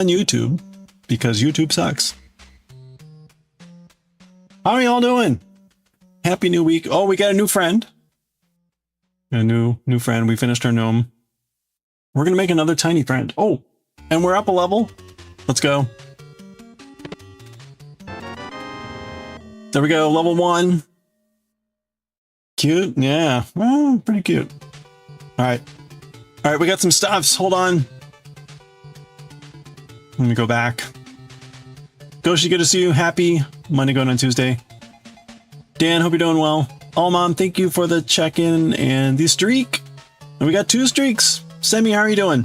on YouTube because YouTube sucks. How are y'all doing? Happy new week. Oh, we got a new friend. A new friend. We finished our gnome. We're gonna make another tiny friend. Oh, and we're up a level. Let's go. There we go. Level 1. Cute. Yeah. Well, pretty cute. All right. All right. We got some stuffs. Hold on. Let me go back. Goshi, good to see you. Happy Monday going on Tuesday. Dan, hope you're doing well. Oh, Mom, thank you for the check-in and the streak. And we got 2 streaks. Semi, how are you doing?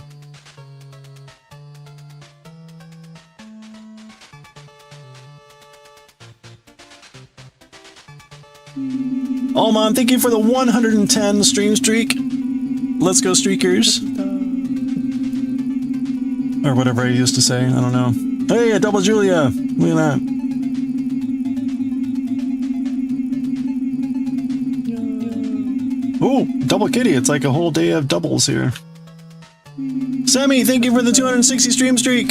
Oh, Mom, thank you for the 110 stream streak. Let's go, streakers. Or whatever I used to say. I don't know. Hey, a double Julia. Look at that. Ooh, double kitty. It's like a whole day of doubles here. Sammy, thank you for the 260 stream streak.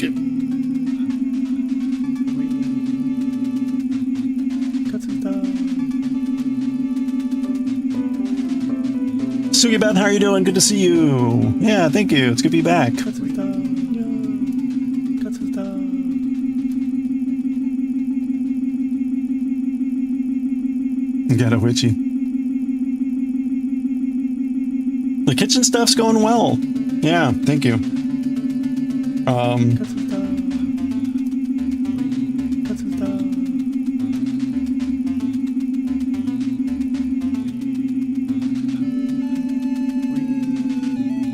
Sugibet, how are you doing? Good to see you. Yeah, thank you. It's good to be back. Got a witchy. The kitchen stuff's going well. Yeah, thank you.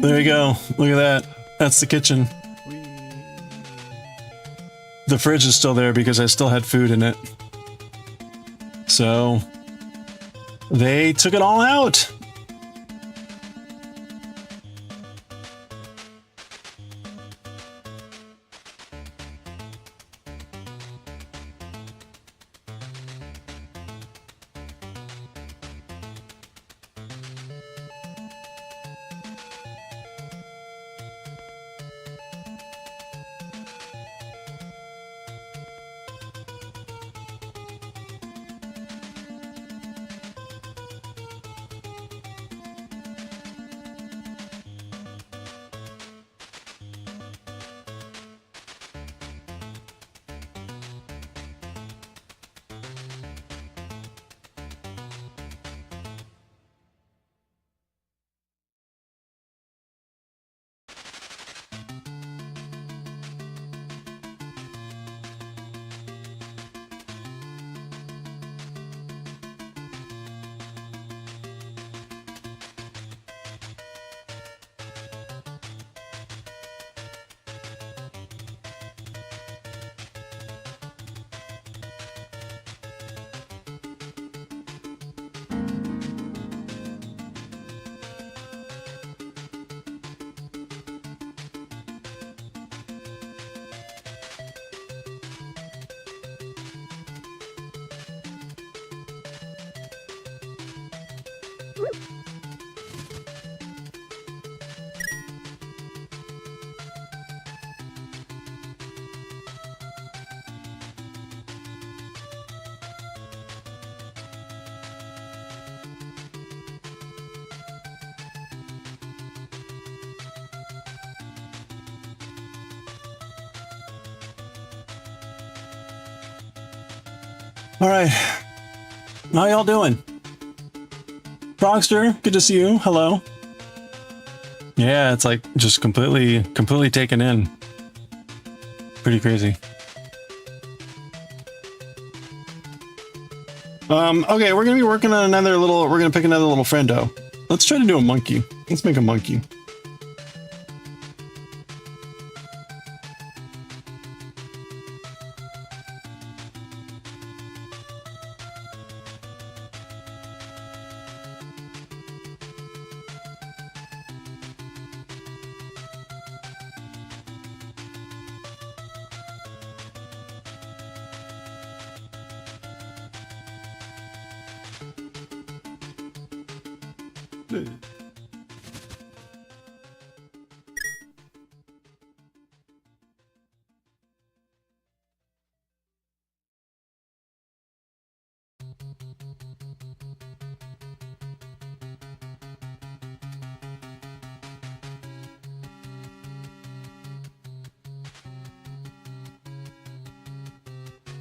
There you go. Look at that. That's the kitchen. The fridge is still there because I still had food in it. So they took it all out. All right. How y'all doing? Frogster, good to see you. Hello. Yeah, it's like just completely taken in. Pretty crazy. Okay, we're gonna be working on we're gonna pick another little friendo. Let's try to do a monkey. Let's make a monkey.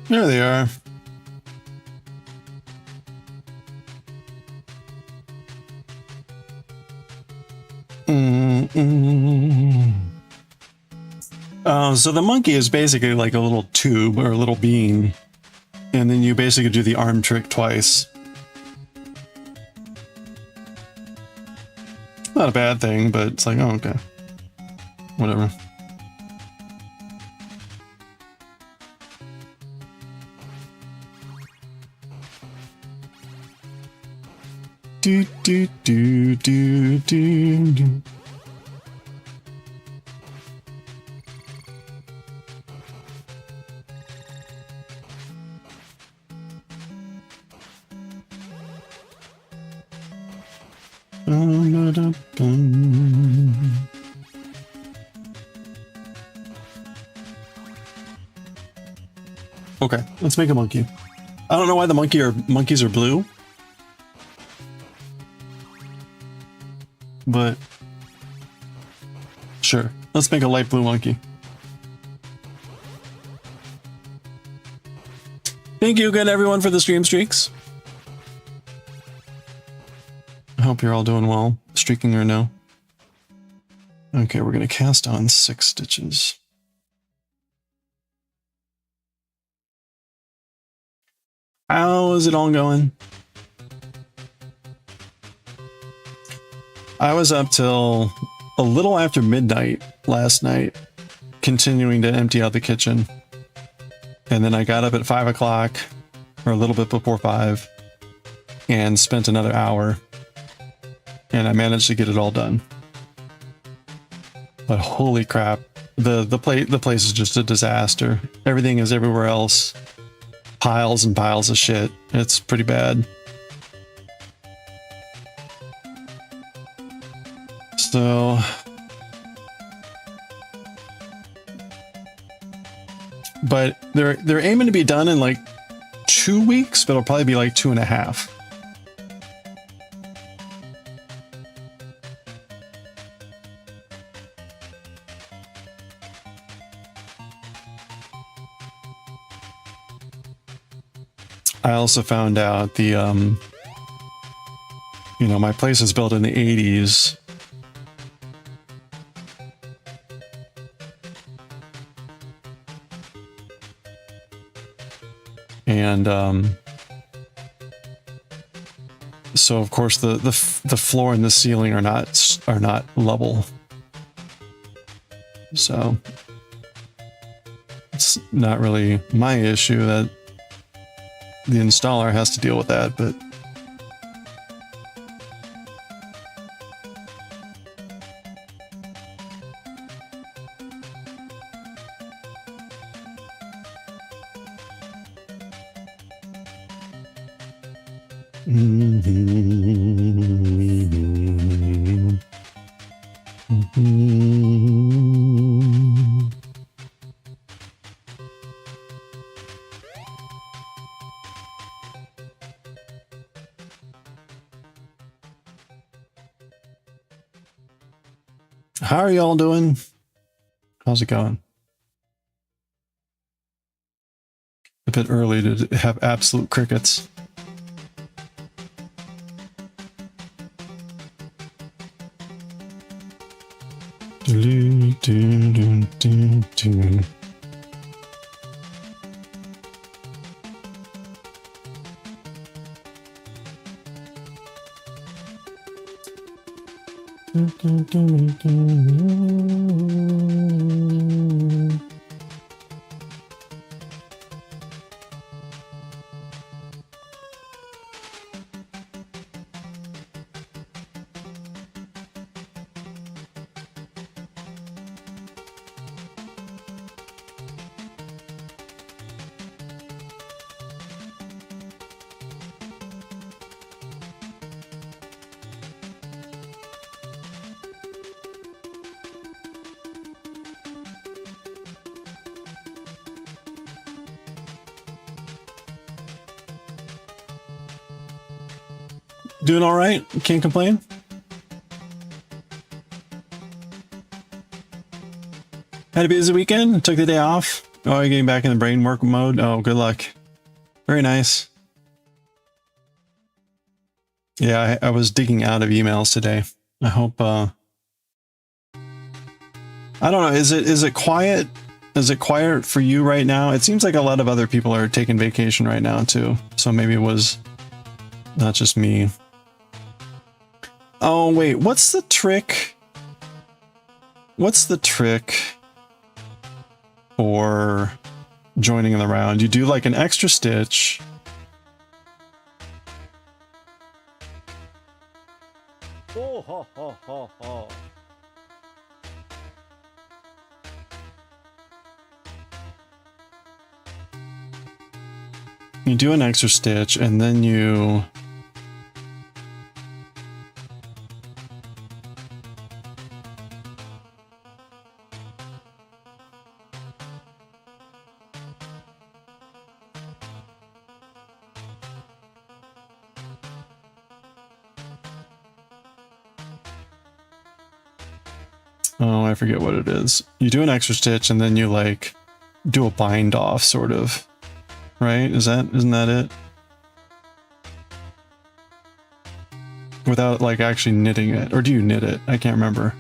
There they are. So the monkey is basically like a little tube or a little bean, and then you basically do the arm trick twice. Not a bad thing, but it's like, oh, okay. Whatever. Do, do, do, do, do, do. Okay, let's make a monkey. I don't know why the monkeys are blue, but sure. Let's make a light blue monkey. Thank you again, everyone, for the stream streaks. I hope you're all doing well, streaking or no. Okay, we're going to cast on 6 stitches. How is it all going? I was up till a little after midnight last night, continuing to empty out the kitchen. And then I got up at 5 o'clock, or a little bit before 5, and spent another hour. And I managed to get it all done. But holy crap, the place is just a disaster. Everything is everywhere else. Piles and piles of shit. It's pretty bad. So but they're aiming to be done in like 2 weeks, but it'll probably be like 2.5. I also found out the, you know, my place is built in the 80s. And, so of course the floor and the ceiling are not level. So it's not really my issue that the installer has to deal with that, but how are y'all doing? How's it going? A bit early to have absolute crickets. Do, do, do, do, do. Doing all right. Can't complain. Had a busy weekend. Took the day off. Oh, you're getting back in the brain work mode? Oh, good luck. Very nice. Yeah, I was digging out of emails today. I hope, I don't know, is it quiet? Is it quiet for you right now? It seems like a lot of other people are taking vacation right now too. So maybe it was not just me. Oh, wait, what's the trick? What's the trick for joining in the round? You do like an extra stitch. Oh, ho, ho, ho, ho. You do an extra stitch and then you... Oh, I forget what it is. You do an extra stitch and then you like do a bind off sort of, right? Isn't that it? Without like actually knitting it, or do you knit it? I can't remember.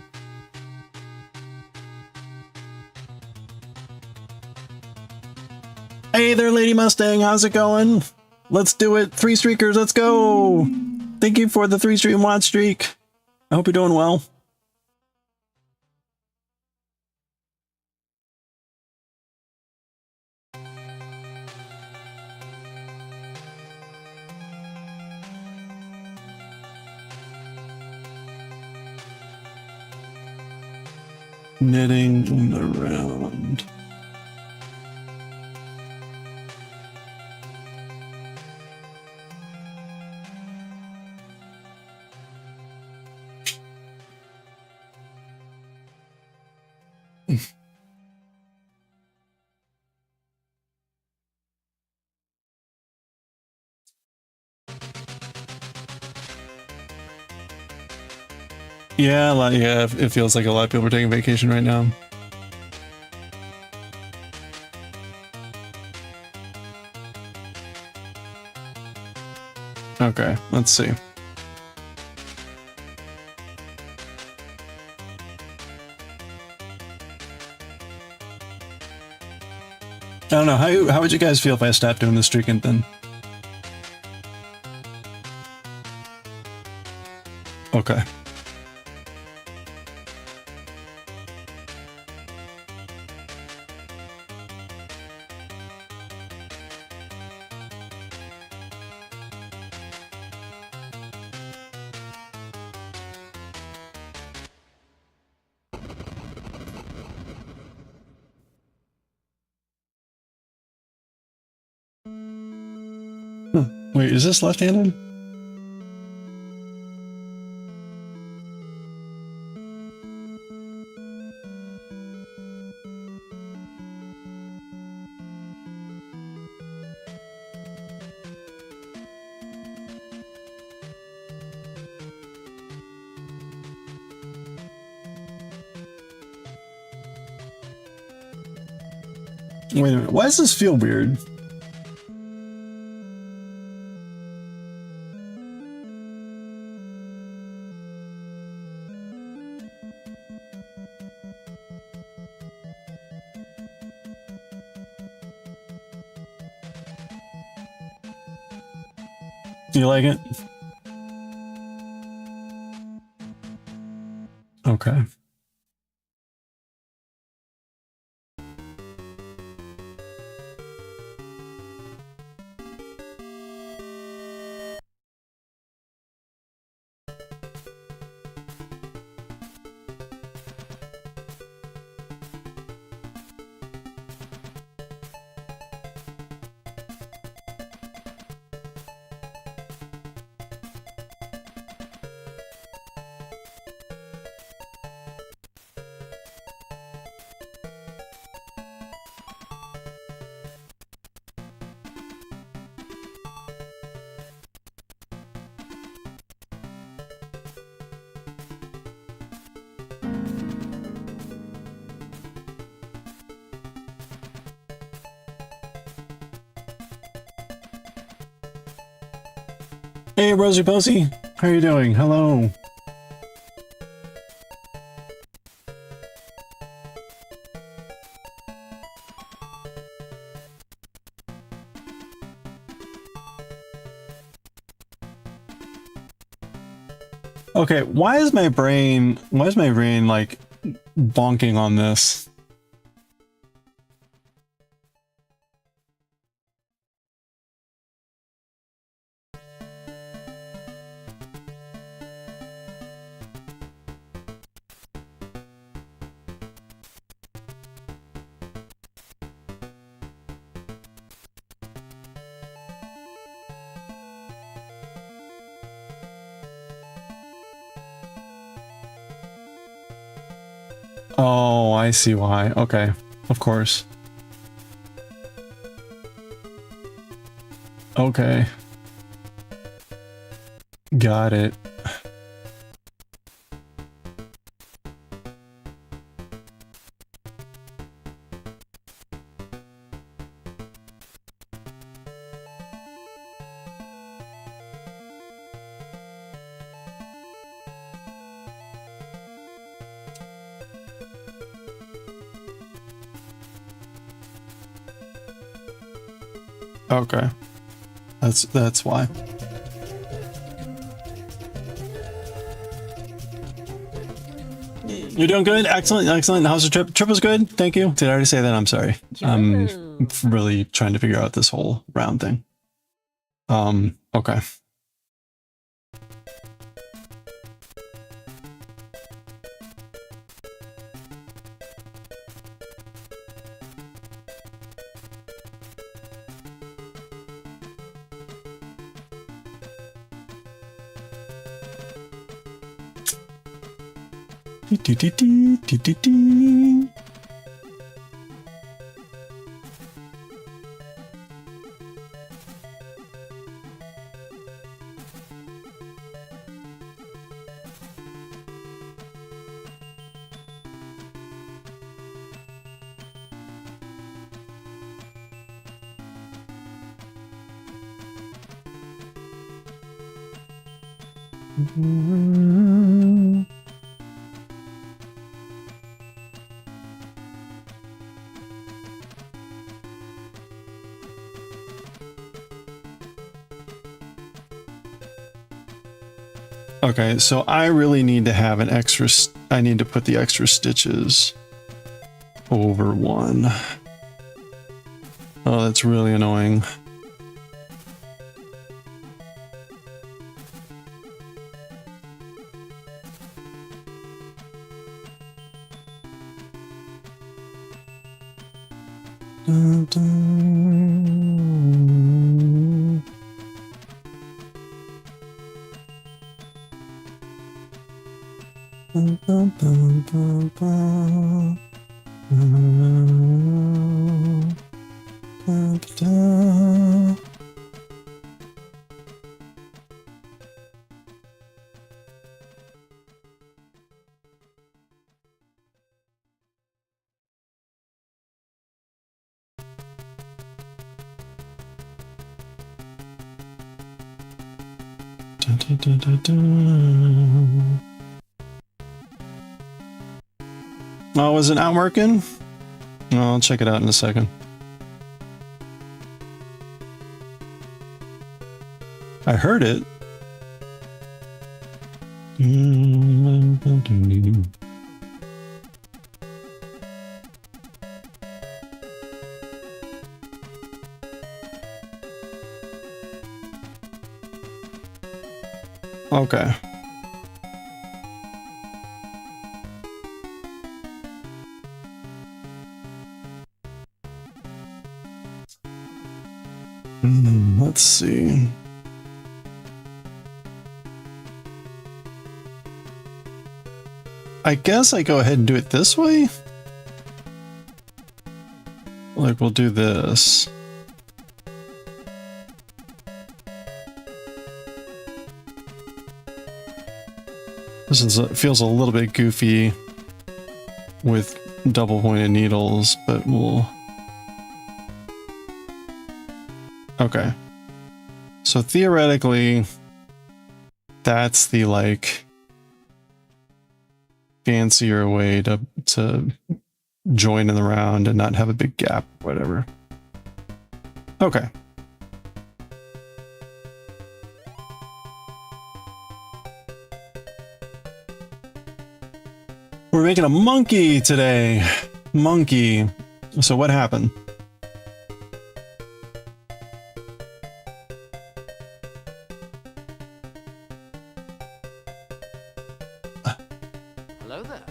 Hey there, Lady Mustang, how's it going? Let's do it, 3 streakers, let's go! Thank you for the 3 stream watch streak. I hope you're doing well. Knitting around. Yeah, yeah, it feels like a lot of people are taking vacation right now. Okay, let's see. I don't know, how would you guys feel if I stopped doing the streaking then? Okay. Wait, is this left-handed? Wait a minute, why does this feel weird? Do you like it? Okay. Hey, Rosie Posey. How are you doing? Hello. Okay, why is my brain like bonking on this? Oh, I see why. Okay, of course. Okay. Got it. Okay. That's why. You're doing good. Excellent, excellent. How's the trip? Trip was good. Thank you. Did I already say that? I'm sorry. I'm really trying to figure out this whole round thing. Okay. Okay, so I really need to have an extra, I need to put the extra stitches over one. Oh, that's really annoying. Dun, dun. Dun, dun, dun, dun, dun. Dun, dun. Dun, dun, dun, dun, dun. Oh, is it not working? No, I'll check it out in a second. I heard it. Okay. Let's see. I guess I go ahead and do it this way. Like, we'll do this. This is feels a little bit goofy with double pointed needles, but we'll... Okay. So theoretically, that's the like fancier way to join in the round and not have a big gap, whatever. Okay. We're making a monkey today. Monkey. So what happened? Hello there.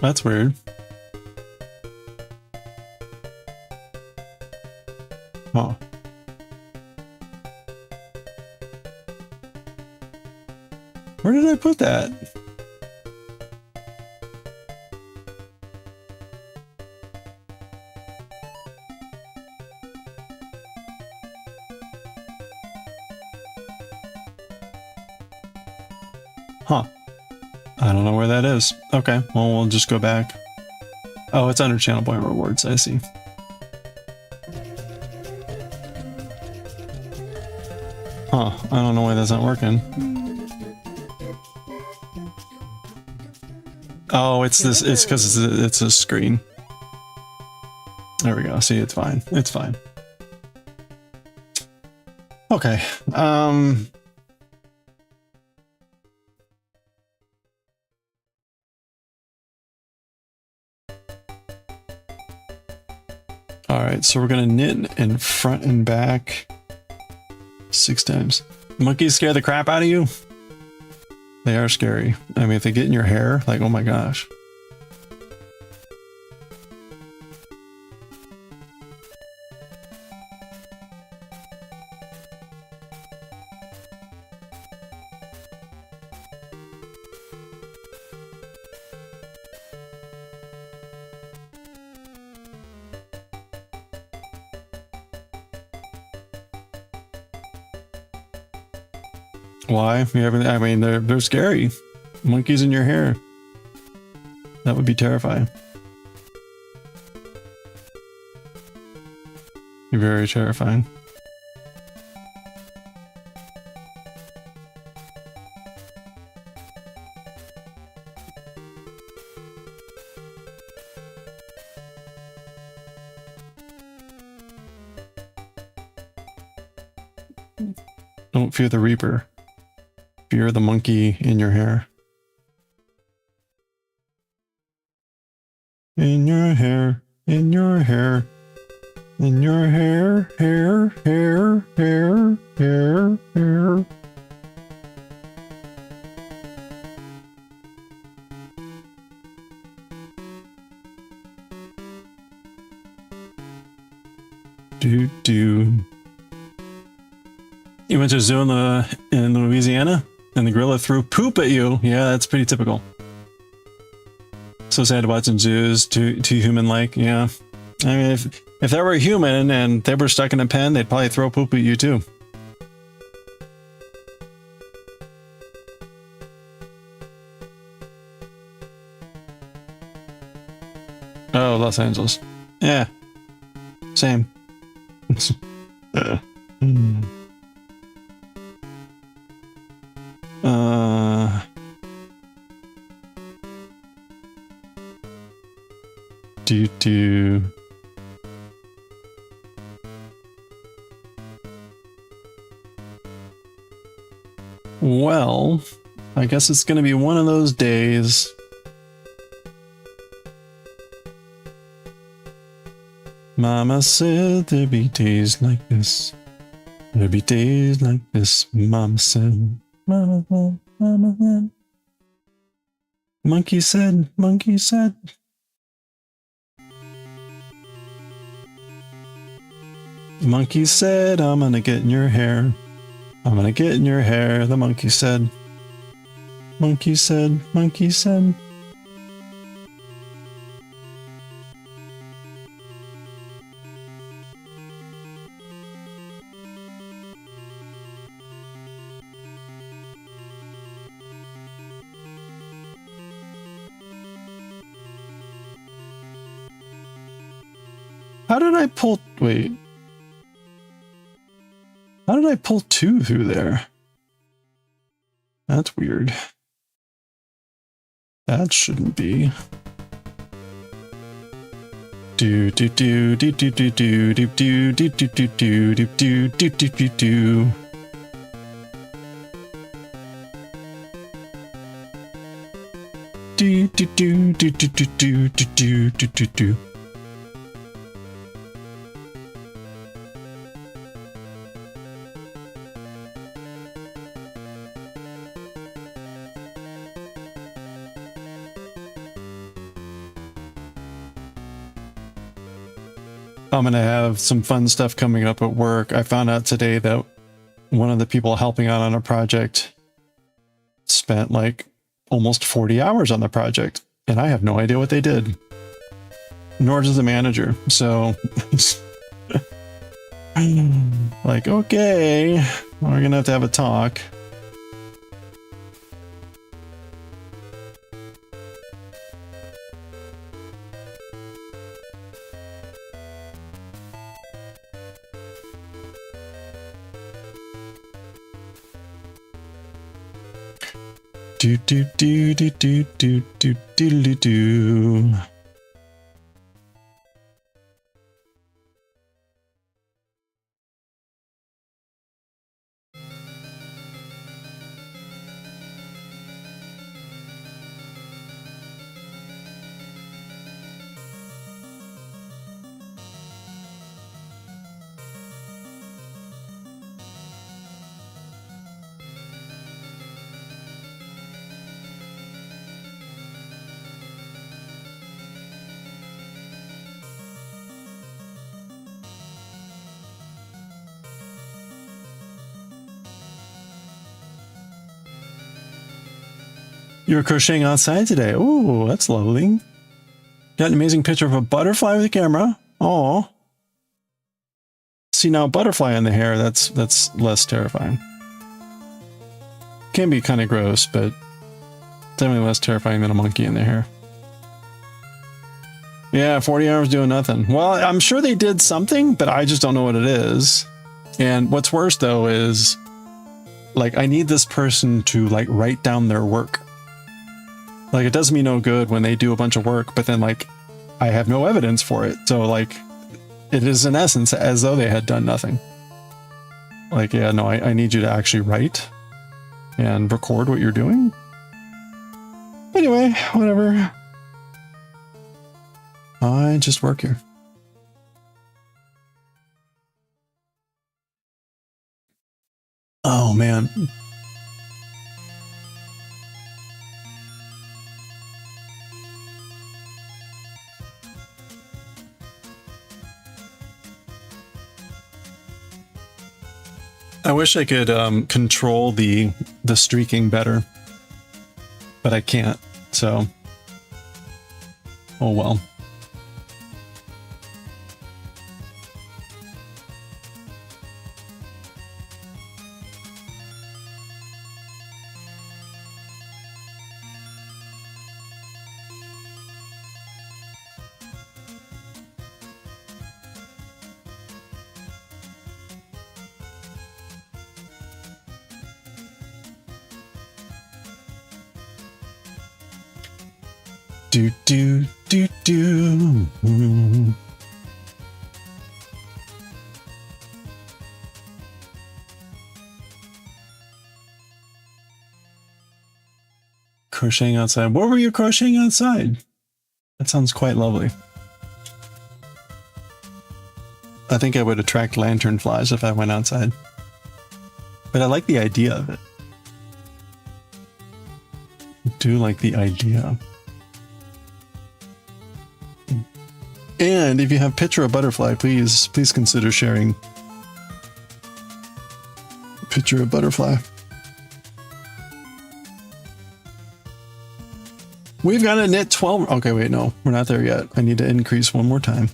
That's weird. Oh. Where did I put that? Huh. I don't know where that is. Okay, well, we'll just go back. Oh, it's under channel point rewards, I see. Huh, I don't know why that's not working. Oh, it's this, it's because it's a screen. There we go, see, it's fine. It's fine. Okay, Alright, so we're gonna knit in front and back 6 times. Monkeys scare the crap out of you? They are scary. I mean, if they get in your hair, like, oh my gosh. Why? You haven't, I mean, they're scary. Monkeys in your hair. That would be terrifying. You're very terrifying. Don't fear the Reaper. Fear the monkey in your hair. In your hair, in your hair, in your hair, hair, hair, hair, hair, hair. Do do. You went to a zoo in Louisiana? And the gorilla threw poop at you. Yeah, that's pretty typical. So sad watching zoos, too human-like. Yeah. I mean, if they were a human and they were stuck in a pen, they'd probably throw poop at you too. Oh, Los Angeles. Yeah. Same. Do. Well, I guess it's gonna be one of those days. Mama said there'd be days like this. There'd be days like this, Mama said. Mama. Monkey said, monkey said. Monkey said, I'm gonna get in your hair. I'm gonna get in your hair, the monkey said. Monkey said, monkey said. How did I pull, wait. How did I pull 2 through there? That's weird. That shouldn't be. Do do do do do do do do do do do do do do do do do do do. Do do do do do do do do do do do. I'm gonna have some fun stuff coming up at work. I found out today that one of the people helping out on a project spent like almost 40 hours on the project, and I have no idea what they did. Nor does the manager. So, like, okay, we're gonna have a talk. Do do do do do do do do do do. You're crocheting outside today. Ooh, that's lovely. Got an amazing picture of a butterfly with a camera. Oh. See, now a butterfly in the hair, that's less terrifying. Can be kind of gross, but definitely less terrifying than a monkey in the hair. Yeah, 40 hours doing nothing. Well, I'm sure they did something, but I just don't know what it is. And what's worse though is, like, I need this person to like write down their work. Like, it does me no good when they do a bunch of work, but then, like, I have no evidence for it. So, like, it is in essence as though they had done nothing. Like, yeah, no, I need you to actually write and record what you're doing. Anyway, whatever. I just work here. Oh, man. I wish I could control the streaking better, but I can't, so oh well. Do do do do. Crocheting outside. What were you crocheting outside? That sounds quite lovely. I think I would attract lanternflies if I went outside. But I like the idea of it. do like the idea. And if you have a picture of butterfly, please consider sharing. Picture of butterfly. We've got a knit 12. Okay, wait, no, we're not there yet. I need to increase one more time.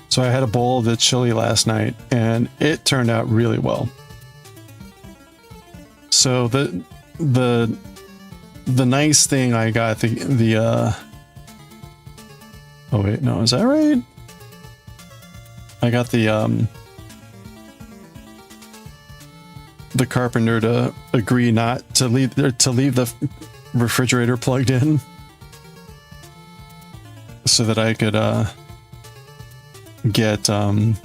So I had a bowl of the chili last night and it turned out really well. So the nice thing I got oh wait, no, is that right? I got the carpenter to agree not to leave the refrigerator plugged in so that I could get some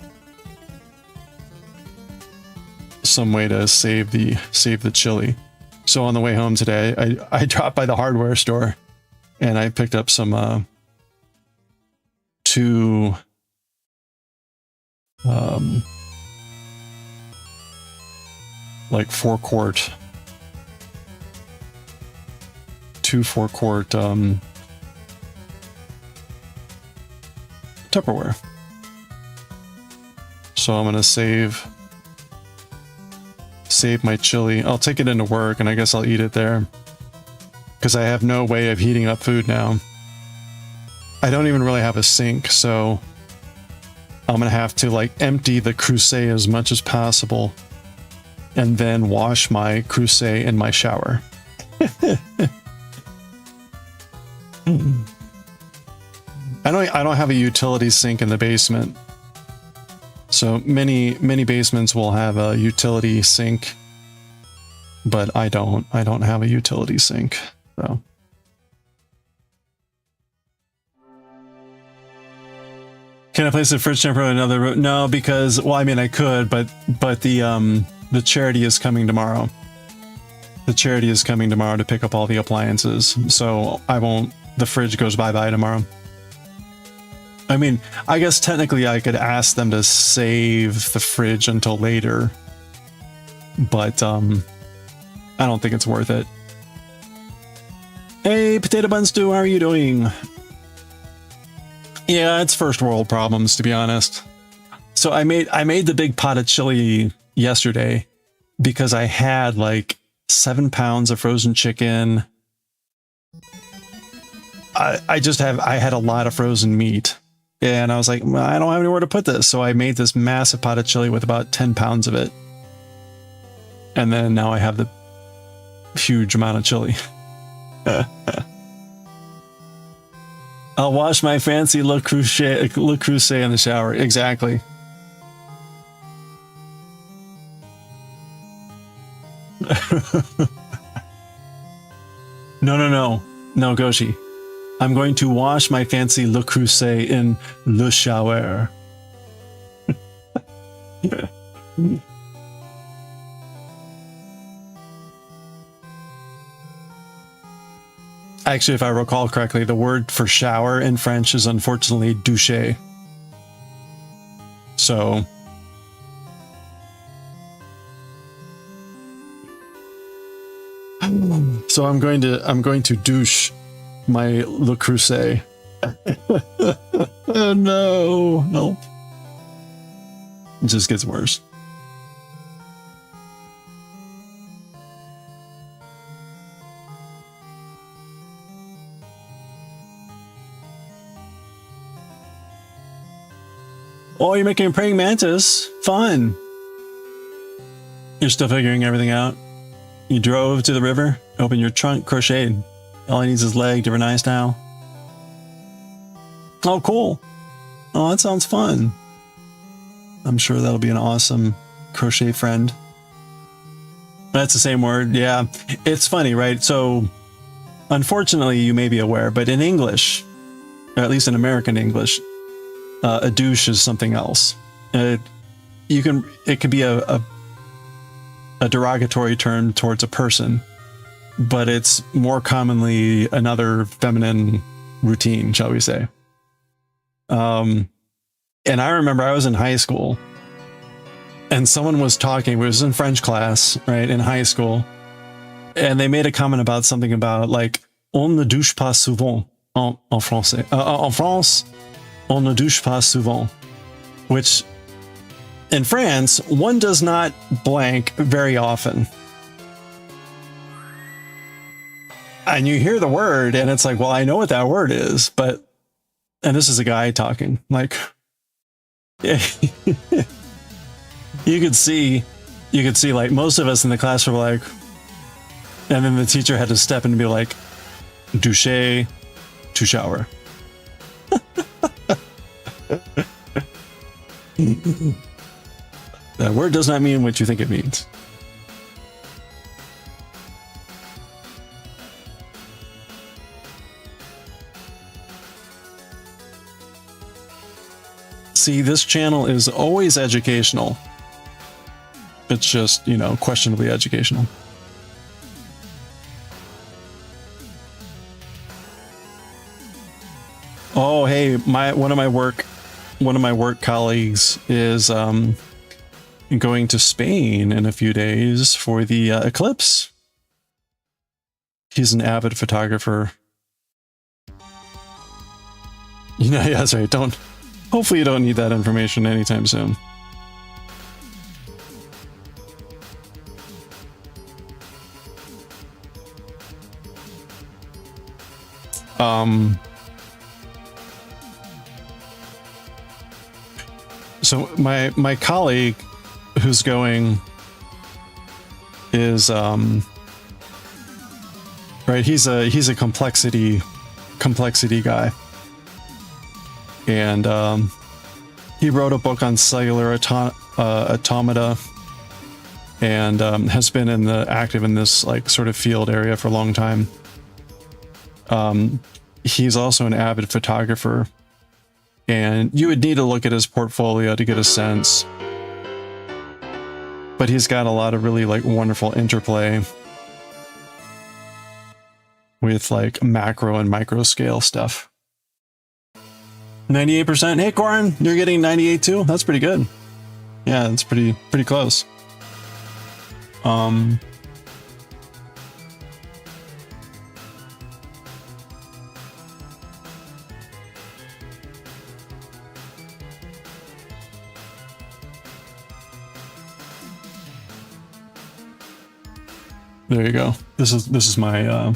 way to save the chili. So on the way home today, I dropped by the hardware store and I picked up some two like 4-quart Tupperware. So I'm gonna save my chili. I'll take it into work and I guess I'll eat it there because I have no way of heating up food now. I don't even really have a sink, so I'm gonna have to like empty the crusade as much as possible and then wash my crusade in my shower. I don't have a utility sink in the basement. So many basements will have a utility sink, but I don't have a utility sink. So can I place a fridge temper in another room? No, because, well, I mean I could, but the charity is coming tomorrow. The charity is coming tomorrow to pick up all the appliances. So the fridge goes bye-bye tomorrow. I mean, I guess technically I could ask them to save the fridge until later, but I don't think it's worth it. Hey, Potato Bun Stew, how are you doing? Yeah, it's first world problems, to be honest. So I made the big pot of chili yesterday because I had like 7 pounds of frozen chicken. I had a lot of frozen meat. And I was like, well, I don't have anywhere to put this. So I made this massive pot of chili with about 10 pounds of it. And then now I have the huge amount of chili. I'll wash my fancy Le Creuset in the shower. Exactly. No, Goshi. I'm going to wash my fancy Le Creuset in le shower. Actually, if I recall correctly, the word for shower in French is unfortunately douche. So I'm going to douche my Le Creuset. Oh no. It just gets worse. Oh, you're making a praying mantis. Fun. You're still figuring everything out. You drove to the river, opened your trunk, crocheted. All he needs is leg, different eye style. Oh, cool. Oh, that sounds fun. I'm sure that'll be an awesome crochet friend. That's the same word. Yeah. It's funny, right? So, unfortunately, you may be aware, but in English, or at least in American English, a douche is something else. It could be a derogatory term towards a person, but it's more commonly another feminine routine, shall we say. And I remember I was in high school and someone was talking, it was in French class, right, in high school, and they made a comment about something about like, on ne douche pas souvent en français. En France, on ne douche pas souvent, which in France, one does not blank very often. And you hear the word and it's like, well, I know what that word is, but, and this is a guy talking, like, yeah. you could see like most of us in the class were like, and then the teacher had to step in and be like, doucher, to shower. That word does not mean what you think it means. See, this channel is always educational. It's just, you know, questionably educational. Oh, hey, one of my work colleagues is going to Spain in a few days for the eclipse. He's an avid photographer. You know, yeah, that's right. Hopefully you don't need that information anytime soon. So my colleague who's going is right, he's a complexity guy. And he wrote a book on cellular automata and has been active in this like sort of field area for a long time. He's also an avid photographer, and you would need to look at his portfolio to get a sense. But he's got a lot of really like wonderful interplay with like macro and micro scale stuff. 98%. Hey, Corin, you're getting 98 too? That's pretty good. Yeah, it's pretty close. There you go. This is my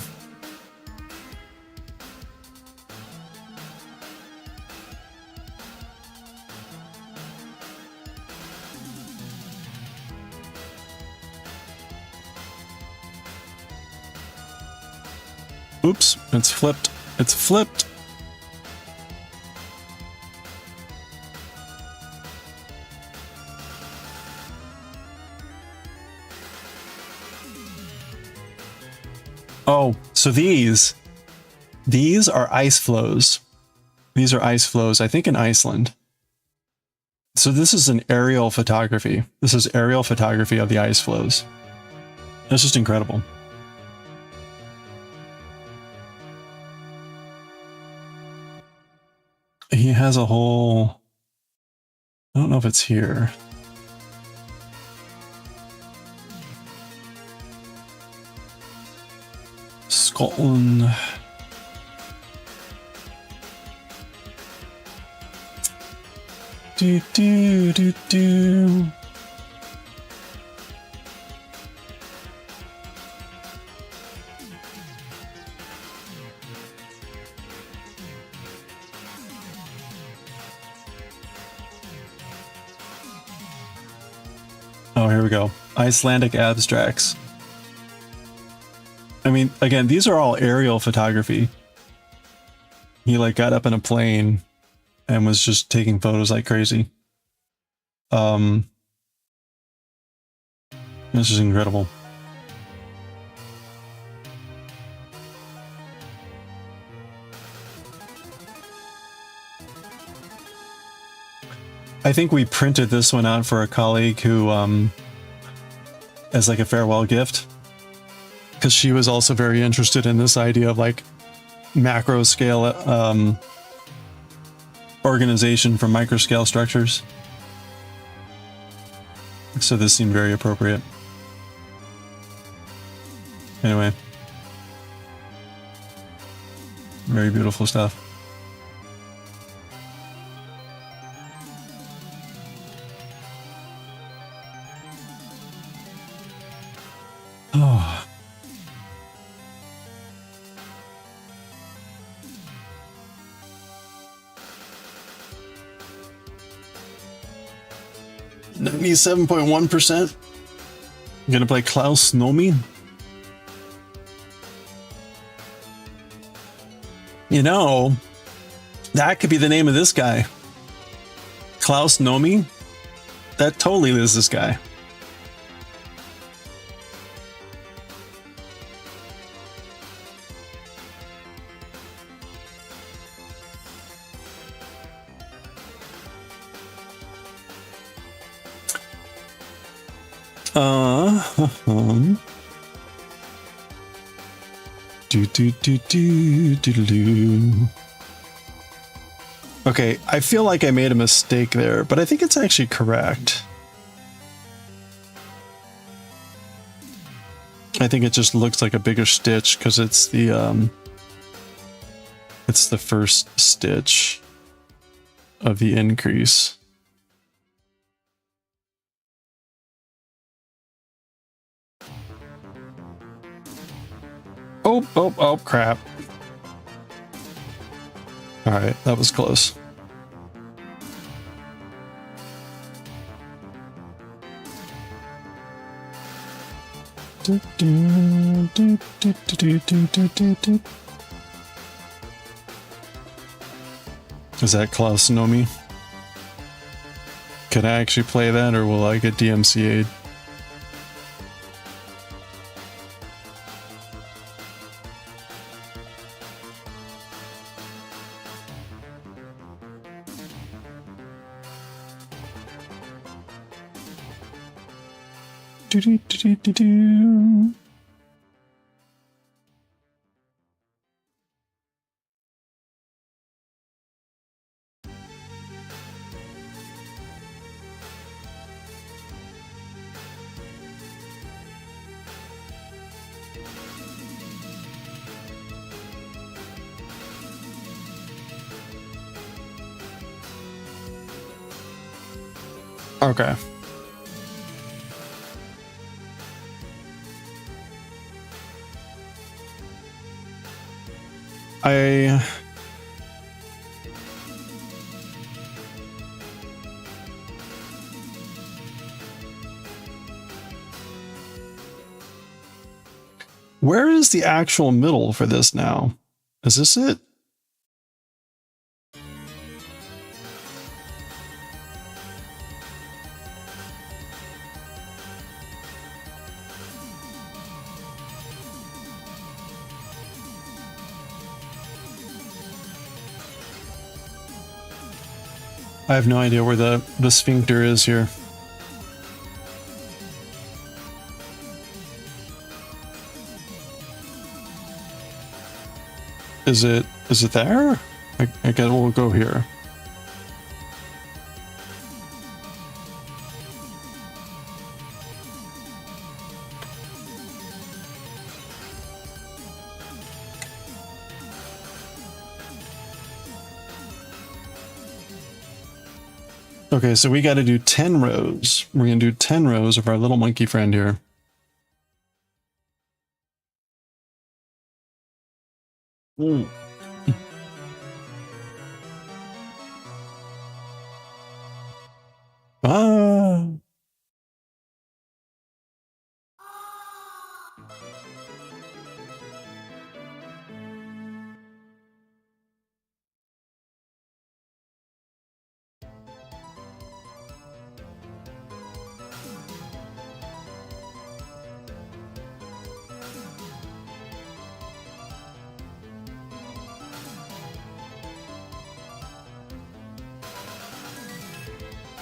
oops, it's flipped. It's flipped. Oh, so these are ice flows. These are ice flows, I think in Iceland. So this is an aerial photography. This is aerial photography of the ice flows. That's just incredible. He has a whole, I don't know if it's here. Scotland. Do. Oh, here we go. Icelandic abstracts. I mean, again, these are all aerial photography. He like got up in a plane and was just taking photos like crazy. This is incredible. I think we printed this one out for a colleague who, as like a farewell gift, because she was also very interested in this idea of like macro scale organization from micro scale structures. So this seemed very appropriate. Anyway, very beautiful stuff. Oh. $97.1%. I'm gonna play Klaus Nomi. You know, that could be the name of this guy. Klaus Nomi? That totally is this guy. Okay, I feel like I made a mistake there, but I think it's actually correct. I think it just looks like a bigger stitch because it's the first stitch of the increase. Oh, crap. All right, that was close. Is that Klaus Nomi? Can I actually play that, or will I get DMCA'd? Okay. Where is the actual middle for this now? Is this it? I have no idea where the sphincter is here. Is it there? I guess we'll go here. Okay, so we got to do 10 rows. We're going to do 10 rows of our little monkey friend here. Ah.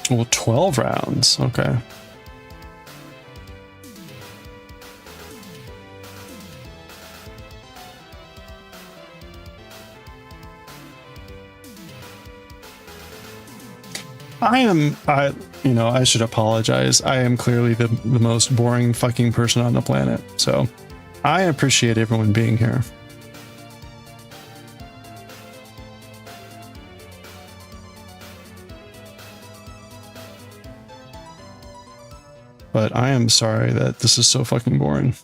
Well, 12 rounds. Okay. I should apologize. I am clearly the most boring fucking person on the planet. So I appreciate everyone being here. But I am sorry that this is so fucking boring.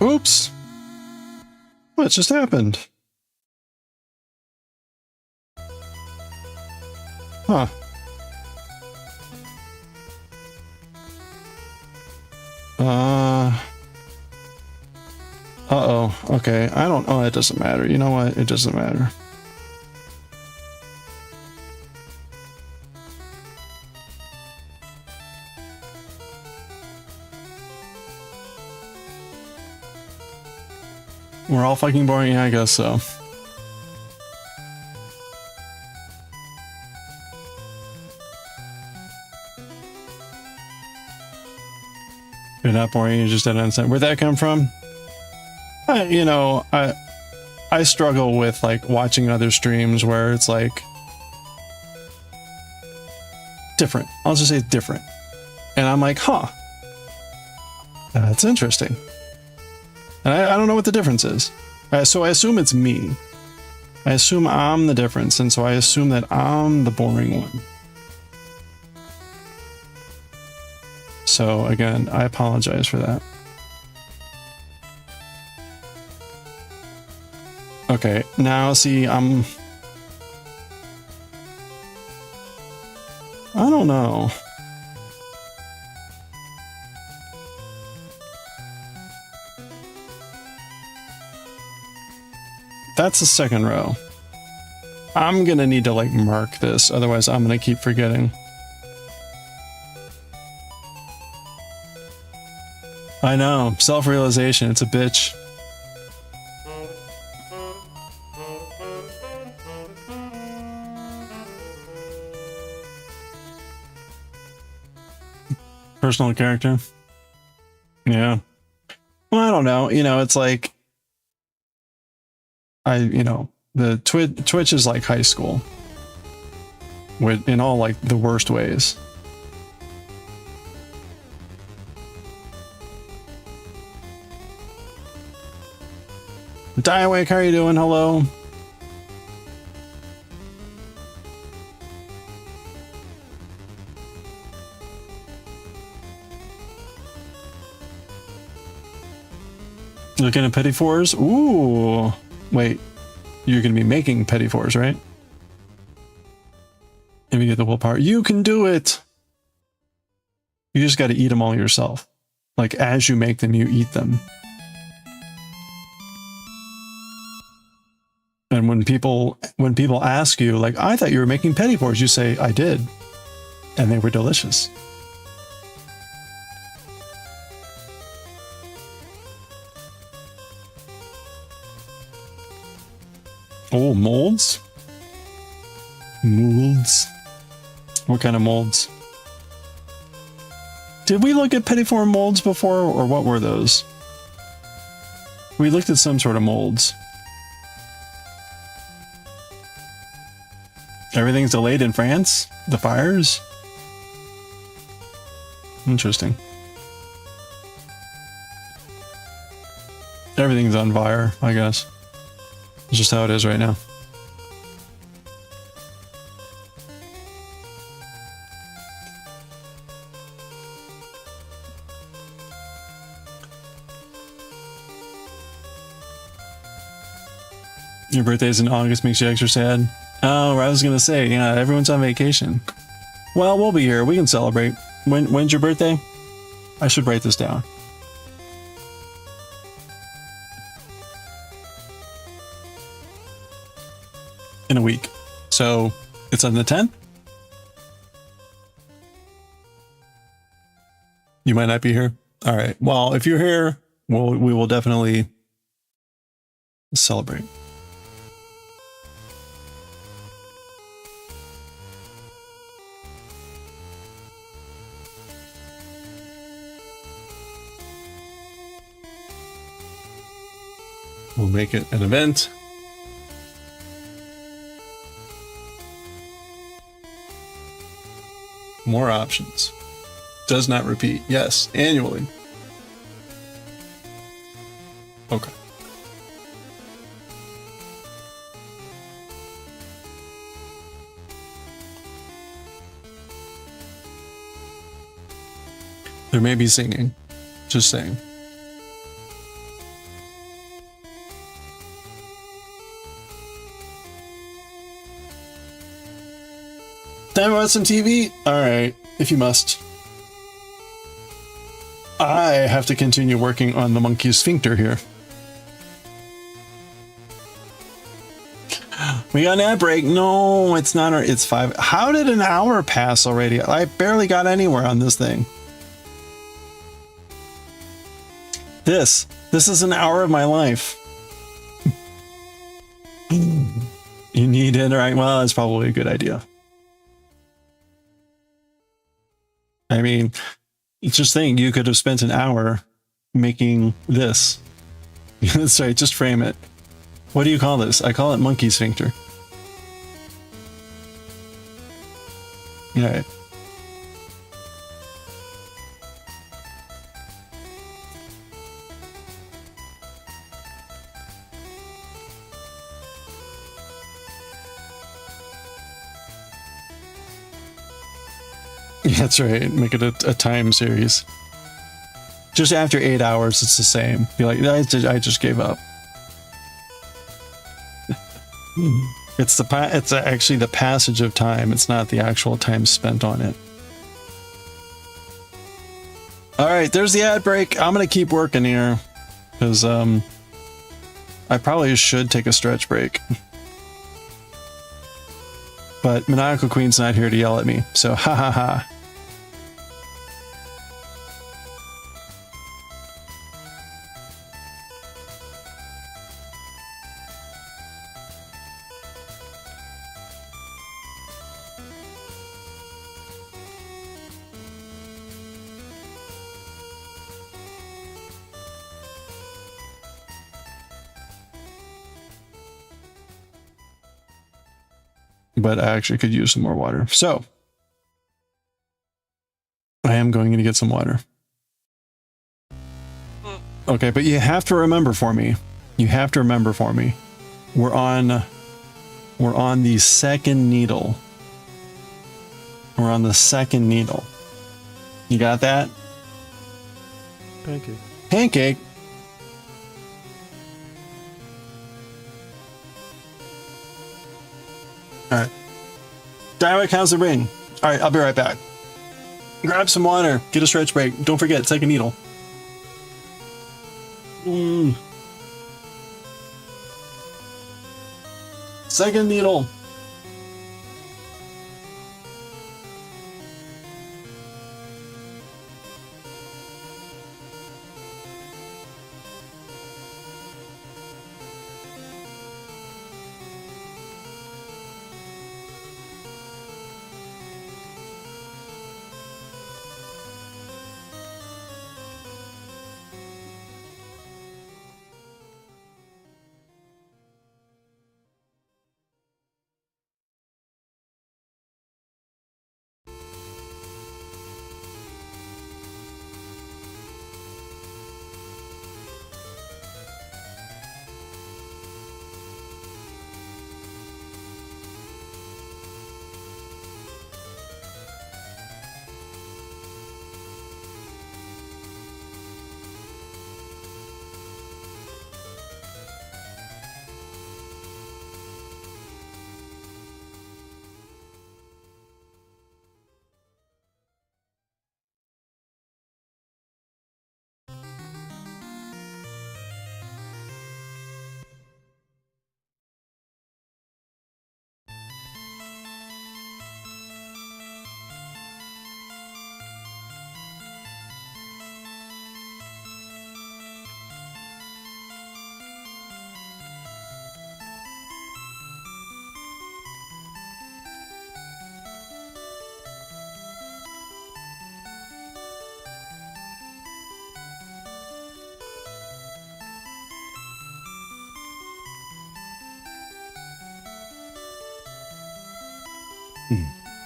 Oops. What just happened? Huh. Uh-oh. Okay. I don't... Oh, it doesn't matter. You know what? It doesn't matter. We're all fucking boring? Yeah, I guess so. You're not boring, you just didn't understand. Where'd that come from? I struggle with like watching other streams where it's like different. I'll just say different. And I'm like, huh. That's interesting. And I don't know what the difference is. So I assume it's me. I assume I'm the difference, and so I assume that I'm the boring one. So again, I apologize for that. Okay, now see, I don't know. That's the second row. I'm gonna need to like mark this, otherwise I'm gonna keep forgetting. I know, self-realization, it's a bitch. Personal character. Yeah. Well, I don't know. It's like the Twitch is like high school in all like the worst ways. Diawake, how are you doing? Hello. Looking at petty fours? Ooh. Wait. You're going to be making petty fours, right? If you get the willpower. You can do it! You just got to eat them all yourself. Like, as you make them, you eat them. And when people ask you, like, I thought you were making petty fours, you say, I did. And they were delicious. Oh, molds? Molds. What kind of molds? Did we look at petty four molds before, or what were those? We looked at some sort of molds. Everything's delayed in France? The fires? Interesting. Everything's on fire, I guess. It's just how it is right now. Your birthday's in August makes you extra sad. Oh, I was gonna say, yeah, everyone's on vacation. Well, we'll be here. We can celebrate. When's your birthday? I should write this down. In a week. So it's on the 10th? You might not be here. All right. Well, if you're here, we will definitely celebrate. We'll make it an event. More options. Does not repeat. Yes, annually. Okay. There may be singing. Just saying. Time to watch some TV? Alright, if you must. I have to continue working on the monkey sphincter here. We got an ad break. No, it's not. It's 5. How did an hour pass already? I barely got anywhere on this thing. This is an hour of my life. You need it, right? Well, that's probably a good idea. I mean, just think you could have spent an hour making this. That's right, just frame it. What do you call this? I call it monkey sphincter. All right. That's right. Make it a time series. Just after 8 hours, it's the same. Be like, I just gave up. It's actually the passage of time. It's not the actual time spent on it. All right, there's the ad break. I'm gonna keep working here because I probably should take a stretch break. But Maniacal Queen's not here to yell at me, so ha ha ha. But I actually could use some more water. So I am going to get some water. Okay, but you have to remember for me. You have to remember for me. We're on the second needle. We're on the second needle. You got that? Pancake. Pancake. All right. Direct, how's the ring? All right, I'll be right back. Grab some water. Get a stretch break. Don't forget, second needle. Second needle.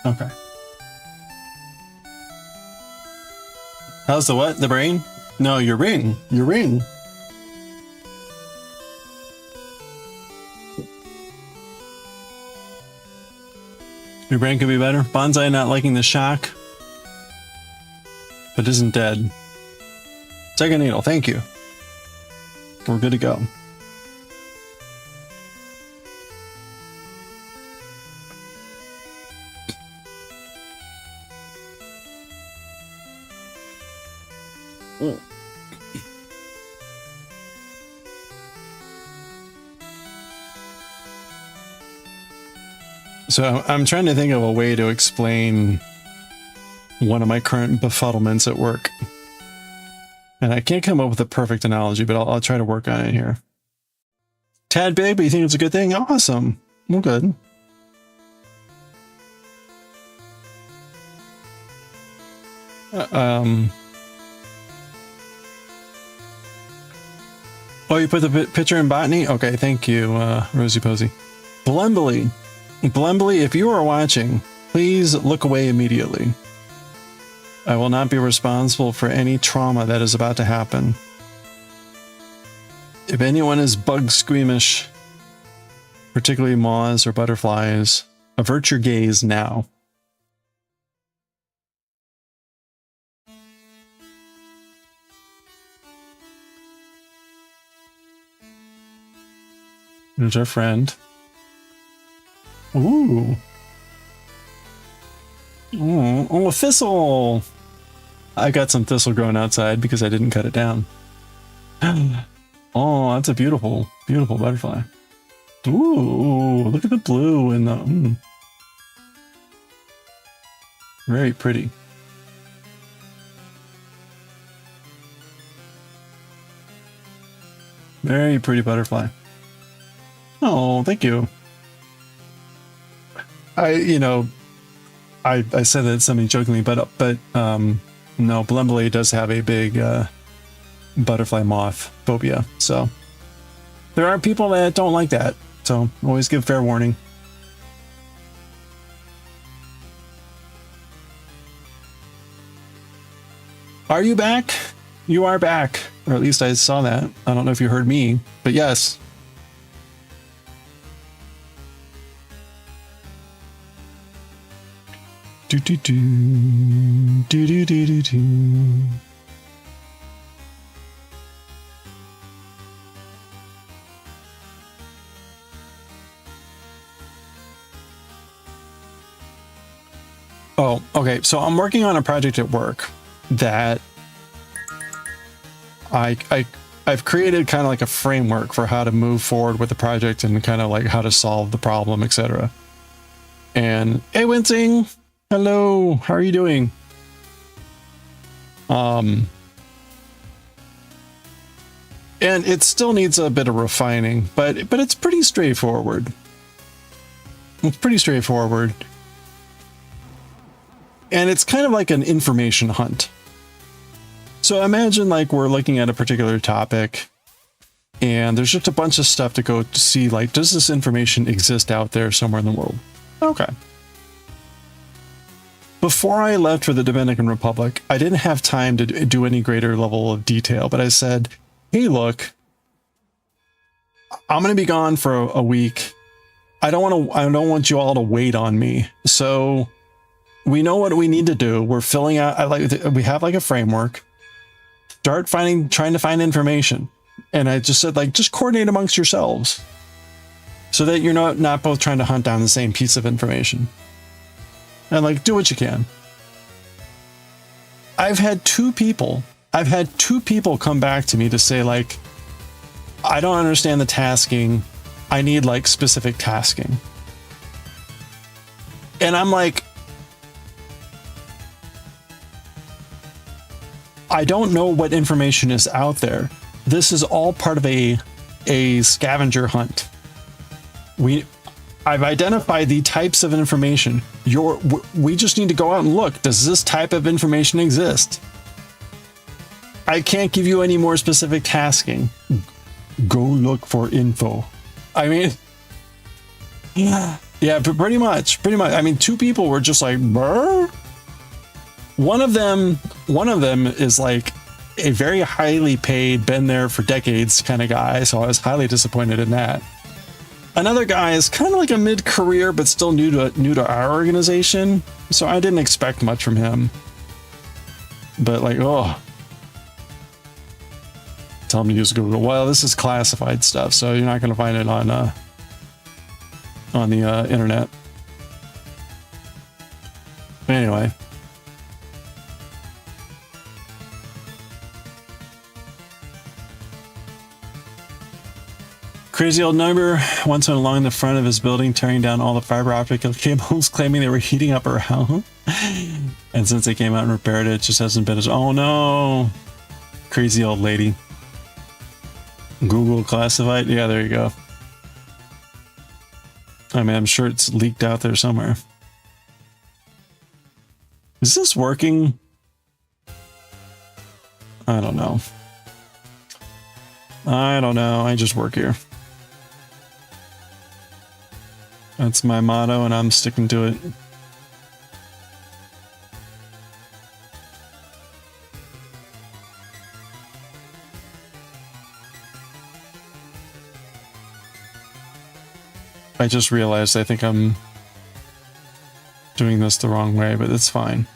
Okay. How's the what? The brain? No, your ring. Your ring. Your brain could be better. Bonsai not liking the shock, but isn't dead. Second needle, thank you. We're good to go. So I'm trying to think of a way to explain one of my current befuddlements at work. And I can't come up with a perfect analogy, but I'll try to work on it here. Tad big, but you think it's a good thing? Awesome. Well, good. Oh, you put the picture in botany? Okay, thank you, Rosie Posey. Blembly. Blembly, if you are watching, please look away immediately. I will not be responsible for any trauma that is about to happen. If anyone is bug squeamish, particularly moths or butterflies, avert your gaze now. There's our friend. Ooh. Oh, a thistle. I got some thistle growing outside because I didn't cut it down. Oh, that's a beautiful, beautiful butterfly. Ooh, look at the blue and the... Very pretty. Very pretty butterfly. Oh, thank you. I said that something jokingly, but no, Blembly does have a big butterfly moth phobia. So there are people that don't like that. So always give fair warning. Are you back? You are back, or at least I saw that. I don't know if you heard me, but yes. Do do do do do do do do. Oh, okay. So I'm working on a project at work that I've created kind of like a framework for how to move forward with the project and kind of like how to solve the problem, etc. And hey, Wincing. Hello, how are you doing? And it still needs a bit of refining, but it's pretty straightforward. It's pretty straightforward. And it's kind of like an information hunt. So imagine like we're looking at a particular topic and there's just a bunch of stuff to go to see, like, does this information exist out there somewhere in the world? Okay. Before I left for the Dominican Republic, I didn't have time to do any greater level of detail, but I said, hey, look, I'm going to be gone for a week. I don't want you all to wait on me. So we know what we need to do. We're filling out, we have like a framework. Start trying to find information. And I just said, like, just coordinate amongst yourselves so that you're not both trying to hunt down the same piece of information. And like, do what you can. I've had two people come back to me to say, like, I don't understand the tasking. I need like specific tasking. And I'm like, I don't know what information is out there. This is all part of a scavenger hunt. I've identified the types of information. We just need to go out and look. Does this type of information exist? I can't give you any more specific tasking. Go look for info. I mean, Yeah, but pretty much. I mean, two people were just like, "Brr?" One of them is like a very highly paid, been there for decades kind of guy. So I was highly disappointed in that. Another guy is kind of like a mid-career, but still new to our organization. So I didn't expect much from him. But like, oh, tell him to use Google. Well, this is classified stuff, so you're not going to find it on the internet. Anyway. Crazy old neighbor once went along the front of his building, tearing down all the fiber optic cables, claiming they were heating up her house. And since they came out and repaired it, it just hasn't been as... Oh no! Crazy old lady. Google classified? Yeah, there you go. I mean, I'm sure it's leaked out there somewhere. Is this working? I don't know. I just work here. That's my motto, and I'm sticking to it. I just realized I think I'm doing this the wrong way, but it's fine.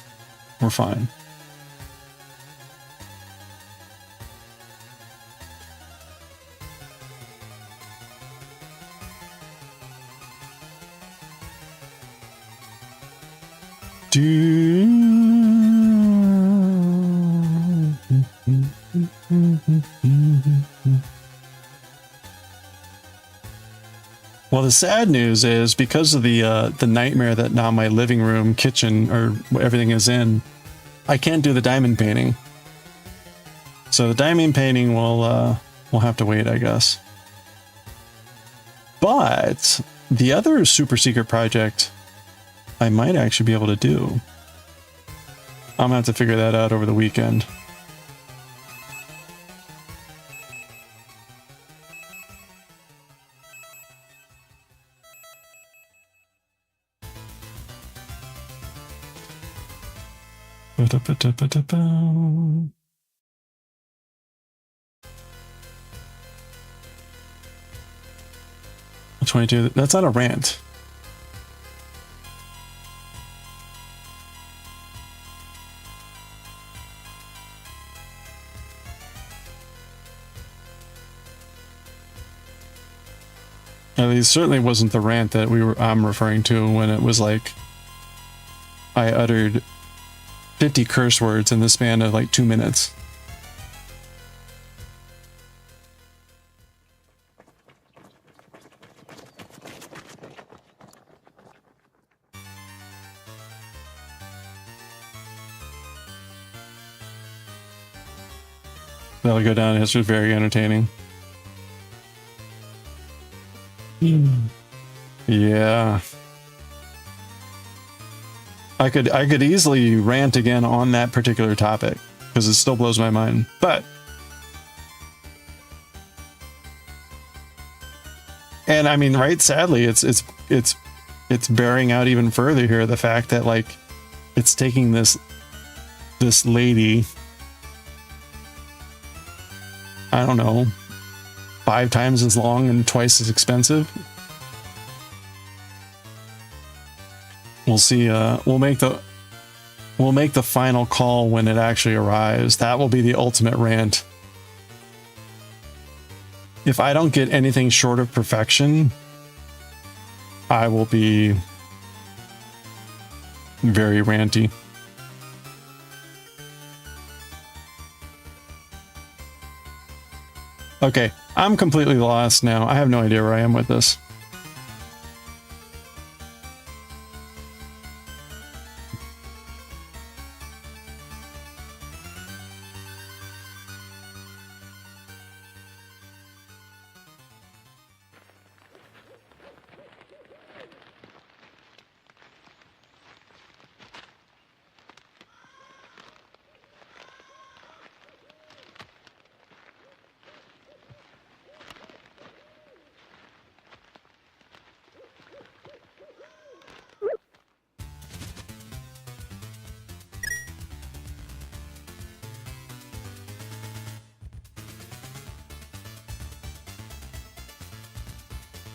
We're fine. Well, the sad news is because of the nightmare that now my living room, kitchen, or everything is in, I can't do the diamond painting. So the diamond painting will have to wait, I guess. But the other super secret project I might actually be able to do. I'm gonna have to figure that out over the weekend. Ba-da-ba-da-ba-da-ba. 22. That's not a rant. It certainly wasn't the rant that I'm referring to when it was like I uttered 50 curse words in the span of like 2 minutes. That'll go down in history. Very entertaining. Yeah. I could easily rant again on that particular topic because it still blows my mind. But and I mean, right, sadly, it's bearing out even further here the fact that like it's taking this lady, I don't know, 5 times as long and twice as expensive. We'll see. We'll make the final call when it actually arrives. That will be the ultimate rant. If I don't get anything short of perfection, I will be very ranty. Okay, I'm completely lost now. I have no idea where I am with this.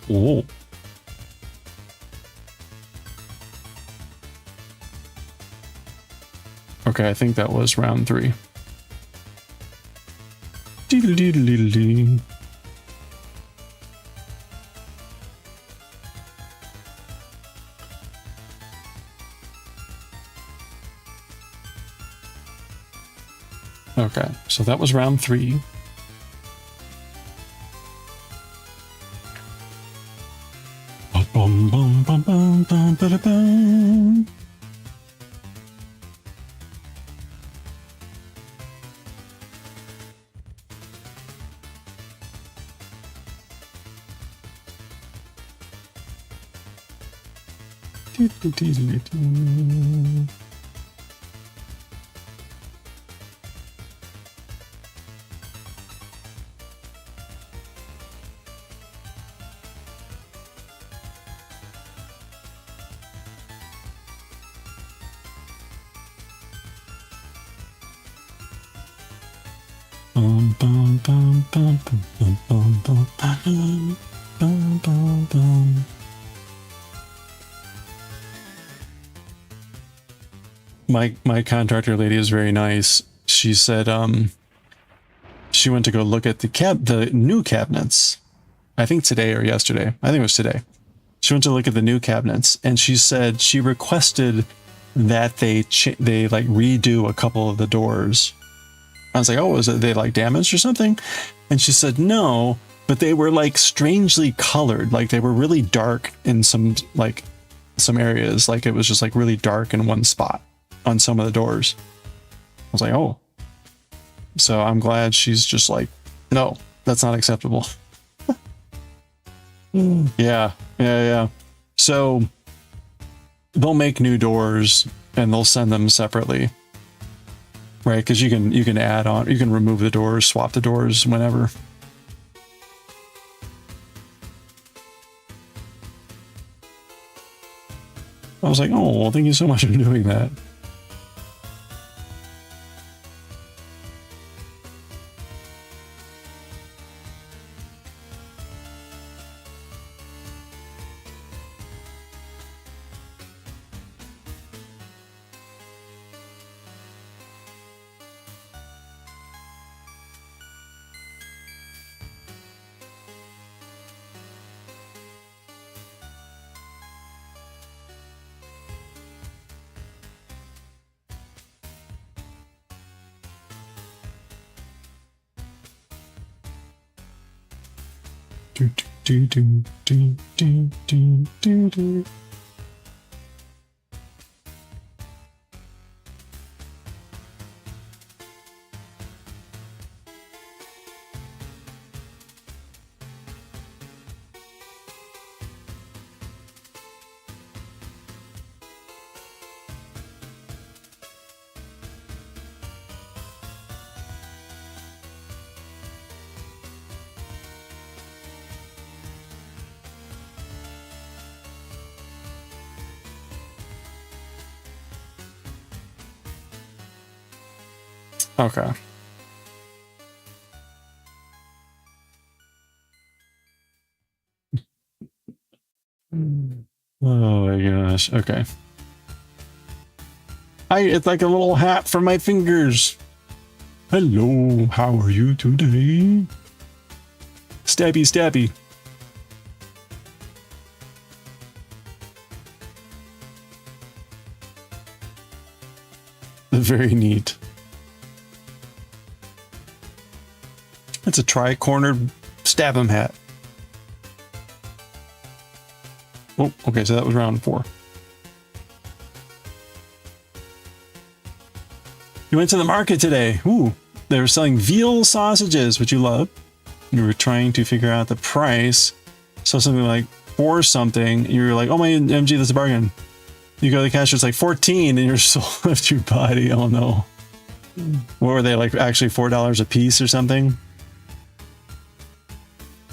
Oh. Okay, I think that was round 3. Doodle-doodle-doodle-doo. Okay, so that was round 3. Bum, bum, bum, bum, bum, ba, da, bum. Bum, bum, bum, bum, bum, bum, bum, bum, bum, bum, bum. My contractor lady is very nice. She said she went to go look at the new cabinets. I think today or yesterday. I think it was today. She went to look at the new cabinets, and she said she requested that they like redo a couple of the doors. I was like, oh, was it they like damaged or something? And she said no, but they were like strangely colored. Like they were really dark in some areas. Like it was just like really dark in one spot on some of the doors. I was like, oh. So I'm glad she's just like, no, that's not acceptable. Yeah. So they'll make new doors and they'll send them separately. Right, because you can add on, you can remove the doors, swap the doors whenever. I was like, oh, well, thank you so much for doing that. Do, do, do, do, do, do, do, do. Okay. Oh my gosh. Okay. It's like a little hat for my fingers. Hello, how are you today? Stabby, stabby. Very neat. It's a tri-cornered stab 'em hat. Oh, okay, so that was round 4. You went to the market today. Ooh, they were selling veal sausages, which you love. You were trying to figure out the price. So something like 4 something. You were like, oh my MG, that's a bargain. You go to the cashier, it's like 14, and your soul left your body. Oh no. What were they, like actually $4 a piece or something?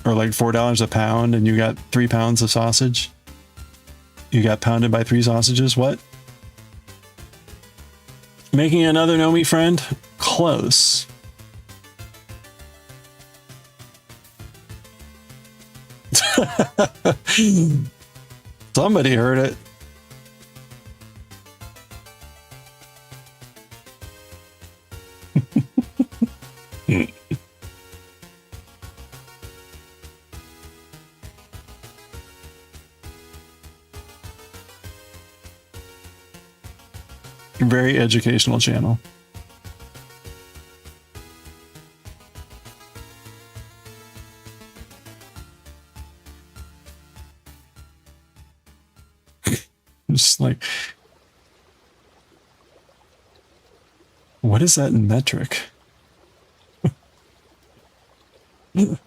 Or like $4 a pound, and you got 3 pounds of sausage? You got pounded by 3 sausages? What? Making another Nomi friend? Close. Somebody heard it. Very educational channel. Just like, what is that in metric? It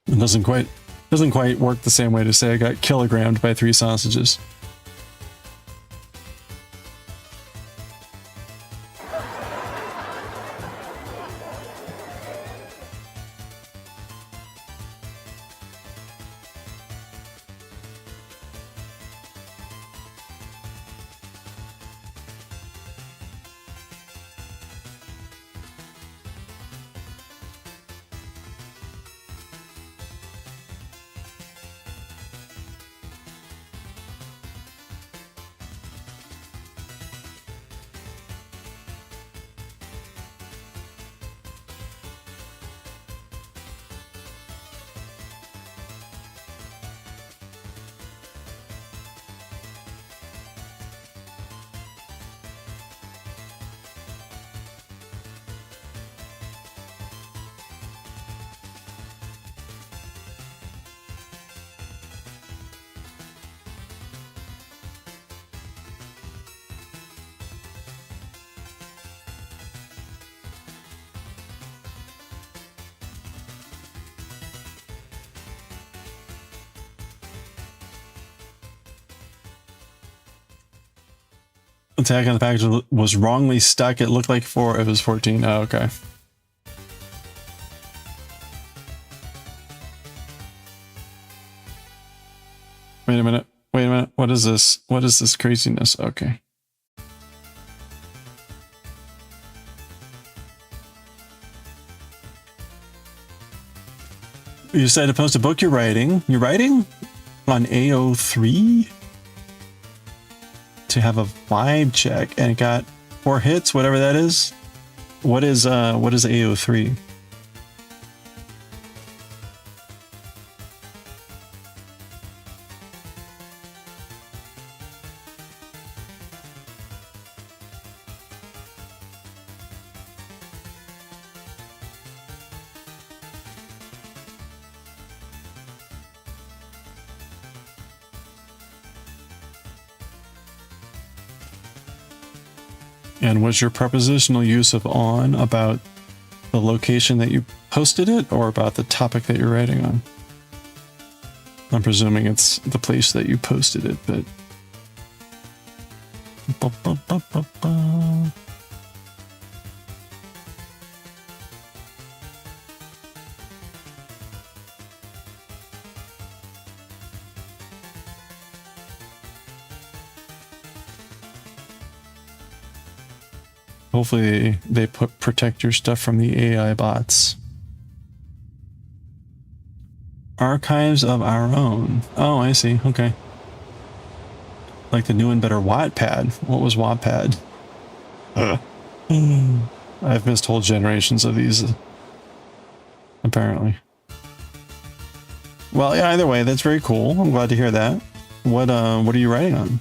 doesn't quite work the same way to say I got kilogrammed by 3 sausages. The tag on the package was wrongly stuck. It looked like 4. It was 14. Oh, okay. Wait a minute. Wait a minute. What is this? What is this craziness? Okay. You decided to post a book you're writing. You're writing on AO3? To have a vibe check, and it got 4 hits, whatever that is. What is AO3? And was your prepositional use of on about the location that you posted it, or about the topic that you're writing on? I'm presuming it's the place that you posted it, but... Hopefully they protect your stuff from the AI bots. Archives of our own. Oh, I see. Okay. Like the new and better Wattpad. What was Wattpad? I've missed whole generations of these. Apparently. Well, yeah, either way, that's very cool. I'm glad to hear that. What are you writing on?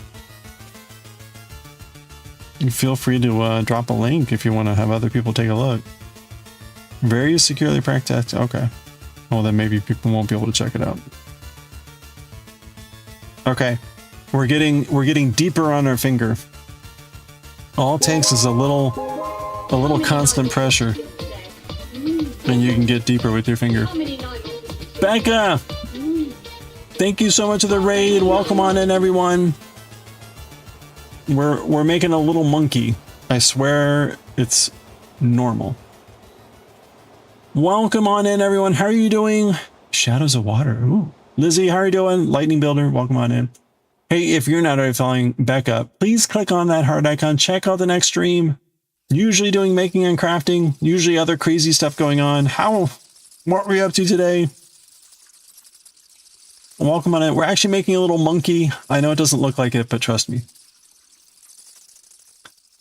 Feel free to drop a link if you want to have other people take a look. Very securely practiced. Okay. Well, then maybe people won't be able to check it out. Okay. We're getting deeper on our finger. All it takes is a little constant pressure, and you can get deeper with your finger. Becca! Thank you so much for the raid. Welcome on in, everyone. We're making a little monkey. I swear it's normal. Welcome on in, everyone. How are you doing? Shadows of Water. Ooh. Lizzie, how are you doing? Lightning Builder, welcome on in. Hey, if you're not already following Becca, please click on that heart icon. Check out the next stream. Usually doing making and crafting, usually other crazy stuff going on. What were we up to today? Welcome on in. We're actually making a little monkey. I know it doesn't look like it, but trust me.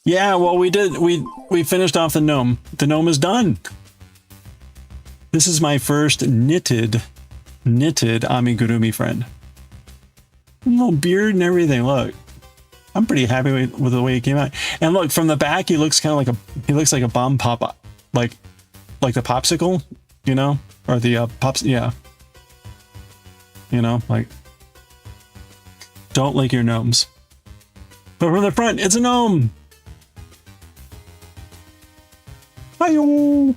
Yeah, well, we finished off the gnome. The gnome is done. This is my first knitted amigurumi friend. Little beard and everything. Look, I'm pretty happy with the way he came out. And look, from the back, he looks kind of like a bomb pop, like the popsicle, you know, or the pops. Yeah, you know, like don't lick your gnomes. But from the front, it's a gnome. Hi-yo.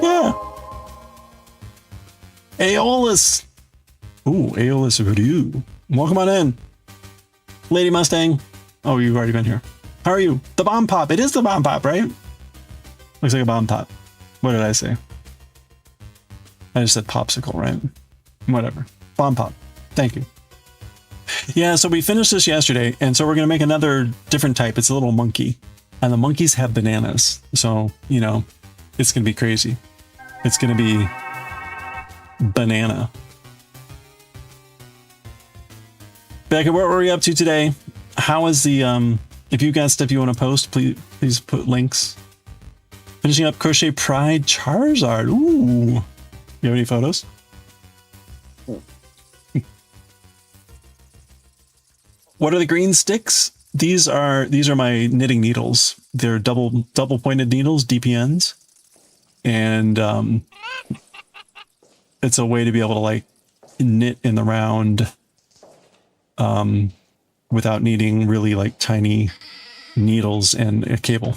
Yeah. Aeolus. Ooh, Aeolus Ryu. Welcome on in. Lady Mustang. Oh, you've already been here. How are you? The bomb pop. It is the bomb pop, right? Looks like a bomb pop. What did I say? I just said popsicle, right? Whatever. Bomb pop. Thank you. Yeah, so we finished this yesterday, and so we're going to make another different type. It's a little monkey. And the monkeys have bananas. So, you know, it's going to be crazy. It's going to be banana. Becca, what were we up to today? How is the, if you've got stuff you want to post, please put links. Finishing up Crochet Pride Charizard. Ooh. You have any photos? What are the green sticks? These are my knitting needles. They're double pointed needles, DPNs. And it's a way to be able to like knit in the round without needing really like tiny needles and a cable.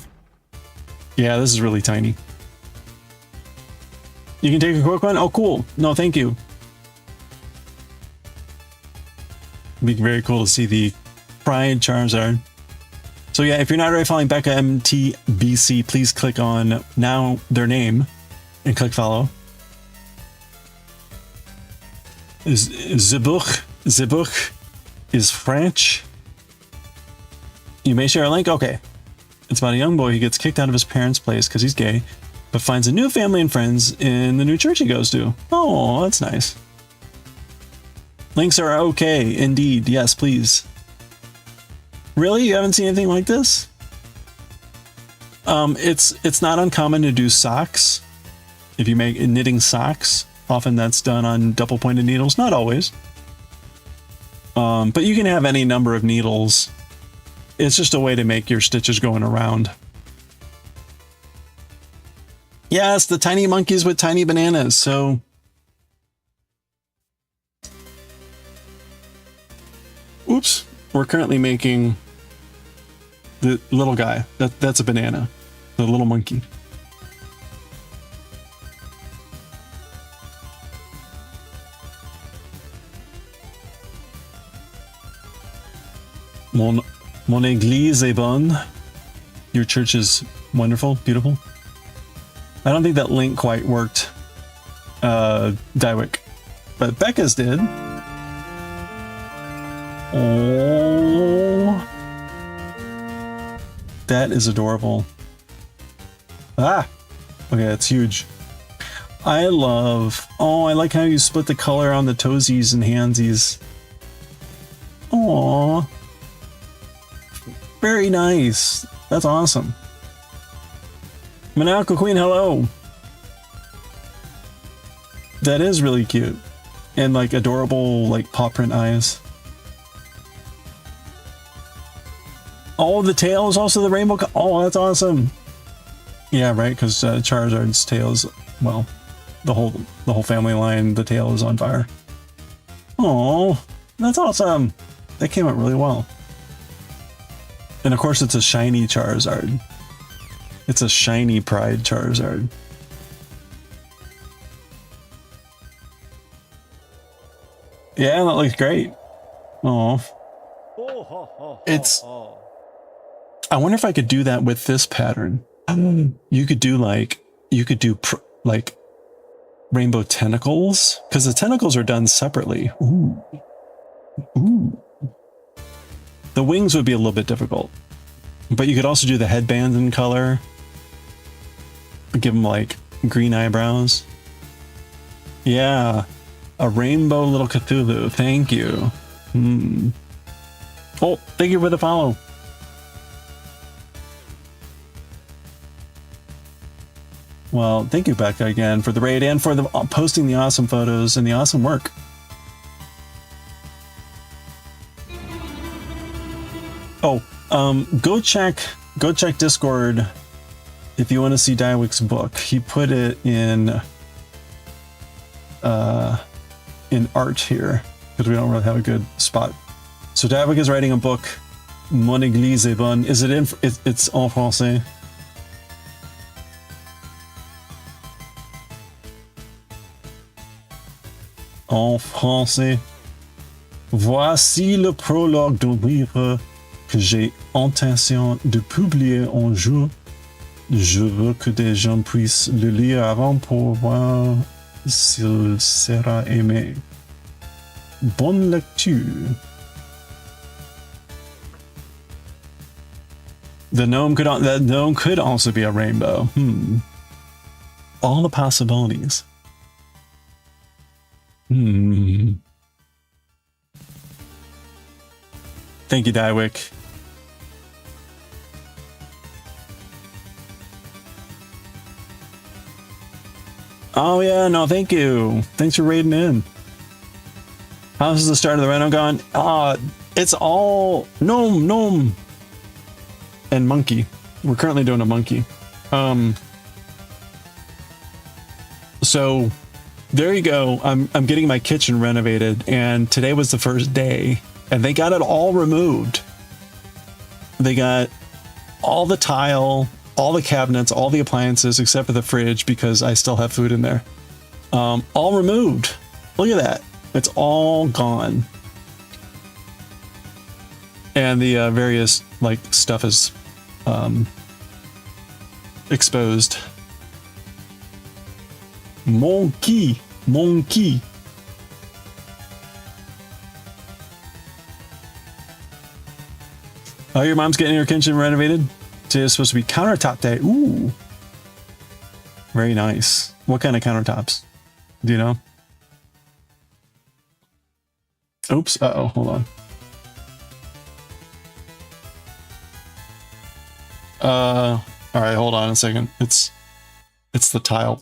Yeah, this is really tiny. You can take a quick one? Oh, cool. No, thank you. It'd be very cool to see the Pride Charizard. So yeah, if you're not already following Becca MTBC, please click on now their name and click follow. Zebook is French. You may share a link. Okay. It's about a young boy who gets kicked out of his parents' place because he's gay, but finds a new family and friends in the new church he goes to. Oh, that's nice. Links are okay, indeed. Yes, please. Really? You haven't seen anything like this? It's not uncommon to do socks. If you make knitting socks, often that's done on double pointed needles. Not always. But you can have any number of needles. It's just a way to make your stitches going around. Yes, the tiny monkeys with tiny bananas. So oops, we're currently making the little guy. That's a banana. The little monkey. Mon église est bonne. Your church is wonderful, beautiful. I don't think that link quite worked, Dywick, but Becca's did. Oh, that is adorable. Ah, okay, that's huge. I like how you split the color on the toesies and handsies. Aww. Very nice. That's awesome. Manako Queen, hello. That is really cute. And like adorable, like paw print eyes. Oh, the tail is also the rainbow. Oh, that's awesome. Yeah, right. Because Charizard's tail is, well, the whole family line. The tail is on fire. Oh, that's awesome. That came out really well. And of course, it's a shiny Charizard. It's a shiny Pride Charizard. Yeah, that looks great. Oh, it's. I wonder if I could do that with this pattern. You could do like rainbow tentacles, because the tentacles are done separately. Ooh, ooh. The wings would be a little bit difficult, but you could also do the headbands in color. Give them like green eyebrows. Yeah, a rainbow little Cthulhu. Thank you. Oh, thank you for the follow. Well, thank you, Becca, again for the raid and for the posting the awesome photos and the awesome work. Oh, go check Discord if you want to see Diewick's book. He put it in art here because we don't really have a good spot. So Diewick is writing a book, Mon Église est bonne. Is it in? It's en français. En français. Voici le prologue d'un livre que j'ai intention de publier un jour. Je veux que des gens puissent le lire avant pour voir s'il sera aimé. Bonne lecture. The gnome could also be a rainbow. All the possibilities. Thank you, Diewick. Oh yeah, no, thank you. Thanks for raiding in. How's the start of the reno gone? It's all gnome, and monkey. We're currently doing a monkey. So there you go. I'm getting my kitchen renovated, and today was the first day, and they got it all removed. They got all the tile, all the cabinets, all the appliances, except for the fridge because I still have food in there. All removed. Look at that. It's all gone. And the various like stuff is exposed. Monkey. Oh, your mom's getting her kitchen renovated? Today is supposed to be countertop day. Ooh. Very nice. What kind of countertops? Do you know? Oops. Uh-oh. Hold on. All right. Hold on a second. It's the tile.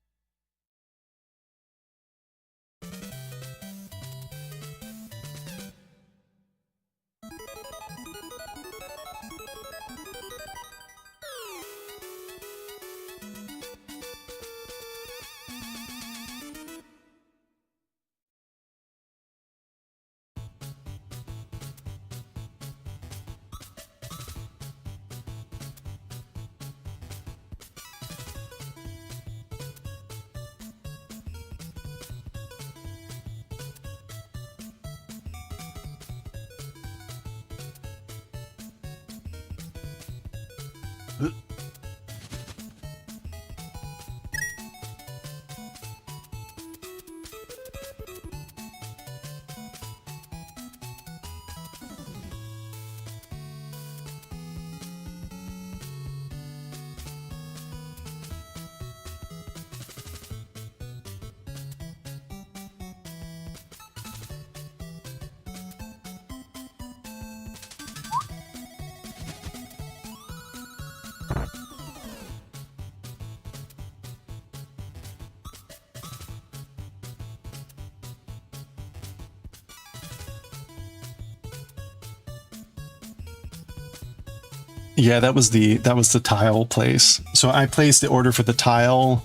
Yeah, that was the tile place. So I placed the order for the tile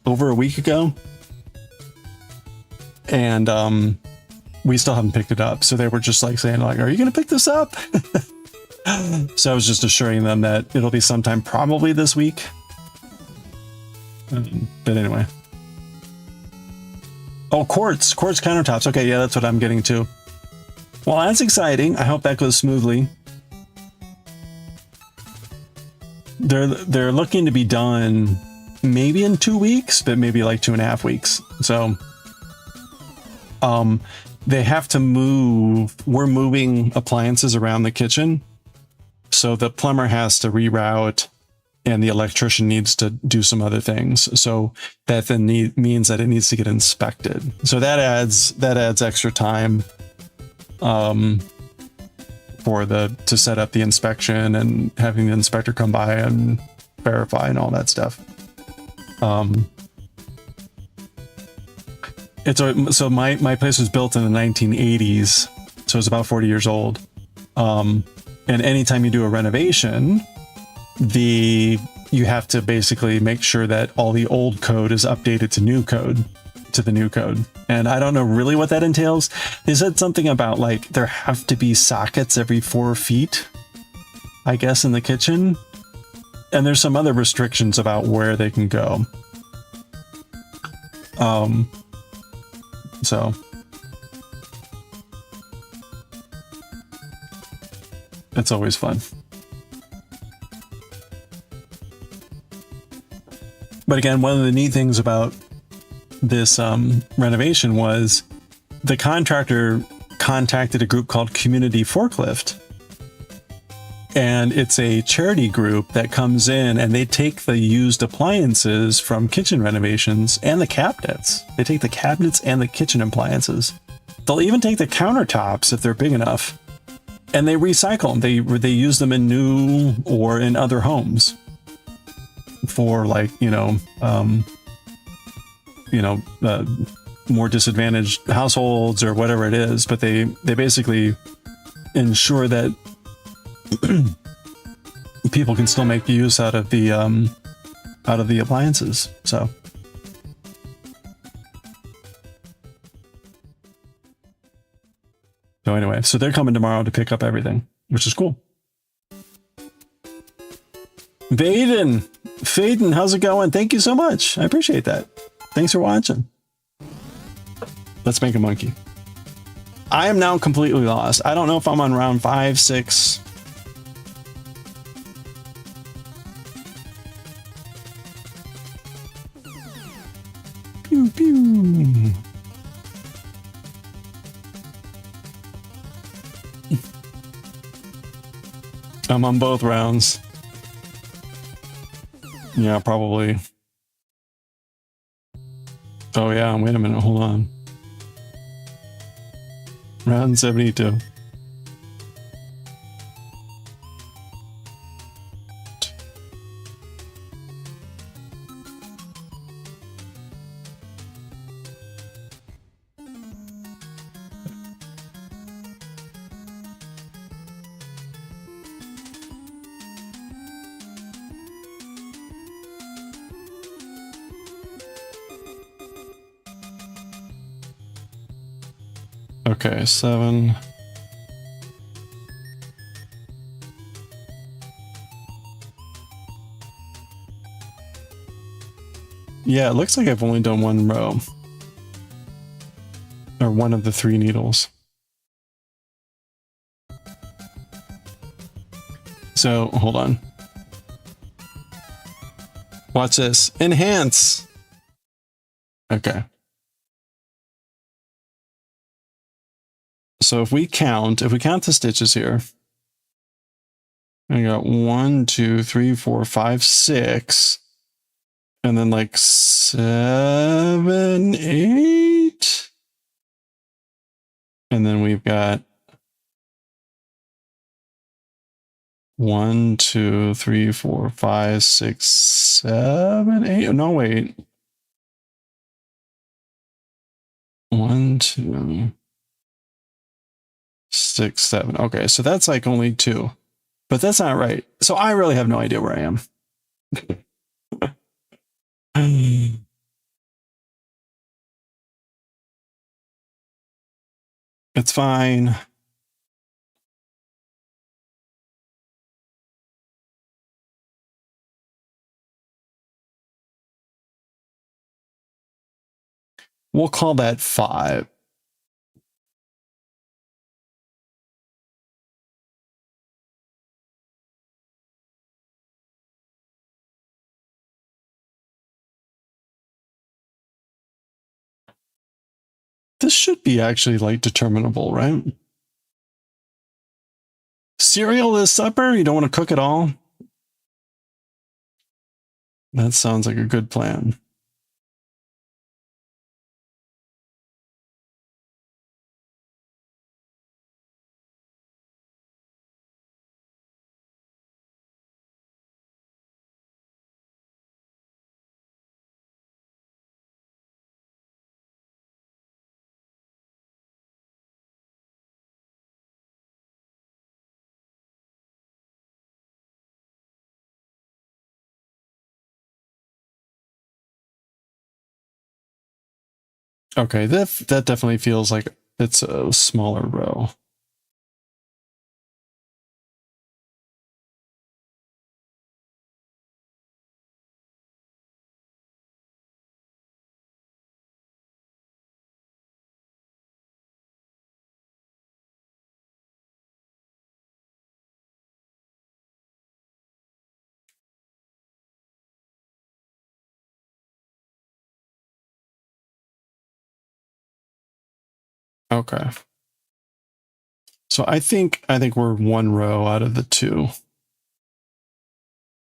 over a week ago, and we still haven't picked it up. So they were just like saying, like, "Are you going to pick this up?" So I was just assuring them that it'll be sometime probably this week. But anyway. Oh, quartz countertops. Okay, yeah, that's what I'm getting to. Well, that's exciting. I hope that goes smoothly. They're looking to be done maybe in 2 weeks, but maybe like 2.5 weeks. So, they have to move. We're moving appliances around the kitchen. So the plumber has to reroute and the electrician needs to do some other things. So that then means that it needs to get inspected. So that adds extra time to set up the inspection and having the inspector come by and verify and all that stuff. So my place was built in the 1980s, so it's about 40 years old. And anytime you do a renovation, you have to basically make sure that all the old code is updated to the new code. And I don't know really what that entails. They said something about like there have to be sockets every 4 feet, I guess, in the kitchen. And there's some other restrictions about where they can go. So it's always fun. But again, one of the neat things about this renovation was the contractor contacted a group called Community Forklift. And it's a charity group that comes in and they take the used appliances from kitchen renovations and the cabinets. They take the cabinets and the kitchen appliances. They'll even take the countertops if they're big enough. And they recycle them. They use them in new or in other homes for like, more disadvantaged households or whatever it is. But they basically ensure that people can still make use out of the appliances. So anyway, so they're coming tomorrow to pick up everything, which is cool. Faden, how's it going? Thank you so much. I appreciate that. Thanks for watching. Let's make a monkey. I am now completely lost. I don't know if I'm on round 5, 6. Pew, pew. I'm on both rounds. Yeah, probably. Oh yeah, wait a minute, hold on. Round 72. Okay, 7. Yeah, it looks like I've only done 1 row. Or one of the 3 needles. So, hold on. Watch this. Enhance! Okay. So if we count the stitches here, I got 1, 2, 3, 4, 5, 6, and then like 7, 8, and then we've got 1, 2, 3, 4, 5, 6, 7, 8. No, wait. 1, 2, 6, 7. Okay, so that's like only 2. But that's not right. So I really have no idea where I am. It's fine. We'll call that 5. This should be actually like determinable, right? Cereal is supper? You don't want to cook at all? That sounds like a good plan. Okay, that definitely feels like it's a smaller row. Okay. So I think we're one row out of the two.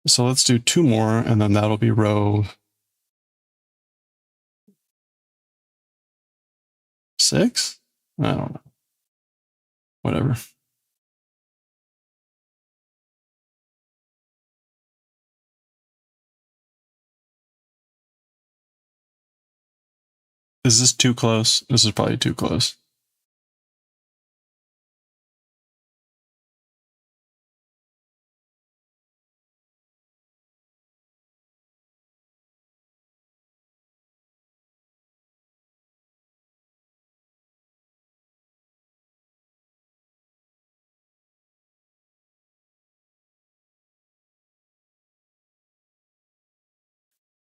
So let's do two more, and then that'll be row 6? I don't know. Whatever. Is this too close? This is probably too close.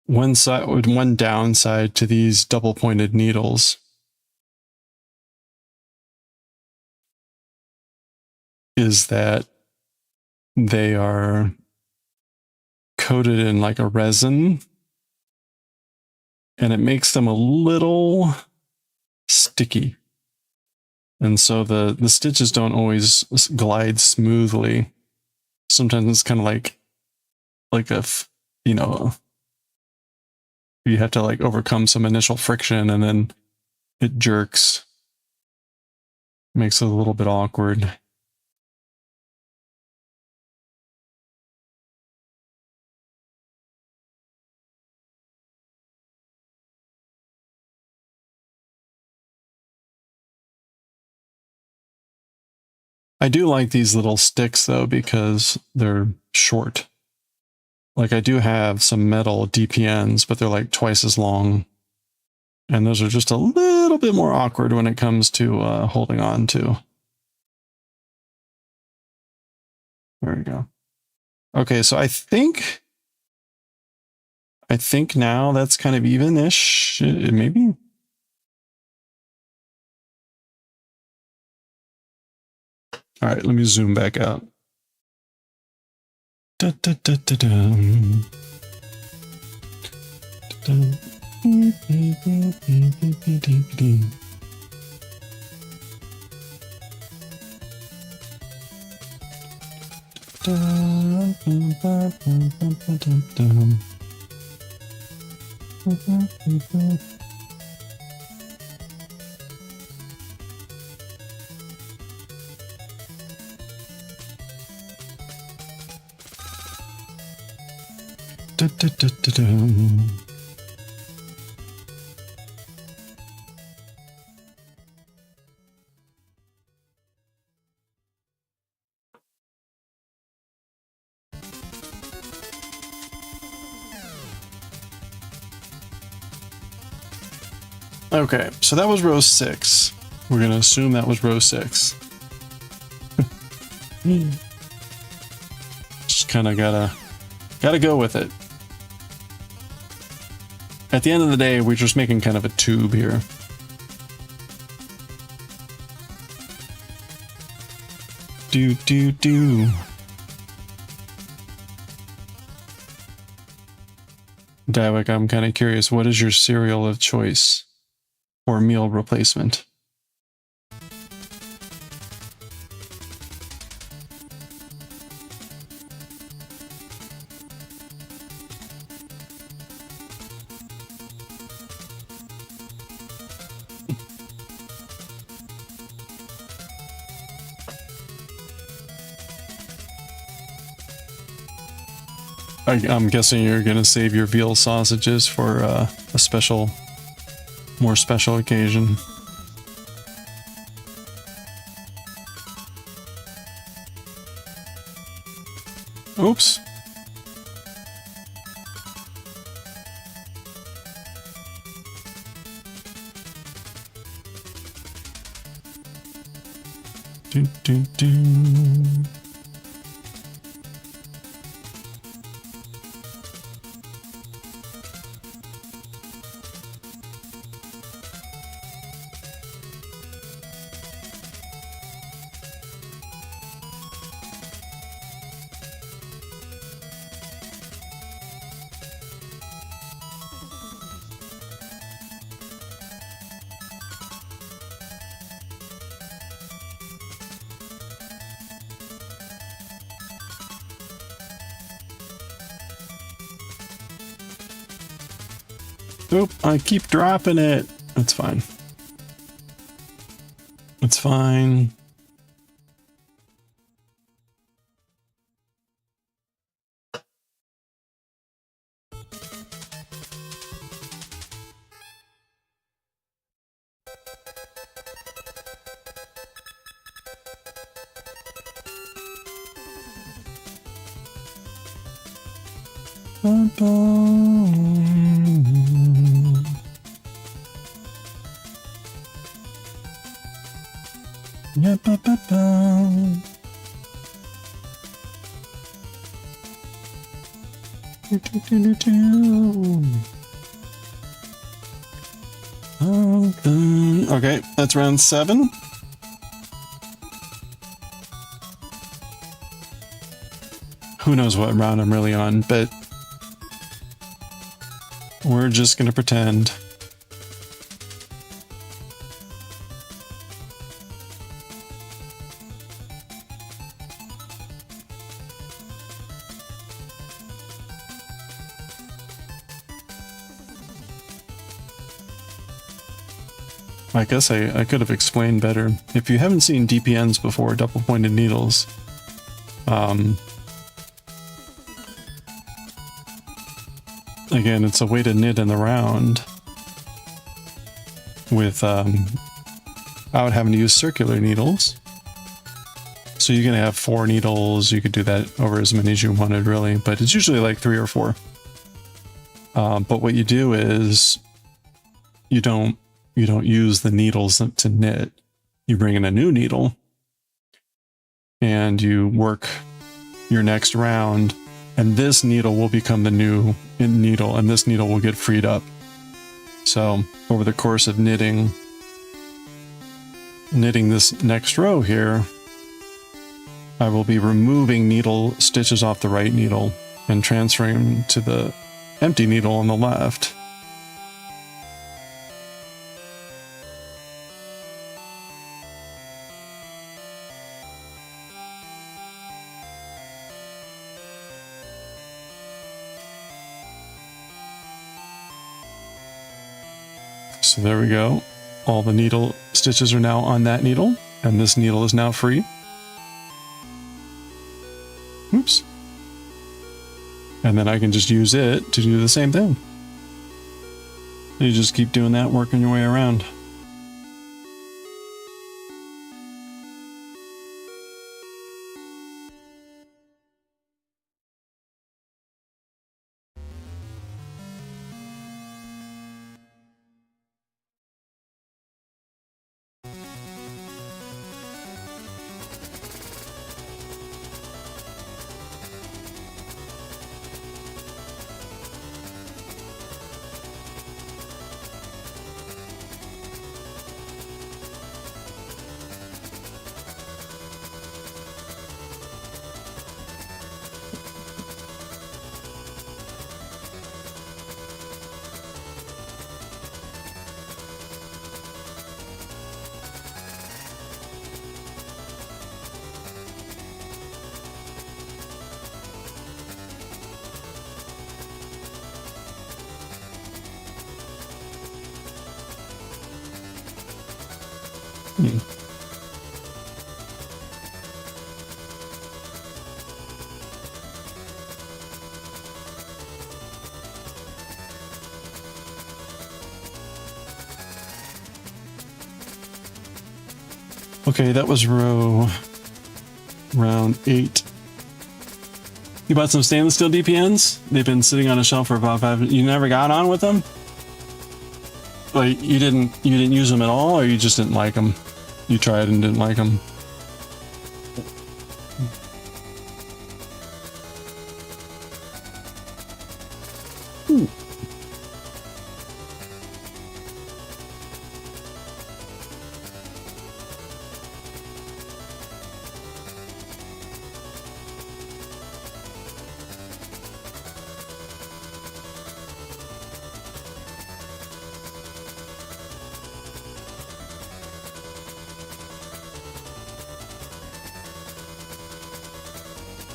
One downside to these double pointed needles is that they are coated in like a resin, and it makes them a little sticky. And so the stitches don't always glide smoothly. Sometimes it's kind of like you have to like overcome some initial friction, and then it jerks. Makes it a little bit awkward. I do like these little sticks though, because they're short. Like I do have some metal DPNs, but they're like twice as long. And those are just a little bit more awkward when it comes to holding on to. There we go. Okay, so I think now that's kind of even-ish, maybe? All right, let me zoom back out. Da, da, da, da, da. Okay, so that was row 6. We're gonna assume that was row 6. Just kind of gotta go with it. At the end of the day, we're just making kind of a tube here. Do. Davik, I'm kind of curious, what is your cereal of choice? or meal replacement. I'm guessing you're gonna save your veal sausages for a special, more special occasion. Oops. Do, do, do. Oop, I keep dropping it. That's fine. It's fine. Yeah, ba, ba, ba. Do, do, do, do, do. Okay, that's round 7. Who knows what round I'm really on, but we're just gonna pretend. I guess I could have explained better. If you haven't seen DPNs before, double pointed needles, again, it's a way to knit in the round without having to use circular needles. So you can have 4 needles. You could do that over as many as you wanted, really, but it's usually like 3 or 4. But what you do is you don't use the needles to knit. You bring in a new needle and you work your next round, and this needle will become the new needle, and this needle will get freed up. So over the course of knitting this next row here, I will be removing needle stitches off the right needle and transferring to the empty needle on the left. So there we go. All the needle stitches are now on that needle, and this needle is now free. Oops. And then I can just use it to do the same thing. You just keep doing that, working your way around. Hmm. Okay, that was round 8. You bought some stainless steel DPNs? They've been sitting on a shelf for about 5. You never got on with them? Like you didn't use them at all, or you just didn't like them? You tried and didn't like them? Ooh.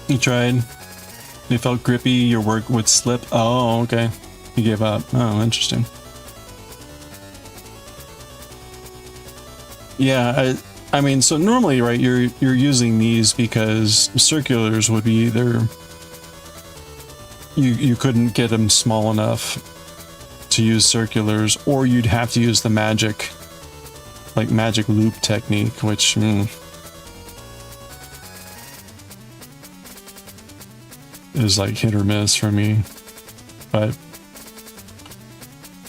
You tried. They felt grippy, your work would slip. Oh, okay. You gave up. Oh, interesting. Yeah, I mean, so normally, right, you're using these because circulars would be either you couldn't get them small enough to use circulars, or you'd have to use the magic loop technique, which is like hit or miss for me. But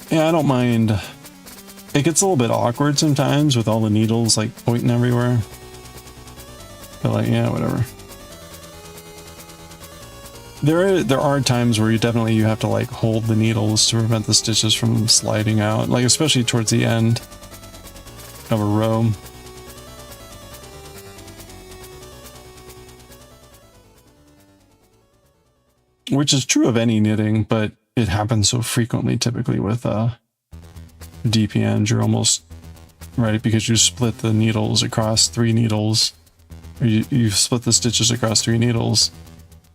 yeah, I don't mind. It gets a little bit awkward sometimes with all the needles like pointing everywhere, but like, yeah, whatever. There are times where you have to like hold the needles to prevent the stitches from sliding out, like especially towards the end of a row. Which is true of any knitting, but it happens so frequently typically with DPNs. You're almost right, because you split the needles across 3 needles, or you split the stitches across 3 needles.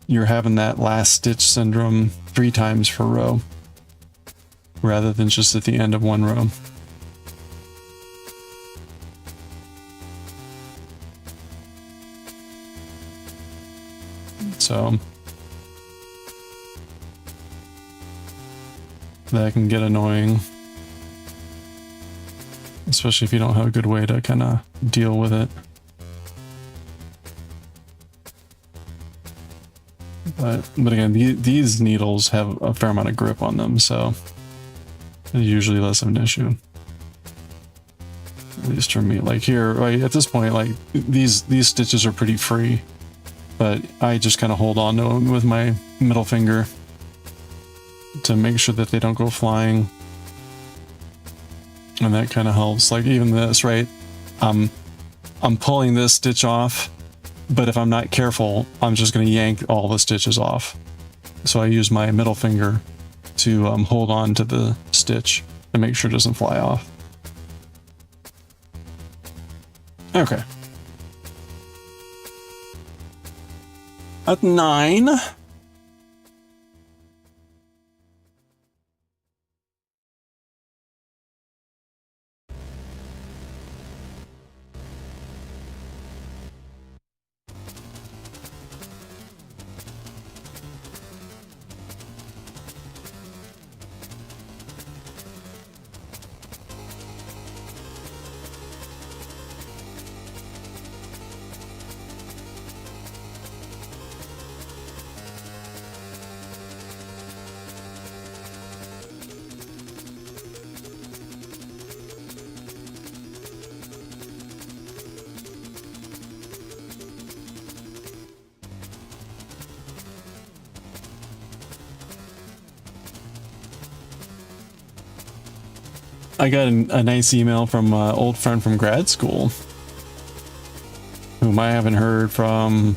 You're having that last stitch syndrome 3 times per row, rather than just at the end of one row. So that can get annoying, especially if you don't have a good way to kind of deal with it. But again, these needles have a fair amount of grip on them, so it's usually less of an issue. At least for me. Like here, right at this point, like these stitches are pretty free, but I just kind of hold on to them with my middle finger to make sure that they don't go flying, and that kind of helps. Like even this, right? I'm pulling this stitch off, but if I'm not careful, I'm just going to yank all the stitches off. So I use my middle finger to hold on to the stitch to make sure it doesn't fly off. Okay. At 9. I got a nice email from an old friend from grad school, whom I haven't heard from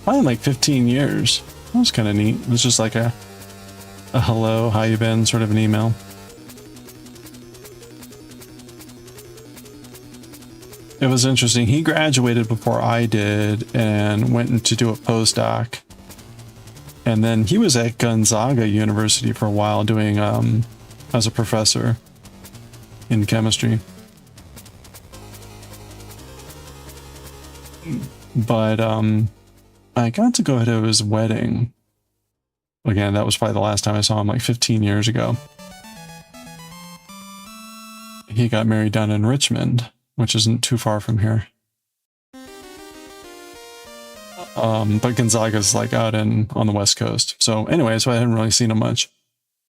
probably like 15 years. That was kind of neat. It was just like a hello, how you been sort of an email. It was interesting. He graduated before I did and went to do a postdoc. And then he was at Gonzaga University for a while doing as a professor in chemistry. But I got to go to his wedding. Again, that was probably the last time I saw him, like 15 years ago. He got married down in Richmond, which isn't too far from here. But Gonzaga's like out on the West Coast. So anyway, so I hadn't really seen him much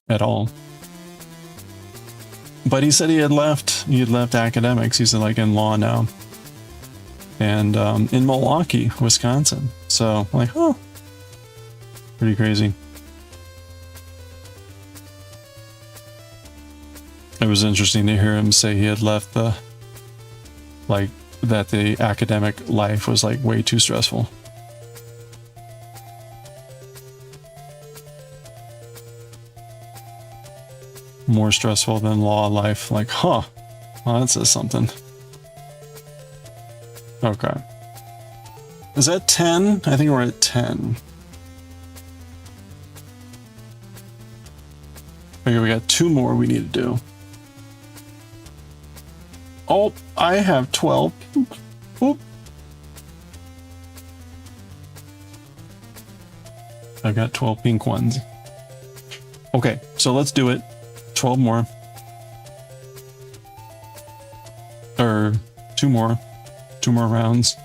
at all. But he said he had left academics. He's like in law now. And in Milwaukee, Wisconsin. So I'm like, oh, pretty crazy. It was interesting to hear him say he had left that the academic life was like way too stressful. More stressful than law life. Like, huh. Well, that says something. Okay. Is that 10? I think we're at 10. Okay, we got 2 more we need to do. Oh, I have 12. Oop. I've got 12 pink ones. Okay, so let's do it. 12 more. Or 2 more. 2 more rounds.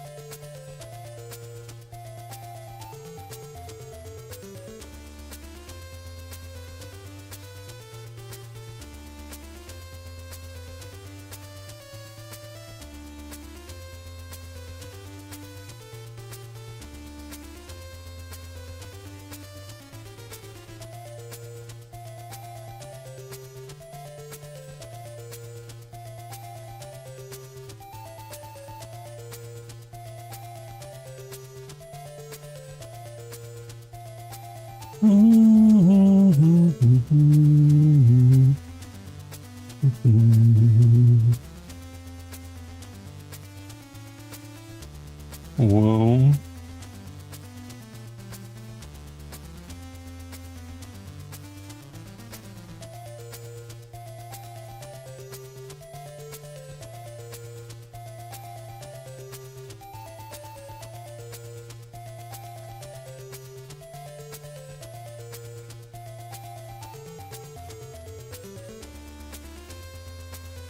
Whoa.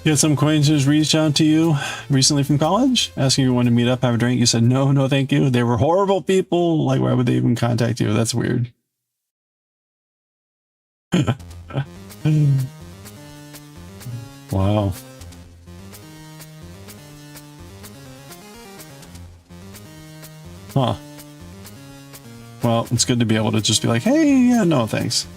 You had some acquaintances reach out to you recently from college, asking if you wanted to meet up, have a drink. You said, no, thank you. They were horrible people. Like, why would they even contact you? That's weird. Wow. Huh. Well, it's good to be able to just be like, hey, yeah, no, thanks.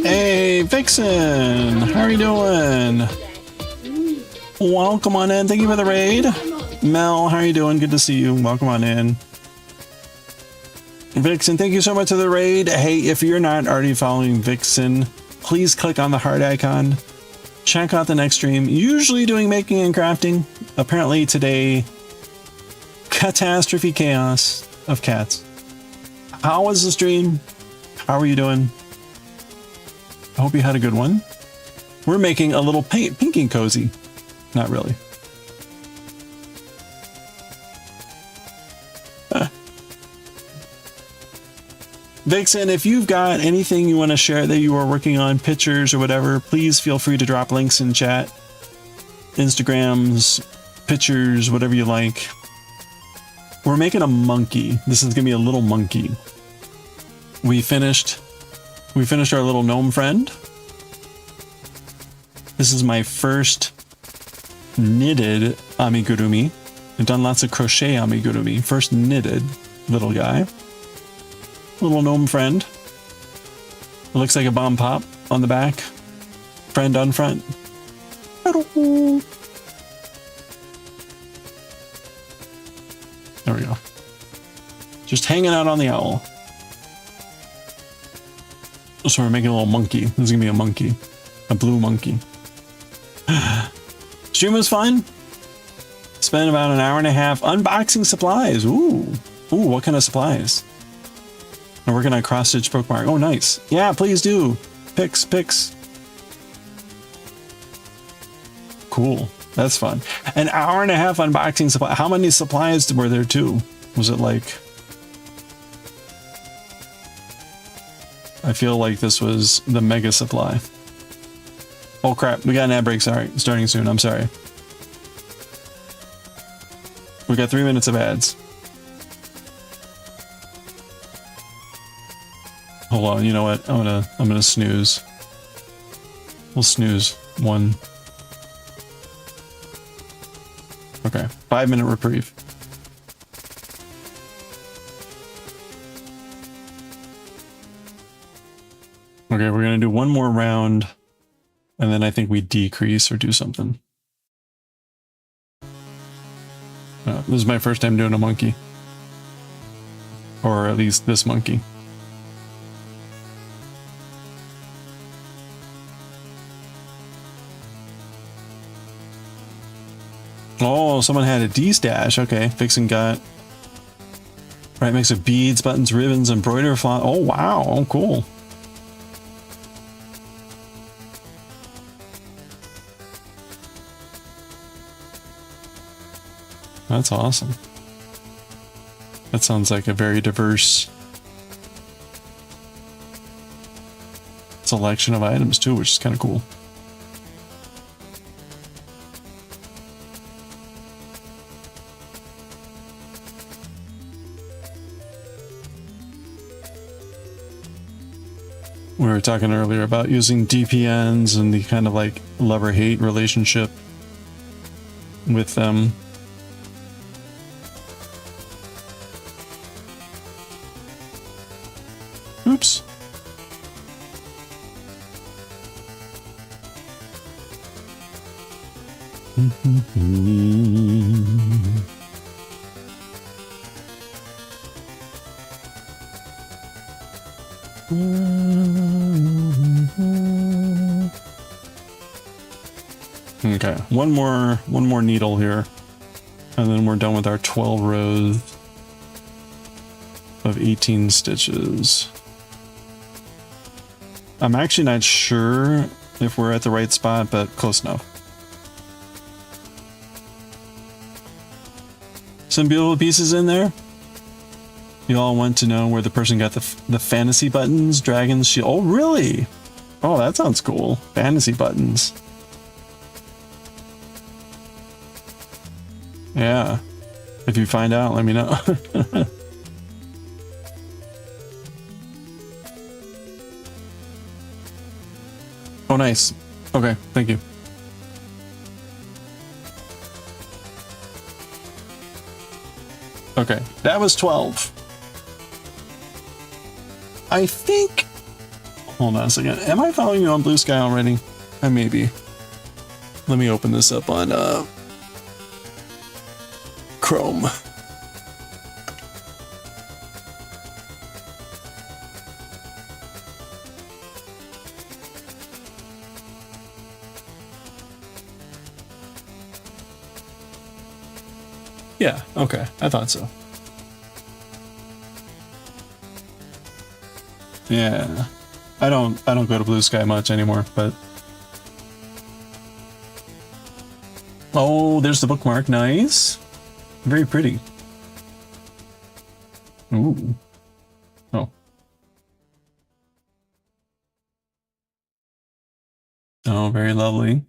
Hey, Vixen! How are you doing? Welcome on in. Thank you for the raid. Mel, how are you doing? Good to see you. Welcome on in. Vixen, thank you so much for the raid. Hey, if you're not already following Vixen, please click on the heart icon. Check out the next stream. Usually doing making and crafting. Apparently today, catastrophe chaos of cats. How was the stream? How are you doing? I hope you had a good one. We're making a little pinking cozy. Not really. Vixen, if you've got anything you want to share that you are working on, pictures or whatever, please feel free to drop links in chat. Instagrams, pictures, whatever you like. We're making a monkey. This is gonna be a little monkey. We finished our little gnome friend. This is my first knitted amigurumi. I've done lots of crochet amigurumi. First knitted little guy. Little gnome friend. It looks like a bomb pop on the back. Friend on front. There we go. Just hanging out on the owl. So we're making a little monkey. This is gonna be a monkey. A blue monkey. Stream was fun. Spend about an hour and a half unboxing supplies. Ooh. Ooh, what kind of supplies? I'm working on cross-stitch bookmark. Oh, nice. Yeah, please do. Pics. Cool. That's fun. An hour and a half unboxing supply. How many supplies were there too? Was it like... I feel like this was the mega supply. Oh crap, we got an ad break, sorry. Starting soon, I'm sorry. We got 3 minutes of ads. Hold on, you know what? I'm gonna snooze. We'll snooze one. Okay, 5-minute reprieve. Okay, we're gonna do one more round, and then I think we decrease or do something. This is my first time doing a monkey. Or at least this monkey. Oh, someone had a D-stash. Okay, Vixen got... Right, mix of beads, buttons, ribbons, embroider font. Oh, wow. Oh, cool. That's awesome. That sounds like a very diverse selection of items too, which is kind of cool. We were talking earlier about using DPNs and the kind of like love-or-hate relationship with them. Oops. Okay, one more needle here, and then we're done with our 12 rows of 18 stitches. I'm actually not sure if we're at the right spot, but close enough. Some beautiful pieces in there. You all want to know where the person got the fantasy buttons, dragons, shield. Oh, really? Oh, that sounds cool. Fantasy buttons. Yeah. If you find out, let me know. Oh, nice. Okay, thank you. Okay, that was 12. I think... Hold on a second. Am I following you on Blue Sky already? I may be. Let me open this up on Chrome. Yeah, okay. I thought so. Yeah. I don't go to Blue Sky much anymore, but oh, there's the bookmark. Nice. Very pretty. Ooh. Oh. Oh, very lovely.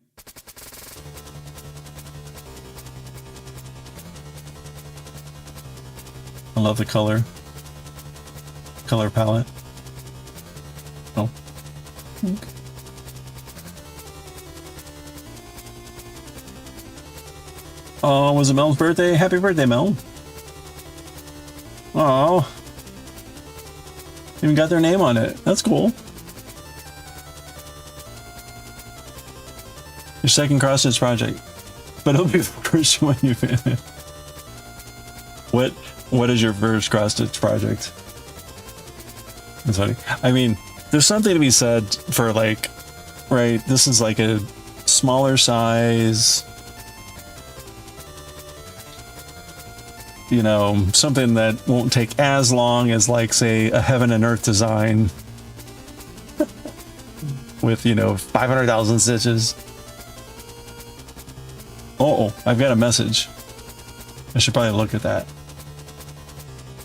I love the color palette. Oh. Okay. Oh, was it Mel's birthday? Happy birthday, Mel. Oh. Even got their name on it. That's cool. Your second cross-stitch project. But it'll be the first one you finish. What is your first cross-stitch project? That's funny. I mean, there's something to be said for like, right, this is like a smaller size. you know, something that won't take as long as, like, say, a Heaven and Earth design with, you know, 500,000 stitches. Oh, I've got a message. I should probably look at that.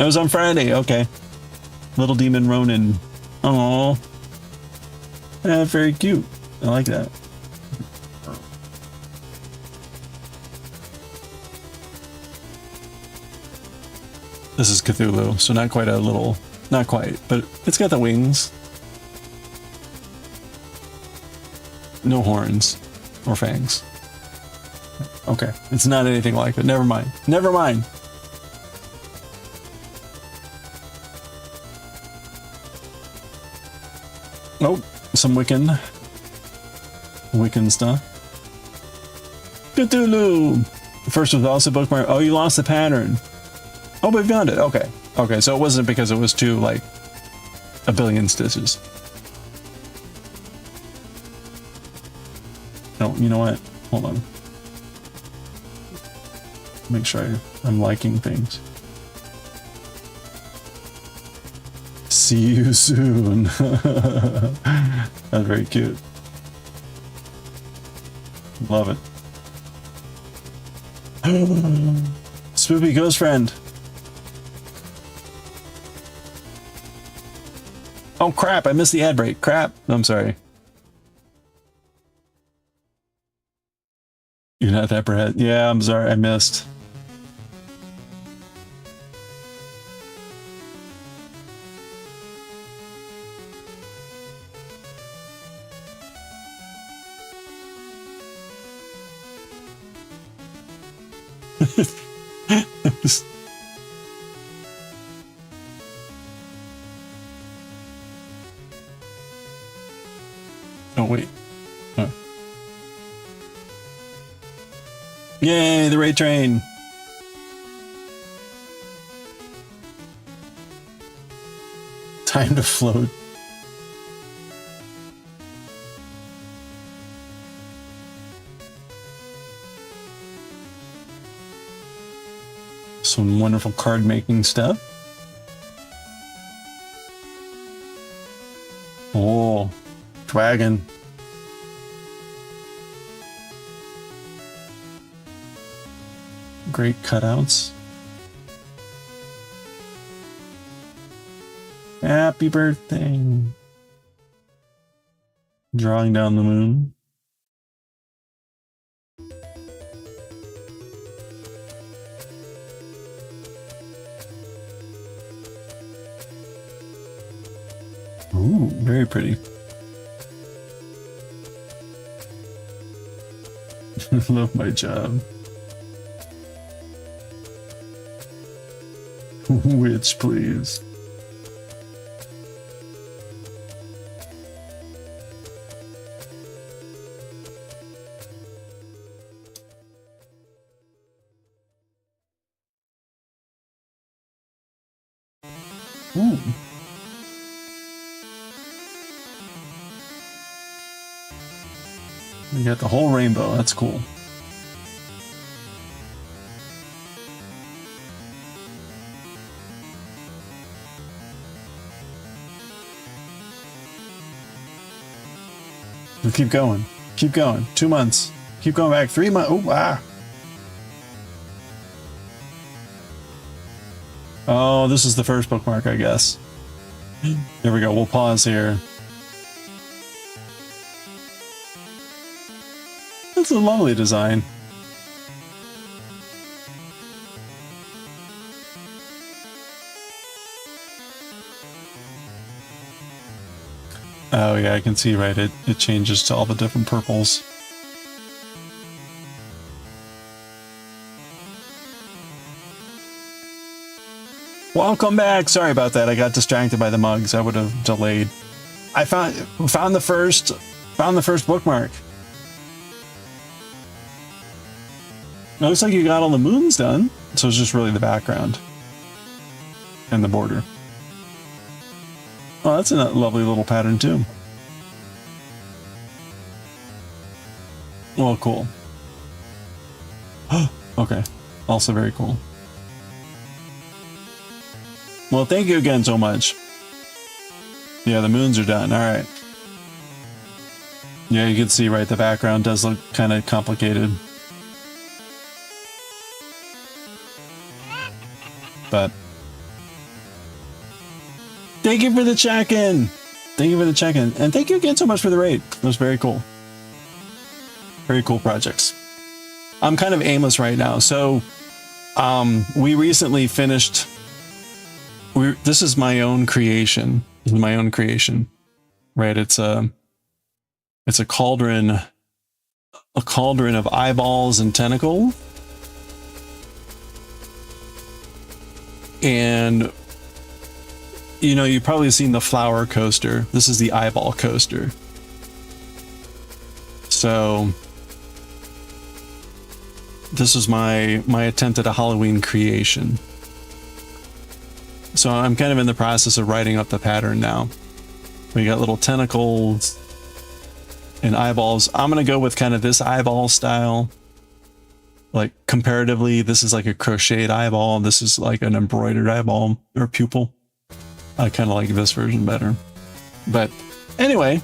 It was on Friday. Okay. Little Demon Ronin. Oh, yeah, very cute. I like that. This is Cthulhu, so not quite a little, not quite, but it's got the wings. No horns or fangs. Okay, it's not anything like it. Never mind. Never mind. Oh, some Wiccan stuff. Cthulhu! First was also bookmark. Oh, you lost the pattern. Oh, we found it. Okay. Okay, so it wasn't because it was too, like, a billion stitches. No, you know what? Hold on. Make sure I'm liking things. See you soon. That's very cute. Love it. Spoopy ghost friend. Oh crap, I missed the ad break. Crap. I'm sorry. You're not that bad. Yeah, I'm sorry, I missed. Oh wait. Huh. Yay, the raid train. Time to float. Some wonderful card making stuff. Oh, dragon. Great cutouts. Happy birthday. Drawing down the moon. Ooh, very pretty. Love my job. Which, please? Ooh. We got the whole rainbow. That's cool. We'll keep going. Keep going. 2 months. Keep going back. 3 months. Oh, ah. Oh, this is the first bookmark, I guess. There we go. We'll pause here. That's a lovely design. Oh yeah, I can see, right? It changes to all the different purples. Welcome back. Sorry about that. I got distracted by the mugs. I would have delayed. I found the first bookmark. It looks like you got all the moons done, so it's just really the background and the border. Oh, that's a lovely little pattern too. Well, cool. Okay, also very cool. Well, thank you again so much. Yeah, the moons are done. All right. Yeah, you can see, right, the background does look kind of complicated. But thank you for the check-in. Thank you for the check-in. And thank you again so much for the raid. It was very cool. Very cool projects. I'm kind of aimless right now. So we recently finished... This is my own creation. This is my own creation. Right? It's a cauldron. A cauldron of eyeballs and tentacle. And you know, you've probably seen the flower coaster. This is the eyeball coaster. So this is my attempt at a Halloween creation. So I'm kind of in the process of writing up the pattern now. We got little tentacles and eyeballs. I'm gonna go with kind of this eyeball style. Like comparatively, this is like a crocheted eyeball. This is like an embroidered eyeball or pupil. I kind of like this version better. But anyway,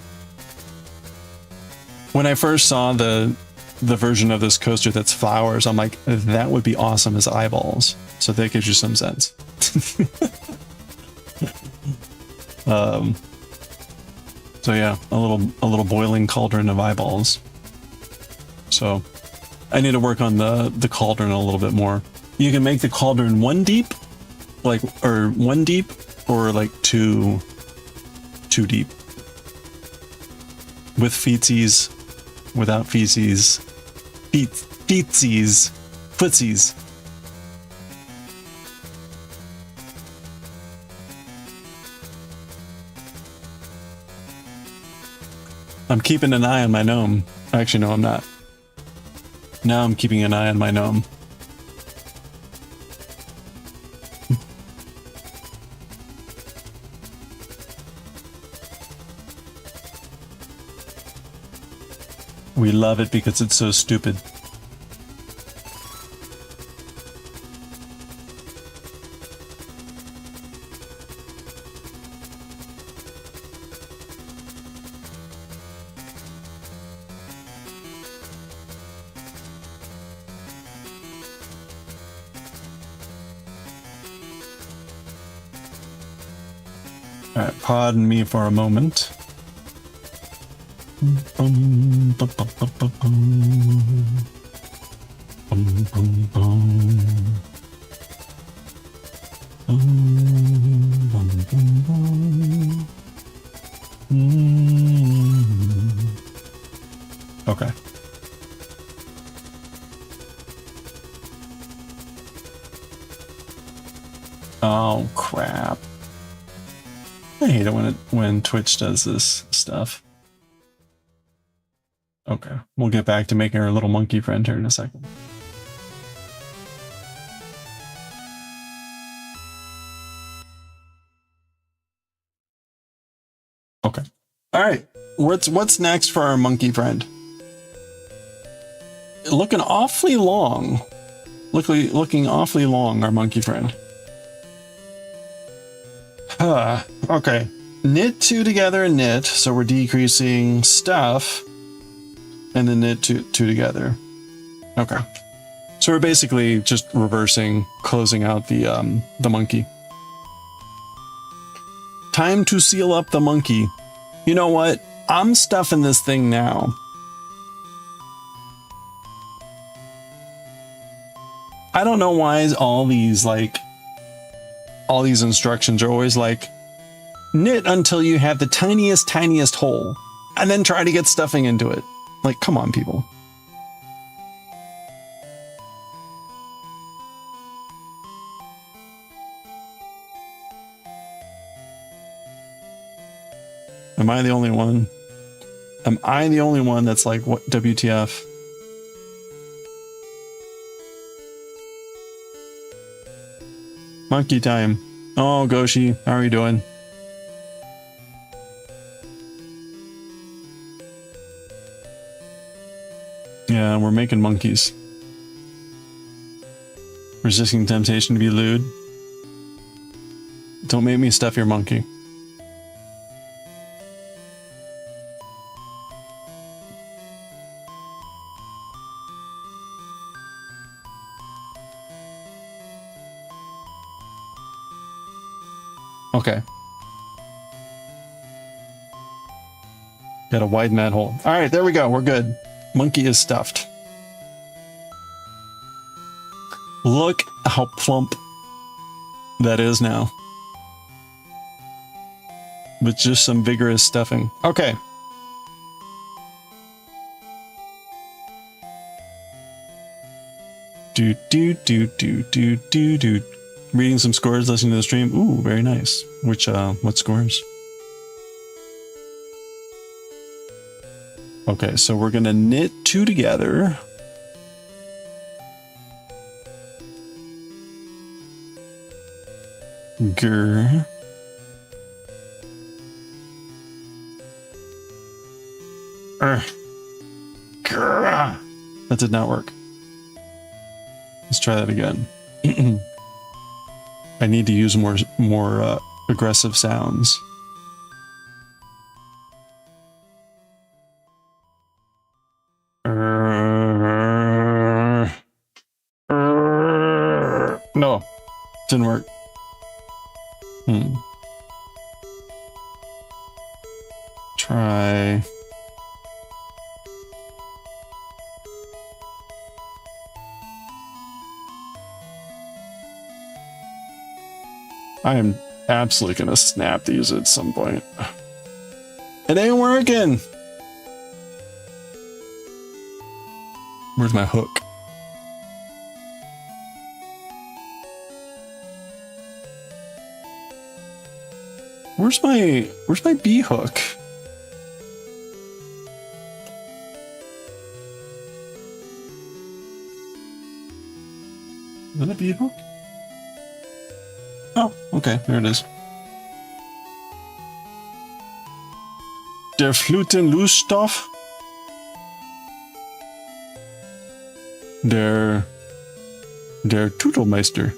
when I first saw the version of this coaster that's flowers, I'm like, that would be awesome as eyeballs. So that gives you some sense. So yeah, a little boiling cauldron of eyeballs. So I need to work on the cauldron a little bit more. You can make the cauldron one deep, or like two deep. With feetsies, without feces, footsies. I'm keeping an eye on my gnome. Actually, no, I'm not. Now I'm keeping an eye on my gnome. We love it because it's so stupid. All right, pardon me for a moment. Okay. Oh crap. I hate it when Twitch does this stuff. Okay, we'll get back to making our little monkey friend here in a second. Okay. All right. What's next for our monkey friend? Looking awfully long. Looking awfully long, our monkey friend. Okay. Knit two together and knit, so we're decreasing stuff. And then knit two together. Okay. So we're basically just reversing, closing out the monkey. Time to seal up the monkey. You know what? I'm stuffing this thing now. I don't know why all these instructions are always like, knit until you have the tiniest hole, and then try to get stuffing into it. Like, come on, people. Am I the only one? Am I the only one that's like, what, WTF? Monkey time. Oh, Goshi, how are you doing? Yeah, we're making monkeys. Resisting temptation to be lewd. Don't make me stuff your monkey. Okay. Gotta widen that hole. All right, there we go. We're good. Monkey is stuffed. Look how plump that is now. With just some vigorous stuffing. Okay. Do do do do do do do. Reading some scores, listening to the stream. Ooh, very nice. Which what scores? Okay, so we're gonna knit 2 together. Grr. Grr. That did not work. Let's try that again. I need to use more aggressive sounds. No, didn't work. Try. I am absolutely gonna snap these at some point. It ain't working. Where's my hook? Where's my bee hook? Is that a bee hook? Oh, okay, there it is. Der Fluten-Luststoff. Der Tutelmeister.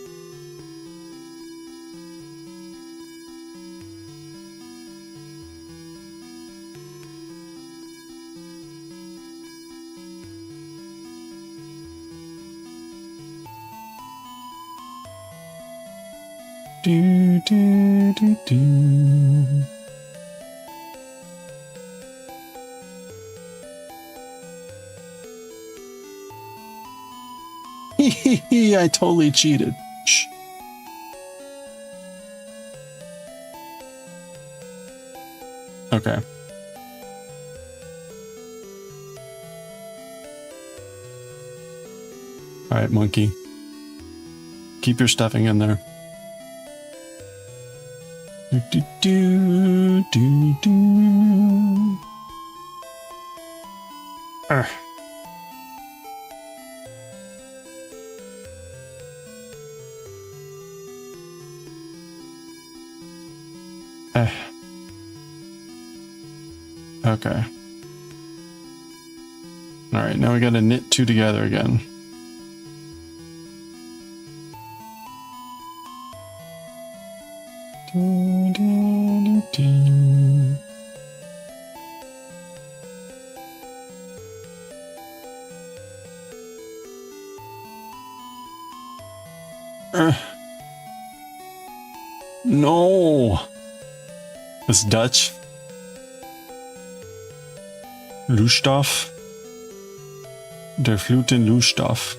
Do do do do. I totally cheated. Shh. Okay. All right, monkey. Keep your stuffing in there. Do do do do. Okay. All right, now we got to knit 2 together again. Do, do, do, do. No. It's Dutch. Luststoff. Der Fluten-Luststoff.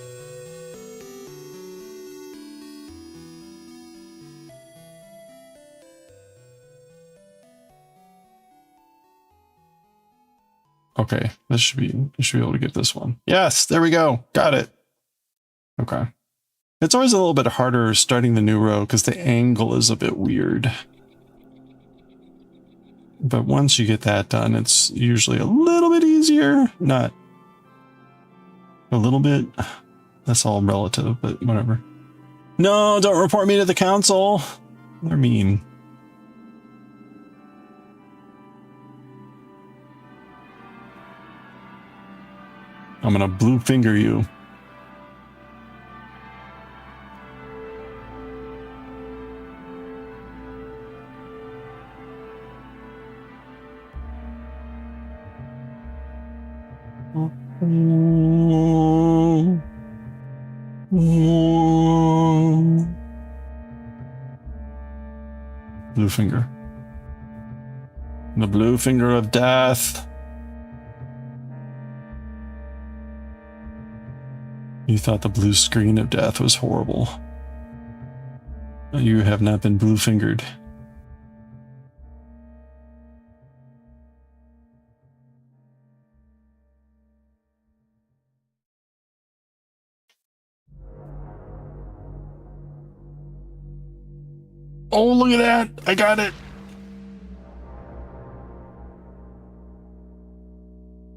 Okay, this should be able to get this one. Yes, there we go. Got it. Okay. It's always a little bit harder starting the new row because the angle is a bit weird. But once you get that done, it's usually a little bit easier. Not a little bit. That's all relative, but whatever. No, don't report me to the council. They're mean. I'm gonna blue finger you. Blue finger. The blue finger of death. You thought the blue screen of death was horrible. You have not been blue fingered. Oh, look at that! I got it!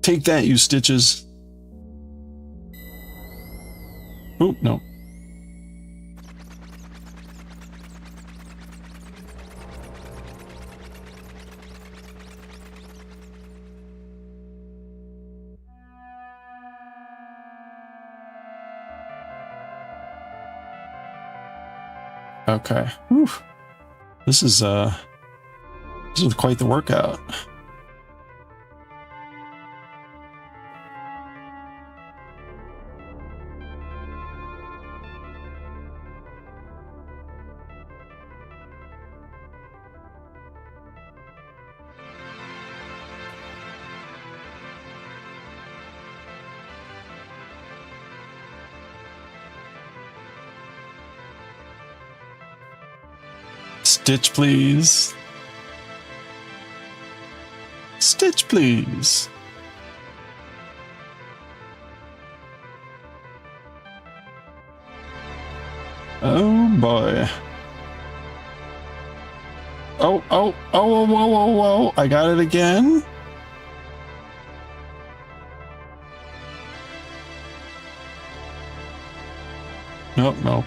Take that, you stitches. Oh, no. Okay. Whew. This is quite the workout. Stitch, please. Stitch, please. Oh boy. Oh, oh, oh, whoa, whoa, whoa. I got it again. Nope, nope.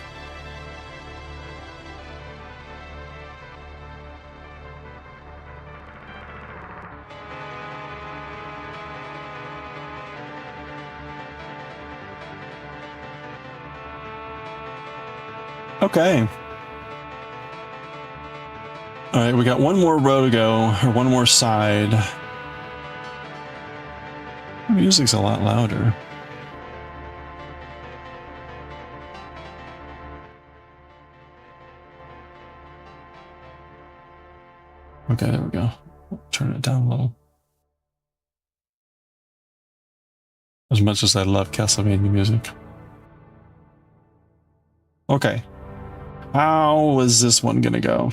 Okay. All right, we got one more row to go, or one more side. The music's a lot louder. Okay, there we go. Turn it down a little. As much as I love Castlevania music. Okay. How is this one gonna go?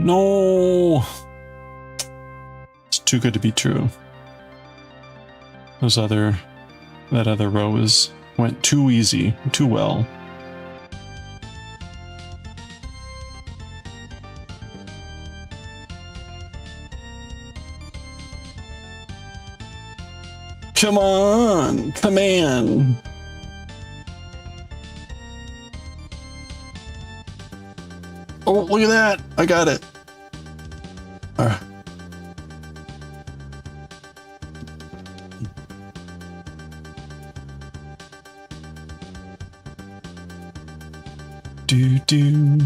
No, it's too good to be true. That other row went too easy, too well. Come on, command. Oh, look at that! I got it. Do.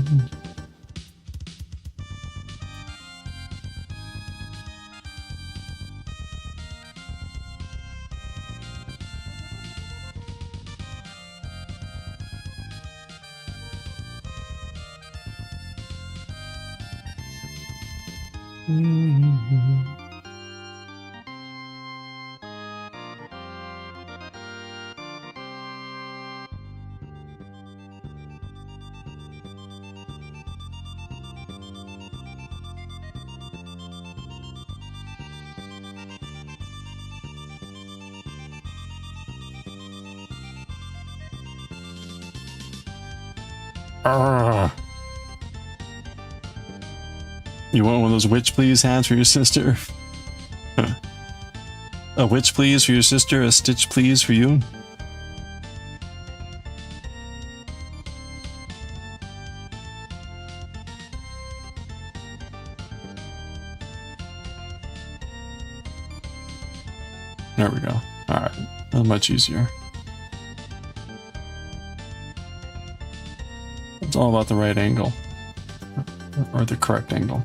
Arrgh. You want one of those witch please hats for your sister? A witch please for your sister, a stitch please for you? There we go. Alright, that's much easier. It's all about the right angle. Or the correct angle.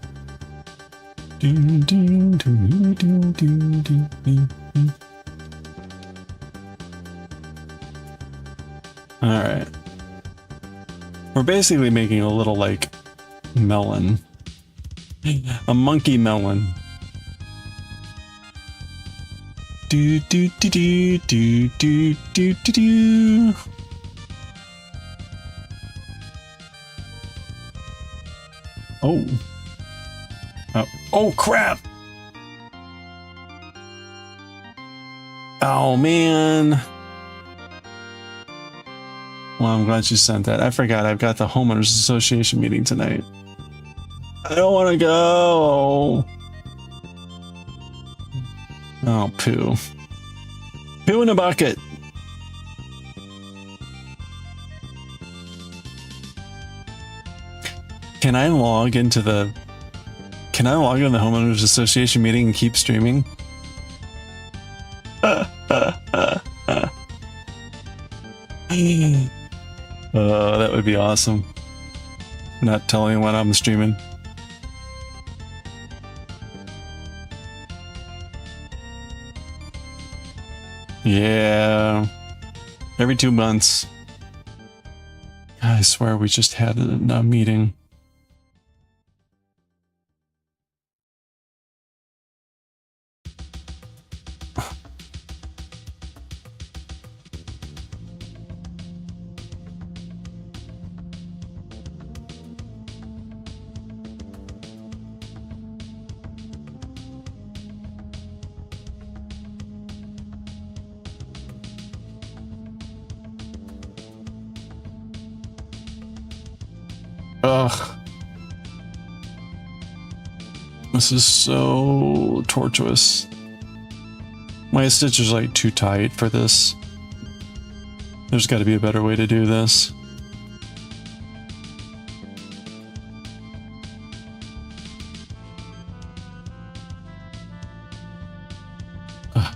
Alright. We're basically making a little, like, melon. A monkey melon. Do do do do do do do do do. Oh. Oh crap! Oh man. Well, I'm glad you sent that. I forgot I've got the homeowners association meeting tonight. I don't want to go. Oh, poo. Poo in a bucket. Can I log into the homeowners association meeting and keep streaming? That would be awesome. Not telling anyone I'm streaming. Yeah. Every 2 months. I swear we just had a meeting. Ugh. This is so tortuous. My stitch is like too tight for this. There's got to be a better way to do this. Ugh.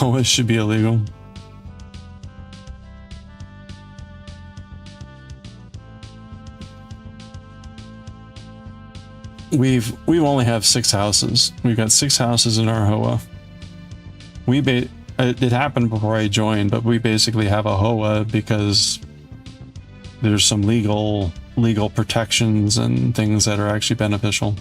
Oh, it should be illegal. We only have 6 houses. We've got 6 houses in our HOA. It happened before I joined, but we basically have a HOA because there's some legal protections and things that are actually beneficial.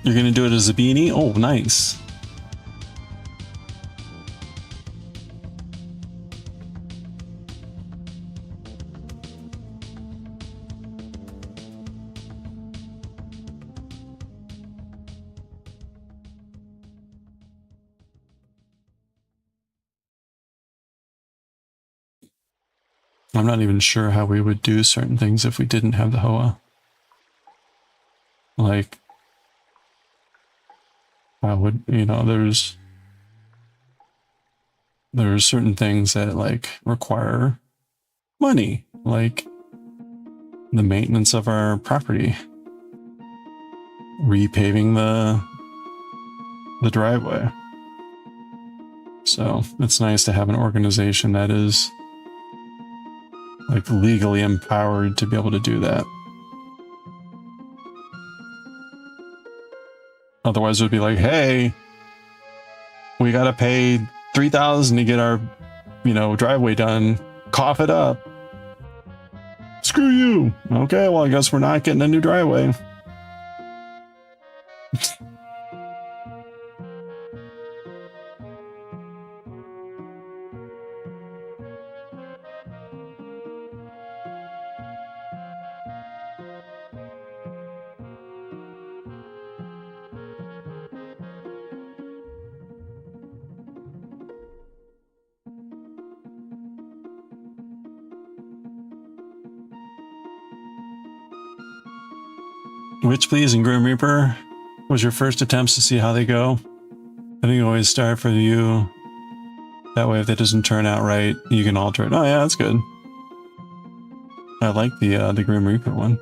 You're gonna do it as a beanie? Oh, nice. I'm not even sure how we would do certain things if we didn't have the HOA. Like, I would, you know, there's certain things that like require money, like the maintenance of our property, repaving the driveway. So it's nice to have an organization that is like legally empowered to be able to do that. Otherwise it would be like, hey, we gotta pay $3,000 to get our, you know, driveway done. Cough it up. Screw you. Okay, well, I guess we're not getting a new driveway. Witch Please and Grim Reaper was your first attempts to see how they go. I think you always start for you. That way if that doesn't turn out right, you can alter it. Oh yeah, that's good. I like the Grim Reaper one.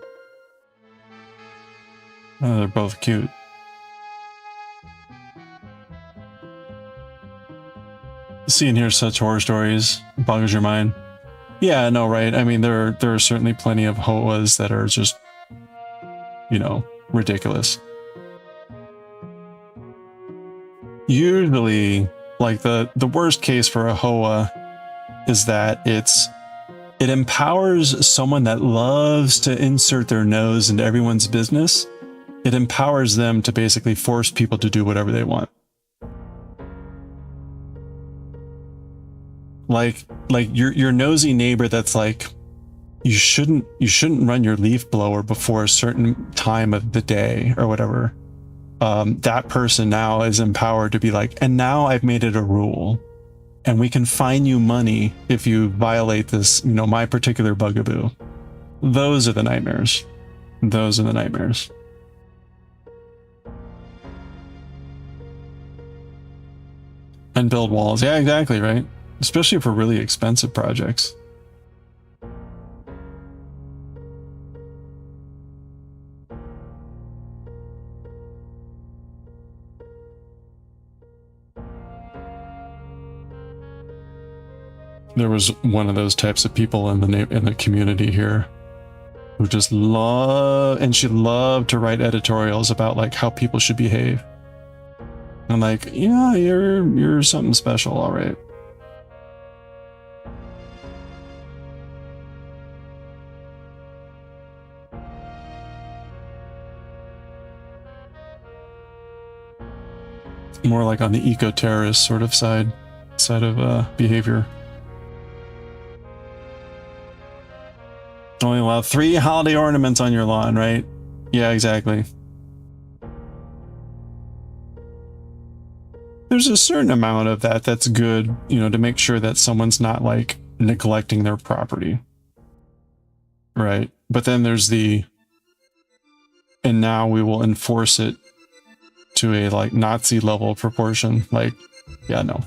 Oh, they're both cute. Seeing here such horror stories boggles your mind. Yeah, no, right. I mean, there are certainly plenty of HOAs that are just, you know, ridiculous. Usually, like the worst case for a HOA is that it empowers someone that loves to insert their nose into everyone's business. It empowers them to basically force people to do whatever they want. Like your nosy neighbor that's like, you shouldn't run your leaf blower before a certain time of the day or whatever. That person now is empowered to be like, and now I've made it a rule, and we can fine you money if you violate this, you know, my particular bugaboo. Those are the nightmares. Those are the nightmares. And build walls. Yeah, exactly, right? Especially for really expensive projects. There was one of those types of people in the community here who just she loved to write editorials about like how people should behave. I'm like, yeah, you're something special, all right. More like on the eco-terrorist sort of side of behavior. Only allow 3 holiday ornaments on your lawn, right? Yeah, exactly. There's a certain amount of that that's good, you know, to make sure that someone's not like neglecting their property. Right. But then there's and now we will enforce it to a like Nazi level proportion. Like, yeah, no.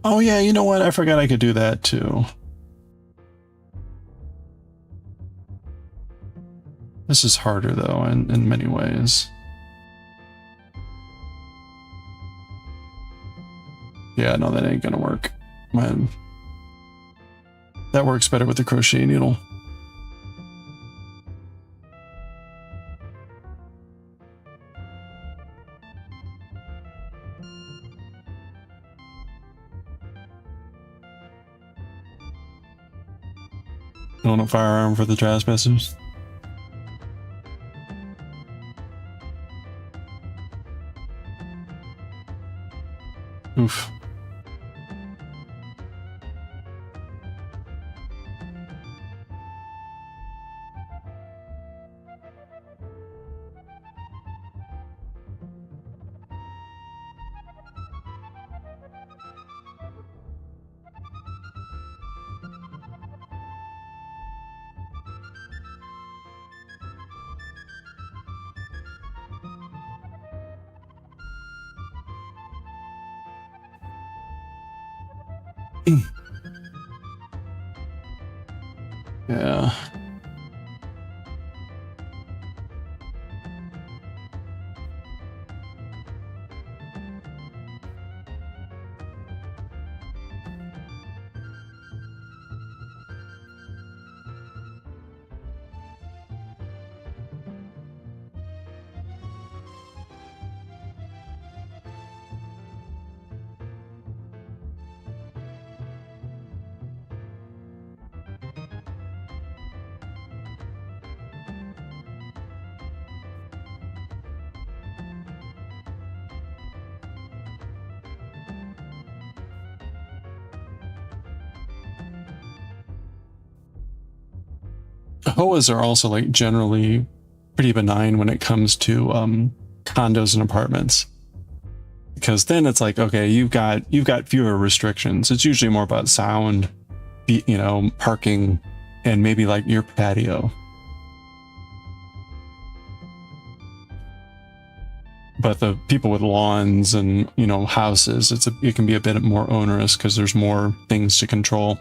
Oh yeah, you know what? I forgot I could do that too. This is harder though in many ways. Yeah, no, that ain't gonna work. Man. That works better with the crochet needle. Own a firearm for the trespassers. Oof. Yeah. HOAs are also like generally pretty benign when it comes to condos and apartments, because then it's like, okay, you've got fewer restrictions. It's usually more about sound, you know, parking, and maybe like your patio. But the people with lawns and, you know, houses, it can be a bit more onerous because there's more things to control.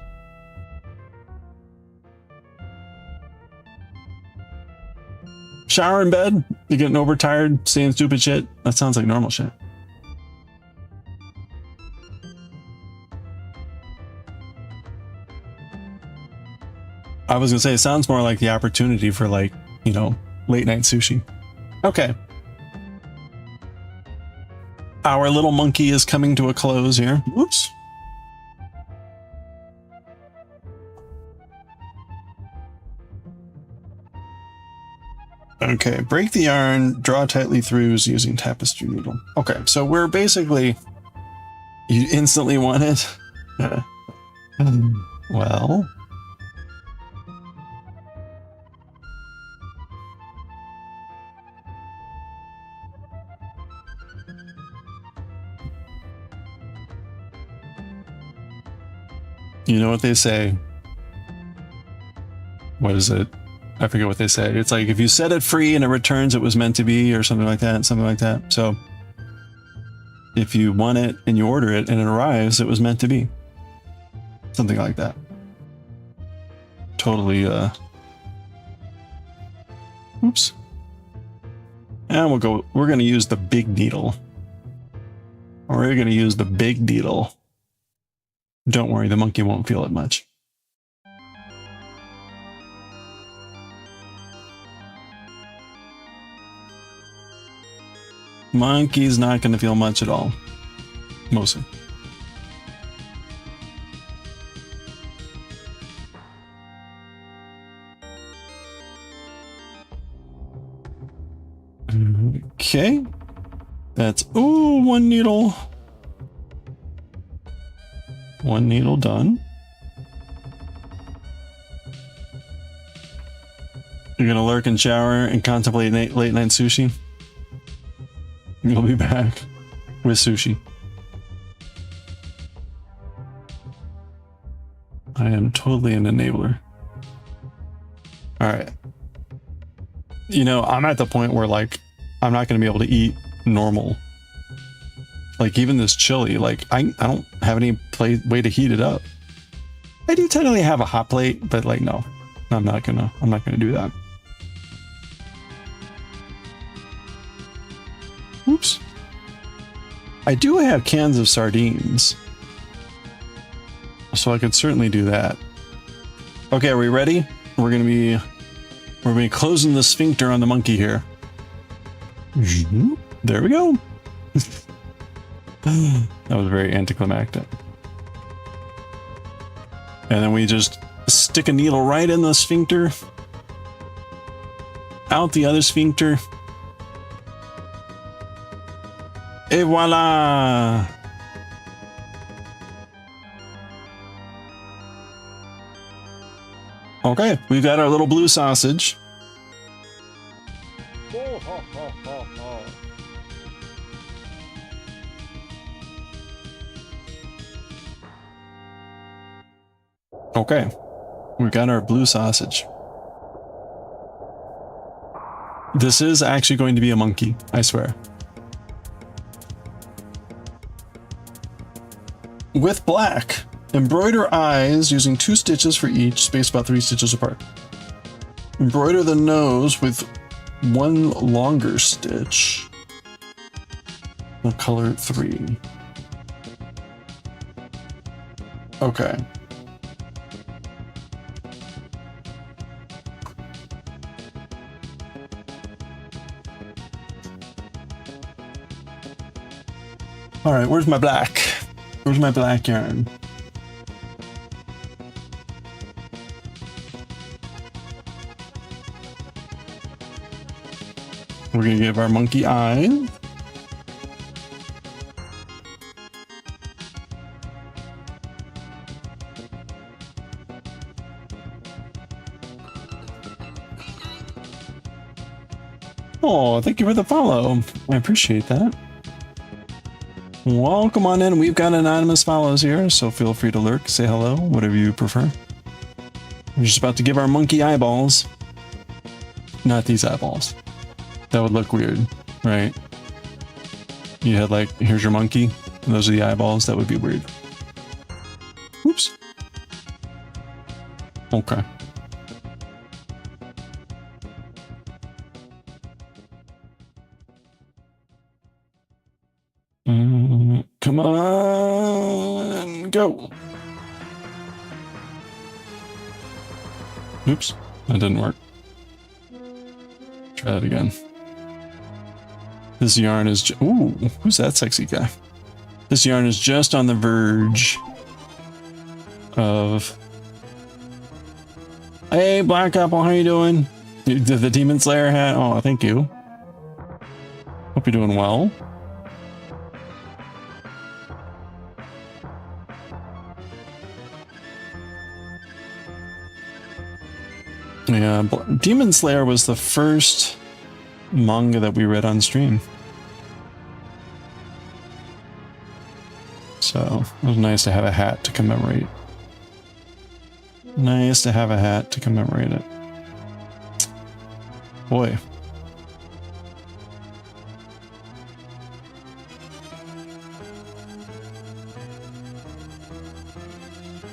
Shower in bed? You getting overtired, saying stupid shit? That sounds like normal shit. I was gonna say, it sounds more like the opportunity for, like, you know, late night sushi. Okay. Our little monkey is coming to a close here. Whoops. Okay, break the yarn, draw tightly throughs using tapestry needle. Okay, so we're basically... You instantly want it? Well... You know what they say? What is it? I forget what they say. It's like, if you set it free and it returns, it was meant to be, or something like that, So if you want it and you order it and it arrives, it was meant to be. Something like that. Totally, oops. And we're gonna use the big needle. We're gonna use the big needle. Don't worry, the monkey won't feel it much. Monkey's not going to feel much at all. Mostly. Okay. That's, ooh, one needle. One needle done. You're gonna lurk and shower and contemplate late night sushi? You'll be back with sushi. I am totally an enabler. Alright. You know, I'm at the point where, like, I'm not gonna be able to eat normal. Like, even this chili, like, I don't have any way to heat it up. I do technically have a hot plate, but, like, no. I'm not gonna do that. Oops. I do have cans of sardines, so I could certainly do that. Okay, are we ready? We're gonna be closing the sphincter on the monkey here. There we go. That was very anticlimactic. And then we just stick a needle right in the sphincter. Out the other sphincter. Et voila! Okay, we've got our little blue sausage. Okay, we've got our blue sausage. This is actually going to be a monkey, I swear. With black, embroider eyes using 2 stitches for each, spaced about 3 stitches apart. Embroider the nose with 1 longer stitch. We'll color 3. Okay. All right, where's my black? Where's my black yarn? We're gonna give our monkey eye. Oh, thank you for the follow. I appreciate that. Welcome on in. We've got anonymous follows here, so feel free to lurk, say hello, whatever you prefer. We're just about to give our monkey eyeballs. Not these eyeballs. That would look weird, right? You had like, here's your monkey, and those are the eyeballs. That would be weird. Oops. Okay. Come on, go. Oops, that didn't work. Try that again. This yarn is ooh, who's that sexy guy? This yarn is just on the verge of. Hey, Black Apple, how you doing? Did the Demon Slayer hat? Oh, thank you. Hope you're doing well. Yeah, Demon Slayer was the first manga that we read on stream. So it was nice to have a hat to commemorate. Nice to have a hat to commemorate it. Boy.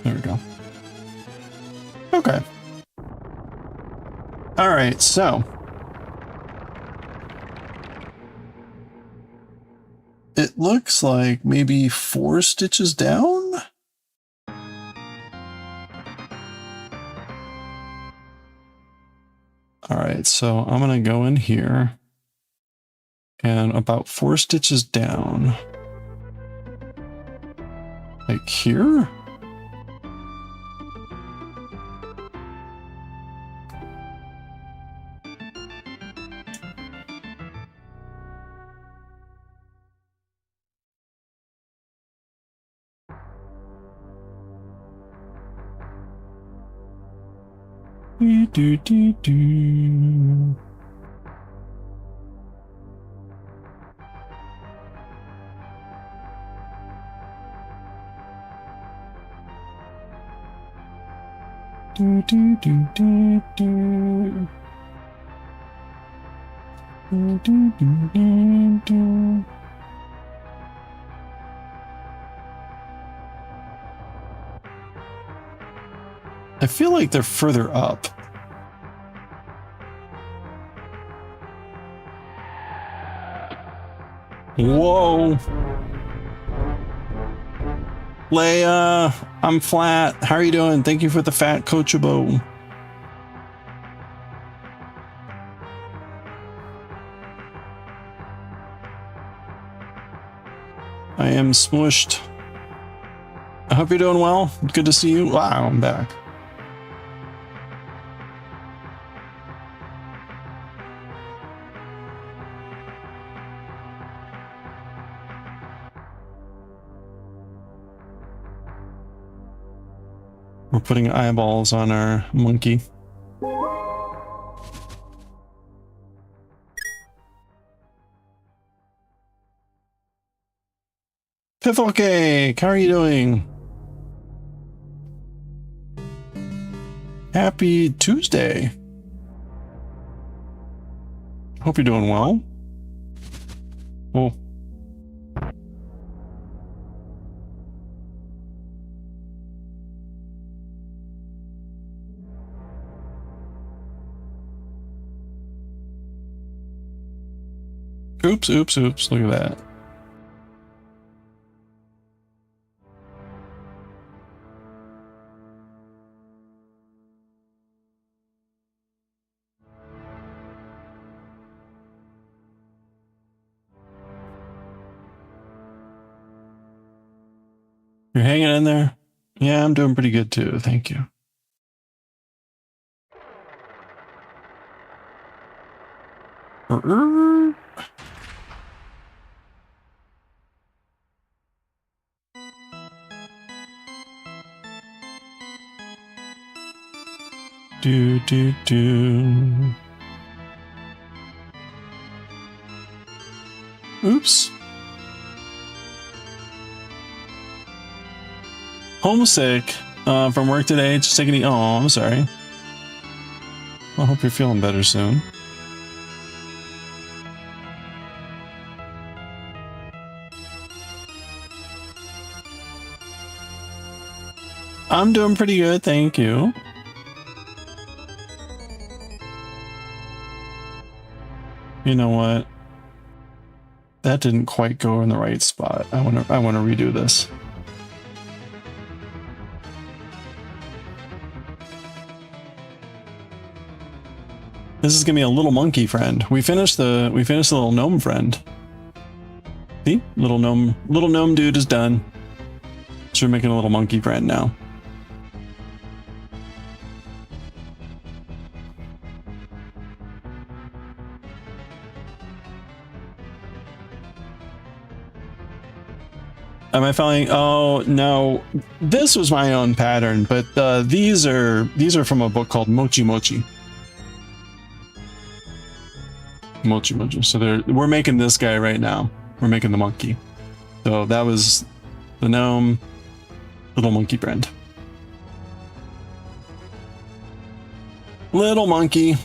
There we go. Okay. All right, so it looks like maybe 4 stitches down. All right, so I'm gonna go in here and about 4 stitches down, like here. Do, do, do. Do, do, do, do, do. Do, do, do, do, do. I feel like they're further up. Whoa. Leia, I'm flat. How are you doing? Thank you for the fat coachable. I am smushed. I hope you're doing well. Good to see you. Wow, I'm back. We're putting eyeballs on our monkey. Piffle Cake, how are you doing? Happy Tuesday. Hope you're doing well. Oh. Oops, oops, oops, look at that. You're hanging in there? Yeah, I'm doing pretty good too, thank you. Do, do, do. Oops. Homesick from work today. Just taking it. Oh, I'm sorry. I hope you're feeling better soon. I'm doing pretty good, thank you. You know what? That didn't quite go in the right spot. I want to redo this. This is gonna be a little monkey friend. We finished the little gnome friend. See? Little gnome dude is done. So we're making a little monkey friend now. Am I following? Oh no, this was my own pattern, but these are from a book called Mochi Mochi. Mochi Mochi. So we're making this guy right now. We're making the monkey. So that was the gnome, little monkey friend. Little monkey.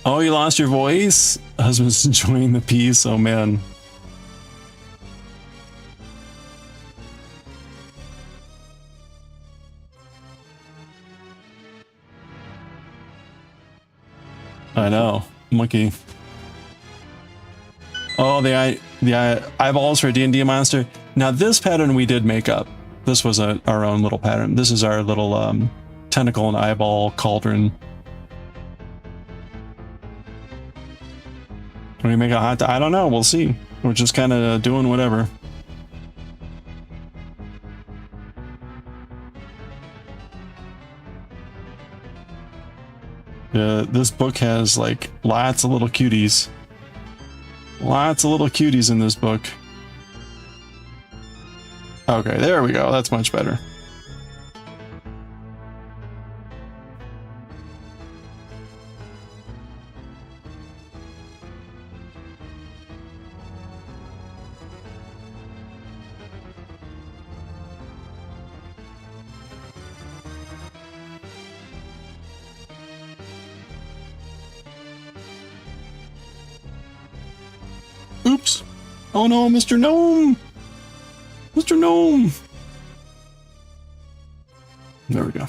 Oh, you lost your voice? Husband's enjoying the peace. Oh, man. I know. Monkey. Oh, the eyeballs for D&D monster. Now, this pattern we did make up. This was our own little pattern. This is our little tentacle and eyeball cauldron. Can we make a hot dog? I don't know. We'll see. We're just kind of doing whatever. This book has like lots of little cuties. Lots of little cuties in this book. Okay, there we go. That's much better. Oops. Oh no, Mr. Gnome! Mr. Gnome! There we go.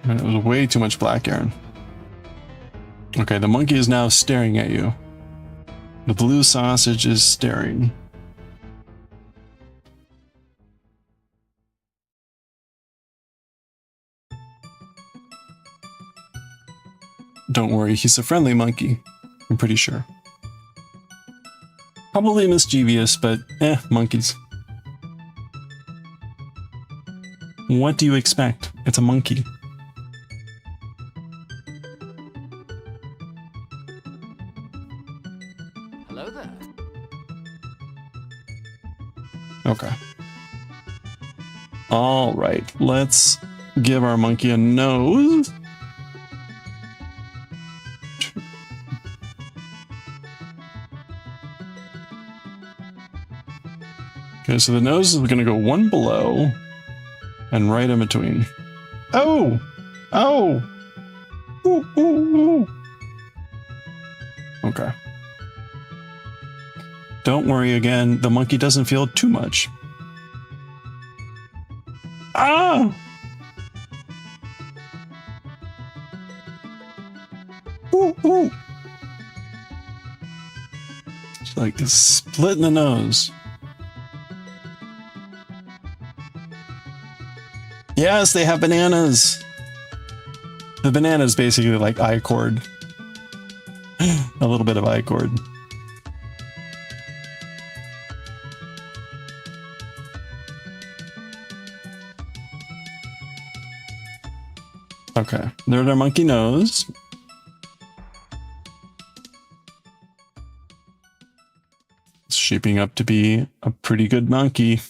It was way too much black, Aaron. Okay, the monkey is now staring at you. The blue sausage is staring. Don't worry, he's a friendly monkey. I'm pretty sure. Probably mischievous, but monkeys. What do you expect? It's a monkey. Hello there. Okay. All right, let's give our monkey a nose. Okay, so the nose is going to go one below and right in between. Oh! Oh! Ooh, ooh, ooh. Okay. Don't worry again, the monkey doesn't feel too much. Ah! Ooh, ooh. It's like a split in the nose. Yes, they have bananas. The banana is basically like I-cord. A little bit of I-cord. Okay, there's our monkey nose. shaping up to be a pretty good monkey.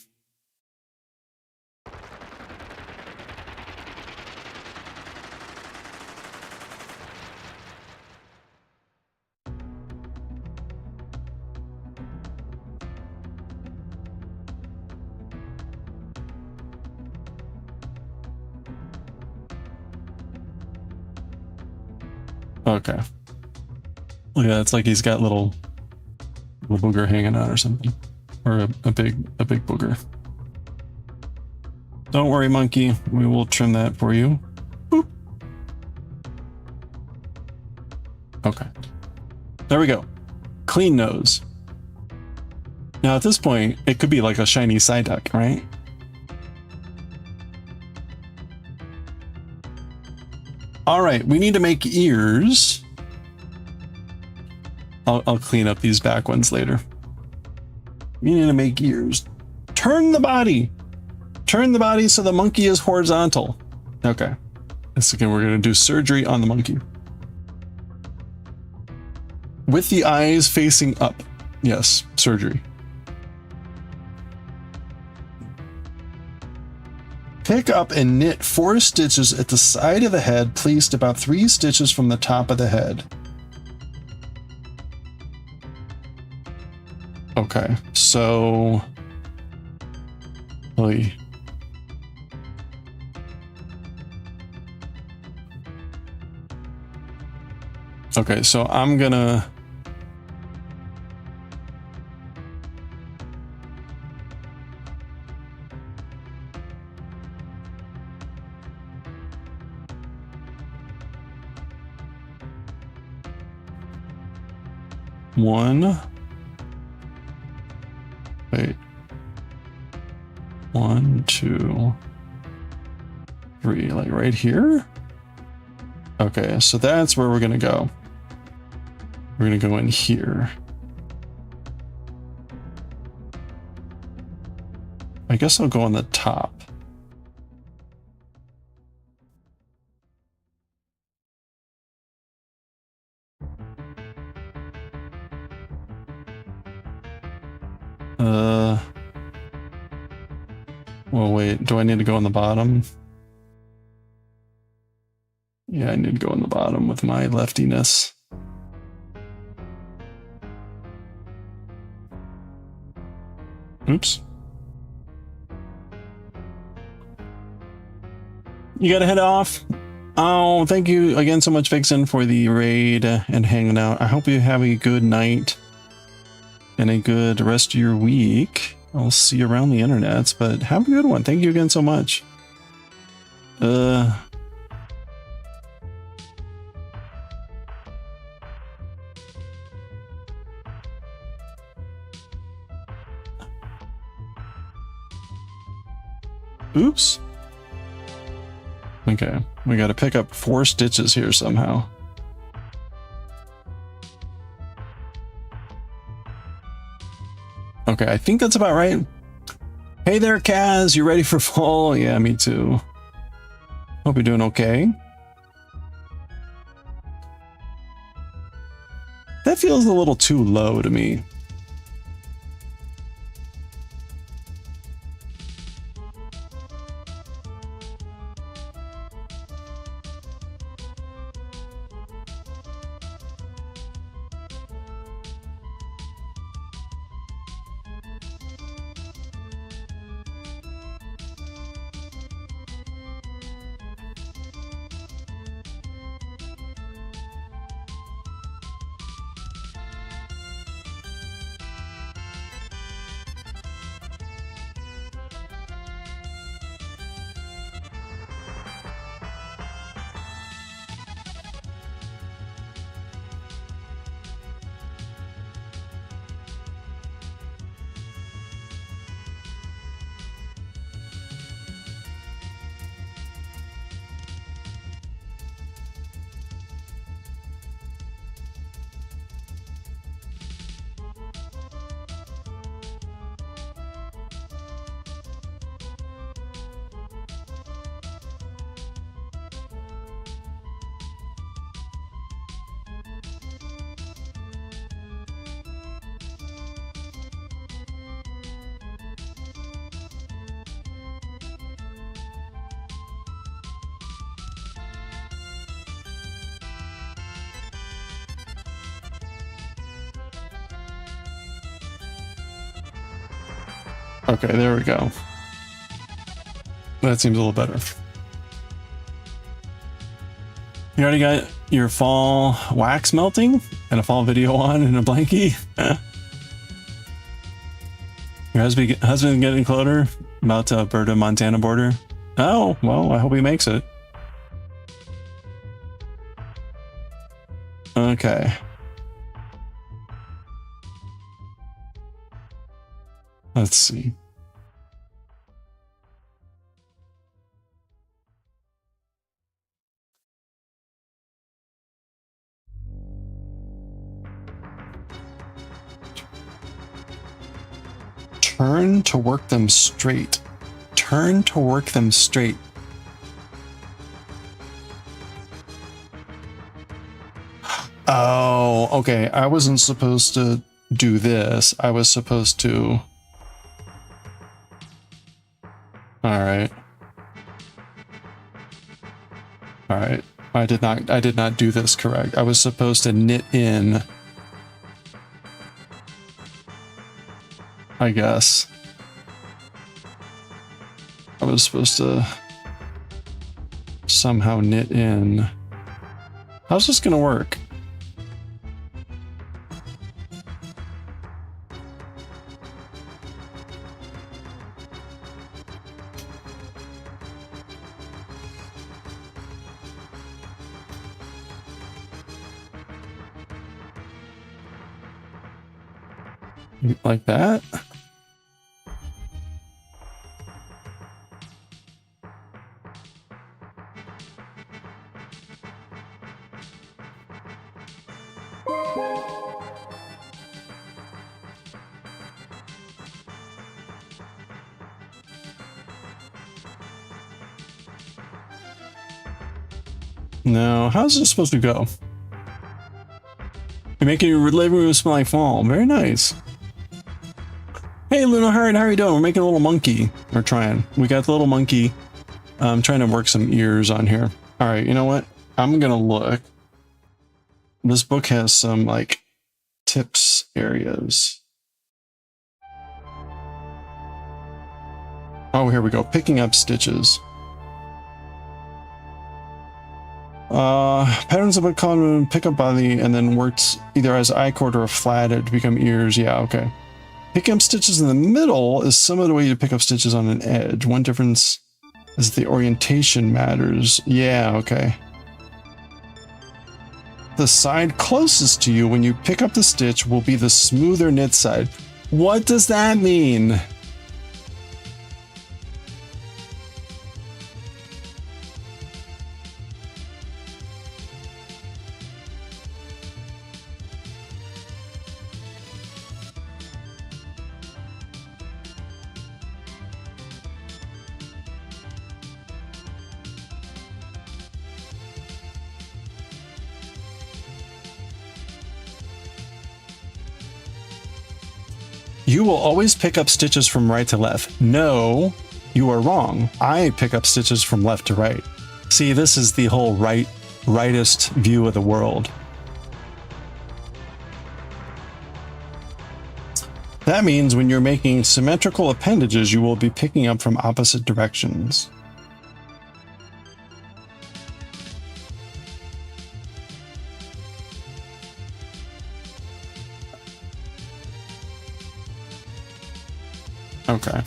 Okay. Yeah, it's like he's got little booger hanging out or something, or a big booger. Don't worry, monkey. We will trim that for you. Boop. Okay. There we go. Clean nose. Now at this point, it could be like a shiny Psyduck, right? All right, we need to make ears. I'll clean up these back ones later. We need to make ears. Turn the body. Turn the body so the monkey is horizontal. Okay. This again, we're going to do surgery on the monkey. With the eyes facing up. Yes, surgery. Pick up and knit 4 stitches at the side of the head, placed about 3 stitches from the top of the head. Okay, so... Oy. Okay, so I'm gonna... Wait. 1, 2, 3, like right here? Okay, so that's where we're gonna go. We're gonna go in here. I guess I'll go on the top. Well, wait, do I need to go on the bottom? Yeah, I need to go on the bottom with my leftiness. Oops. You gotta head off. Oh, thank you again so much, Vixen, for the raid and hanging out. I hope you have a good night and a good rest of your week. I'll see you around the internets, but have a good one. Thank you again so much. Oops. Okay, we gotta pick up 4 stitches here somehow. Okay, I think that's about right. Hey there, Kaz, you ready for fall? Yeah, me too. Hope you're doing okay. That feels a little too low to me. Okay, there we go. That seems a little better. You already got your fall wax melting and a fall video on in a blankie? Your husband getting closer about to Alberta, Montana border? Oh, well, I hope he makes it. Okay. Let's see. Turn to work them straight. Turn to work them straight. Oh, okay. I wasn't supposed to do this. I was supposed to... Alright. Alright. I did not do this correct. I was supposed to knit in. I guess. I was supposed to somehow knit in. How's this gonna work? Like that? No, how's this supposed to go? You're making your living room smell like fall. Very nice. Hey, Luna Heart, how are you doing? We're making a little monkey. We're trying. We got the little monkey. I'm trying to work some ears on here. All right, you know what? I'm gonna look. This book has some like tips areas. Oh, here we go. Picking up stitches. Patterns of a common pick up body and then works either as I-cord or flat to become ears. Yeah, okay. Picking up stitches in the middle is similar to the way you pick up stitches on an edge. One difference is the orientation matters. Yeah, okay. The side closest to you when you pick up the stitch will be the smoother knit side. What does that mean? You will always pick up stitches from right to left. No, you are wrong. I pick up stitches from left to right. See, this is the whole rightist view of the world. That means when you're making symmetrical appendages, you will be picking up from opposite directions. Okay.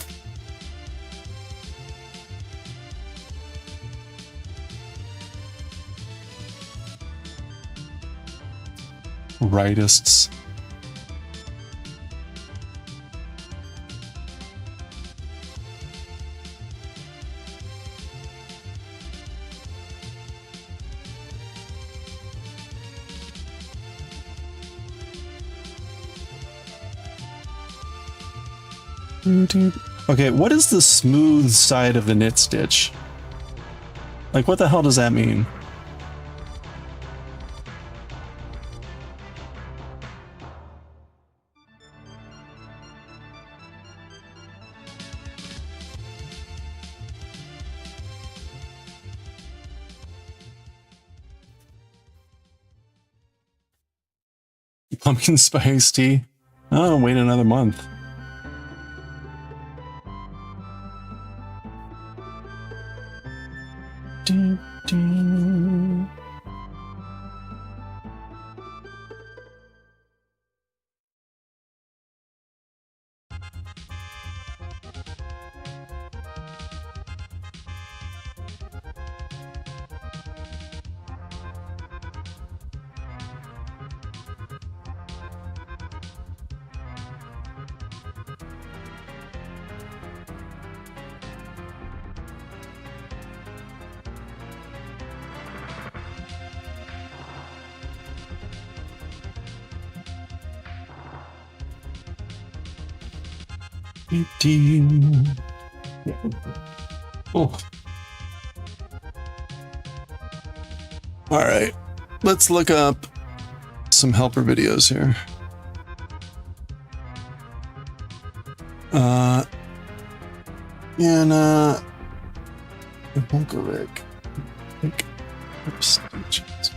Rightists. Okay, what is the smooth side of the knit stitch? Like, what the hell does that mean? Pumpkin spice tea? Oh, wait another month. Do, do. Oh. All right, let's look up some helper videos here. Bunker stations.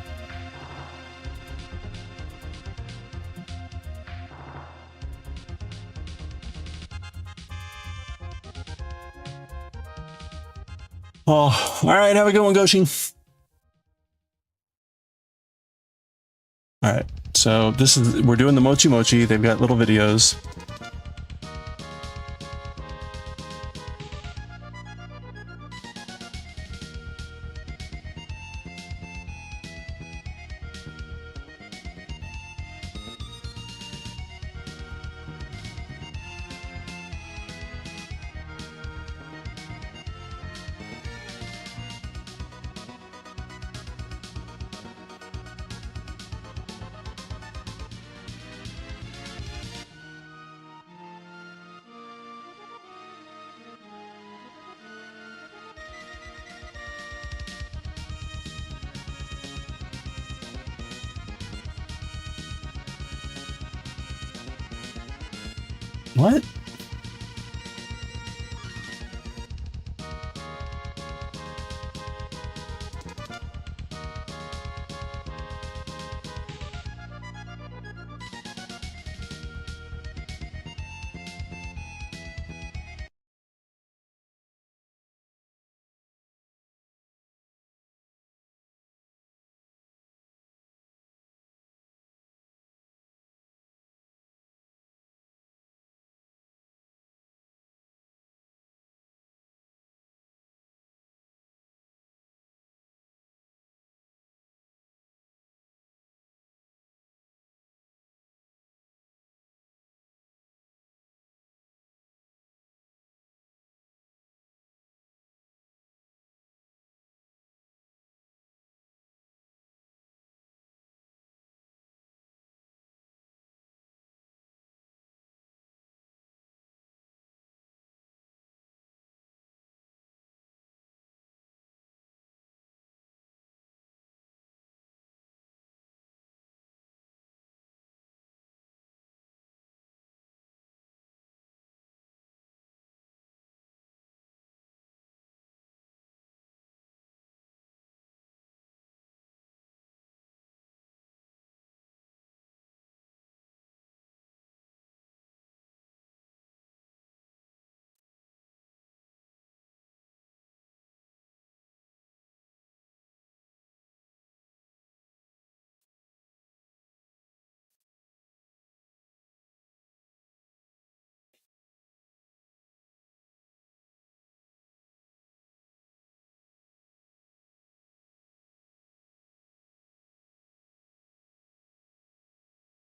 Oh, all right. Have a good one, Goshi. All right. So we're doing the Mochi Mochi. They've got little videos. What?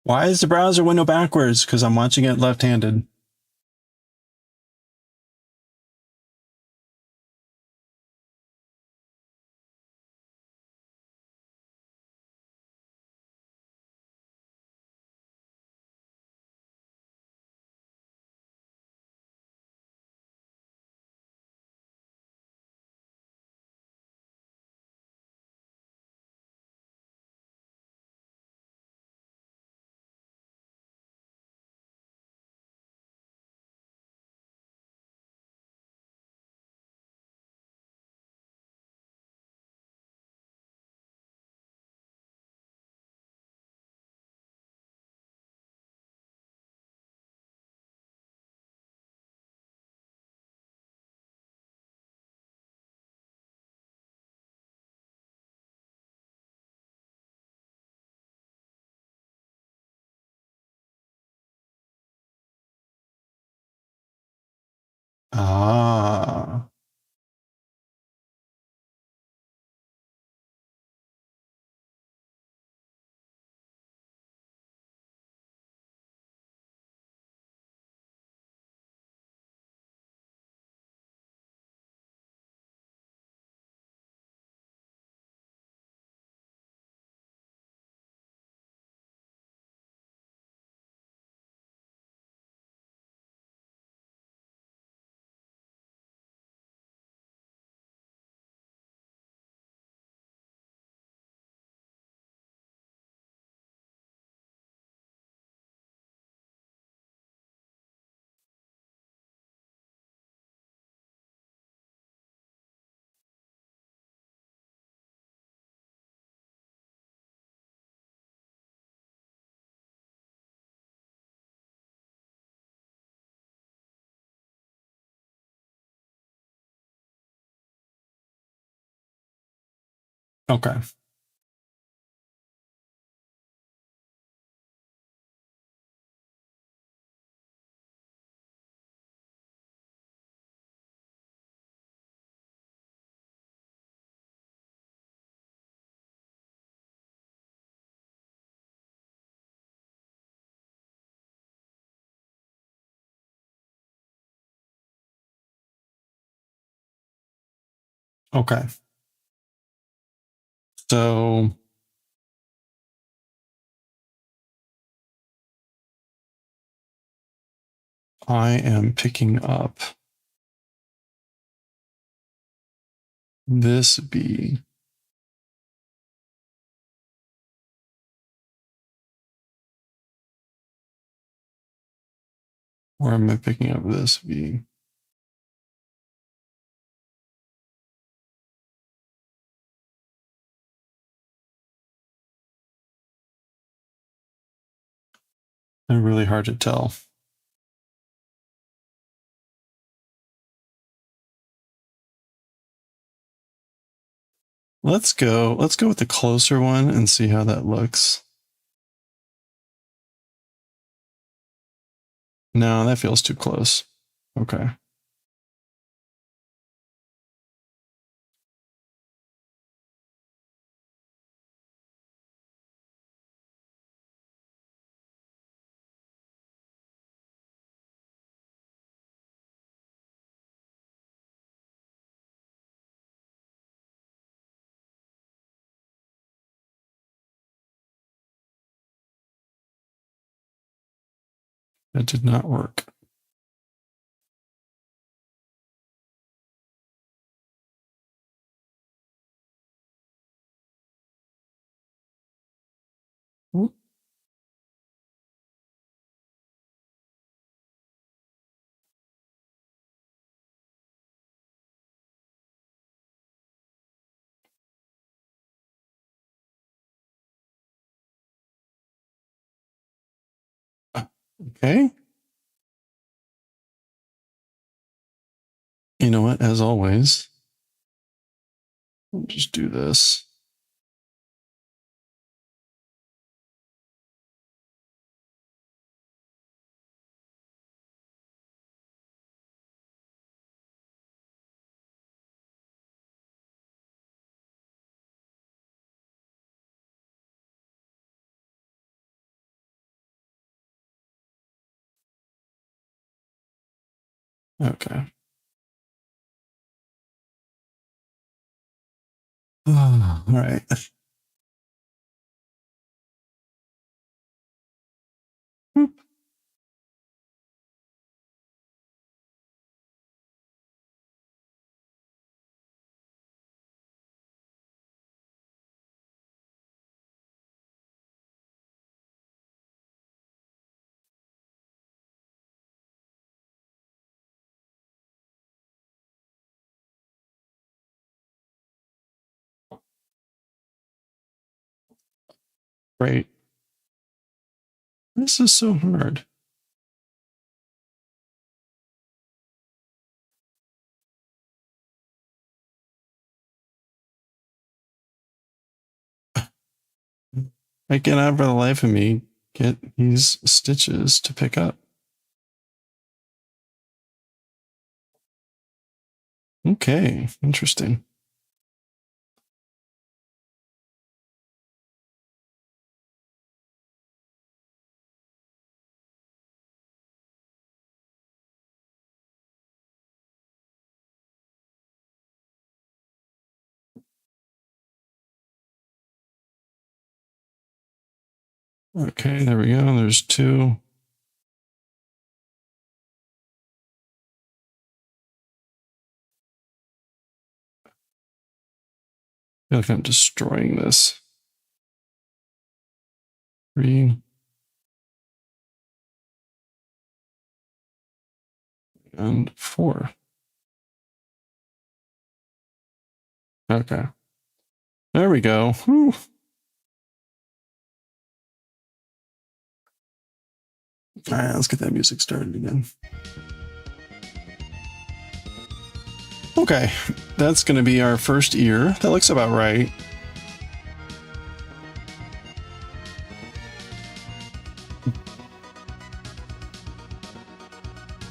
Why is the browser window backwards? Because I'm watching it left-handed. Ah. Okay. Okay. So I am picking up this B. Where am I picking up this B? They're really hard to tell. Let's go with the closer one and see how that looks. No, that feels too close. Okay. That did not work. Ooh. Okay. You know what? As always, we'll just do this. Okay. All right. Great. This is so hard. I cannot for the life of me get these stitches to pick up. Okay, interesting. Okay, there we go. There's two. I feel like I'm destroying this. 3. And 4. Okay. There we go. Whew. All right, let's get that music started again. Okay, that's going to be our first ear. That looks about right.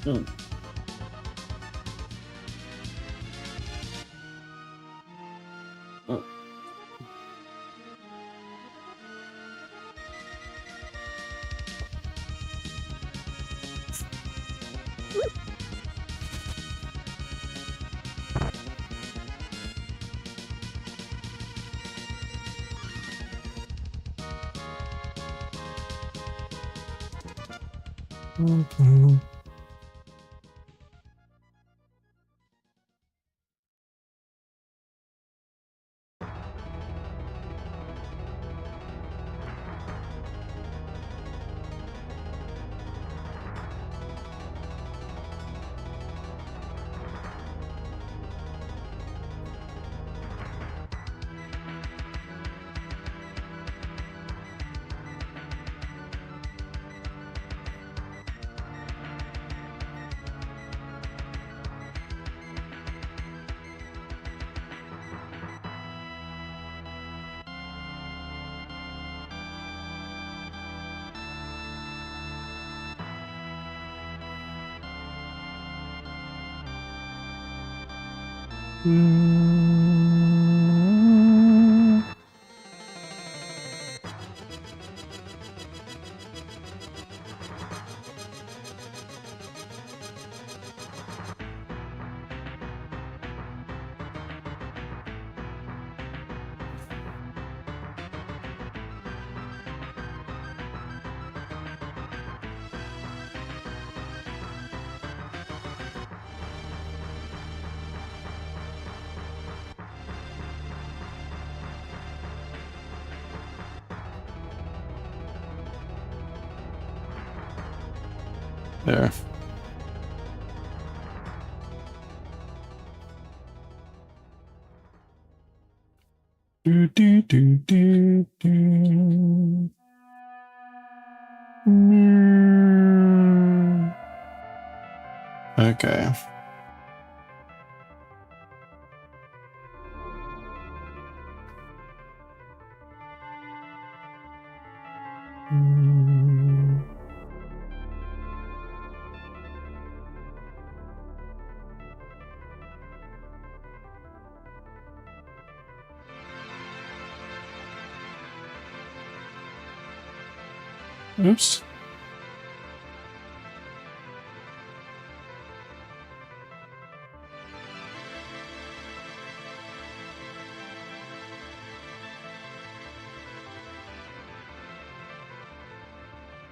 Oh. Oh. Mm-hmm. There. Do, do, do, do, do. Okay. Oops.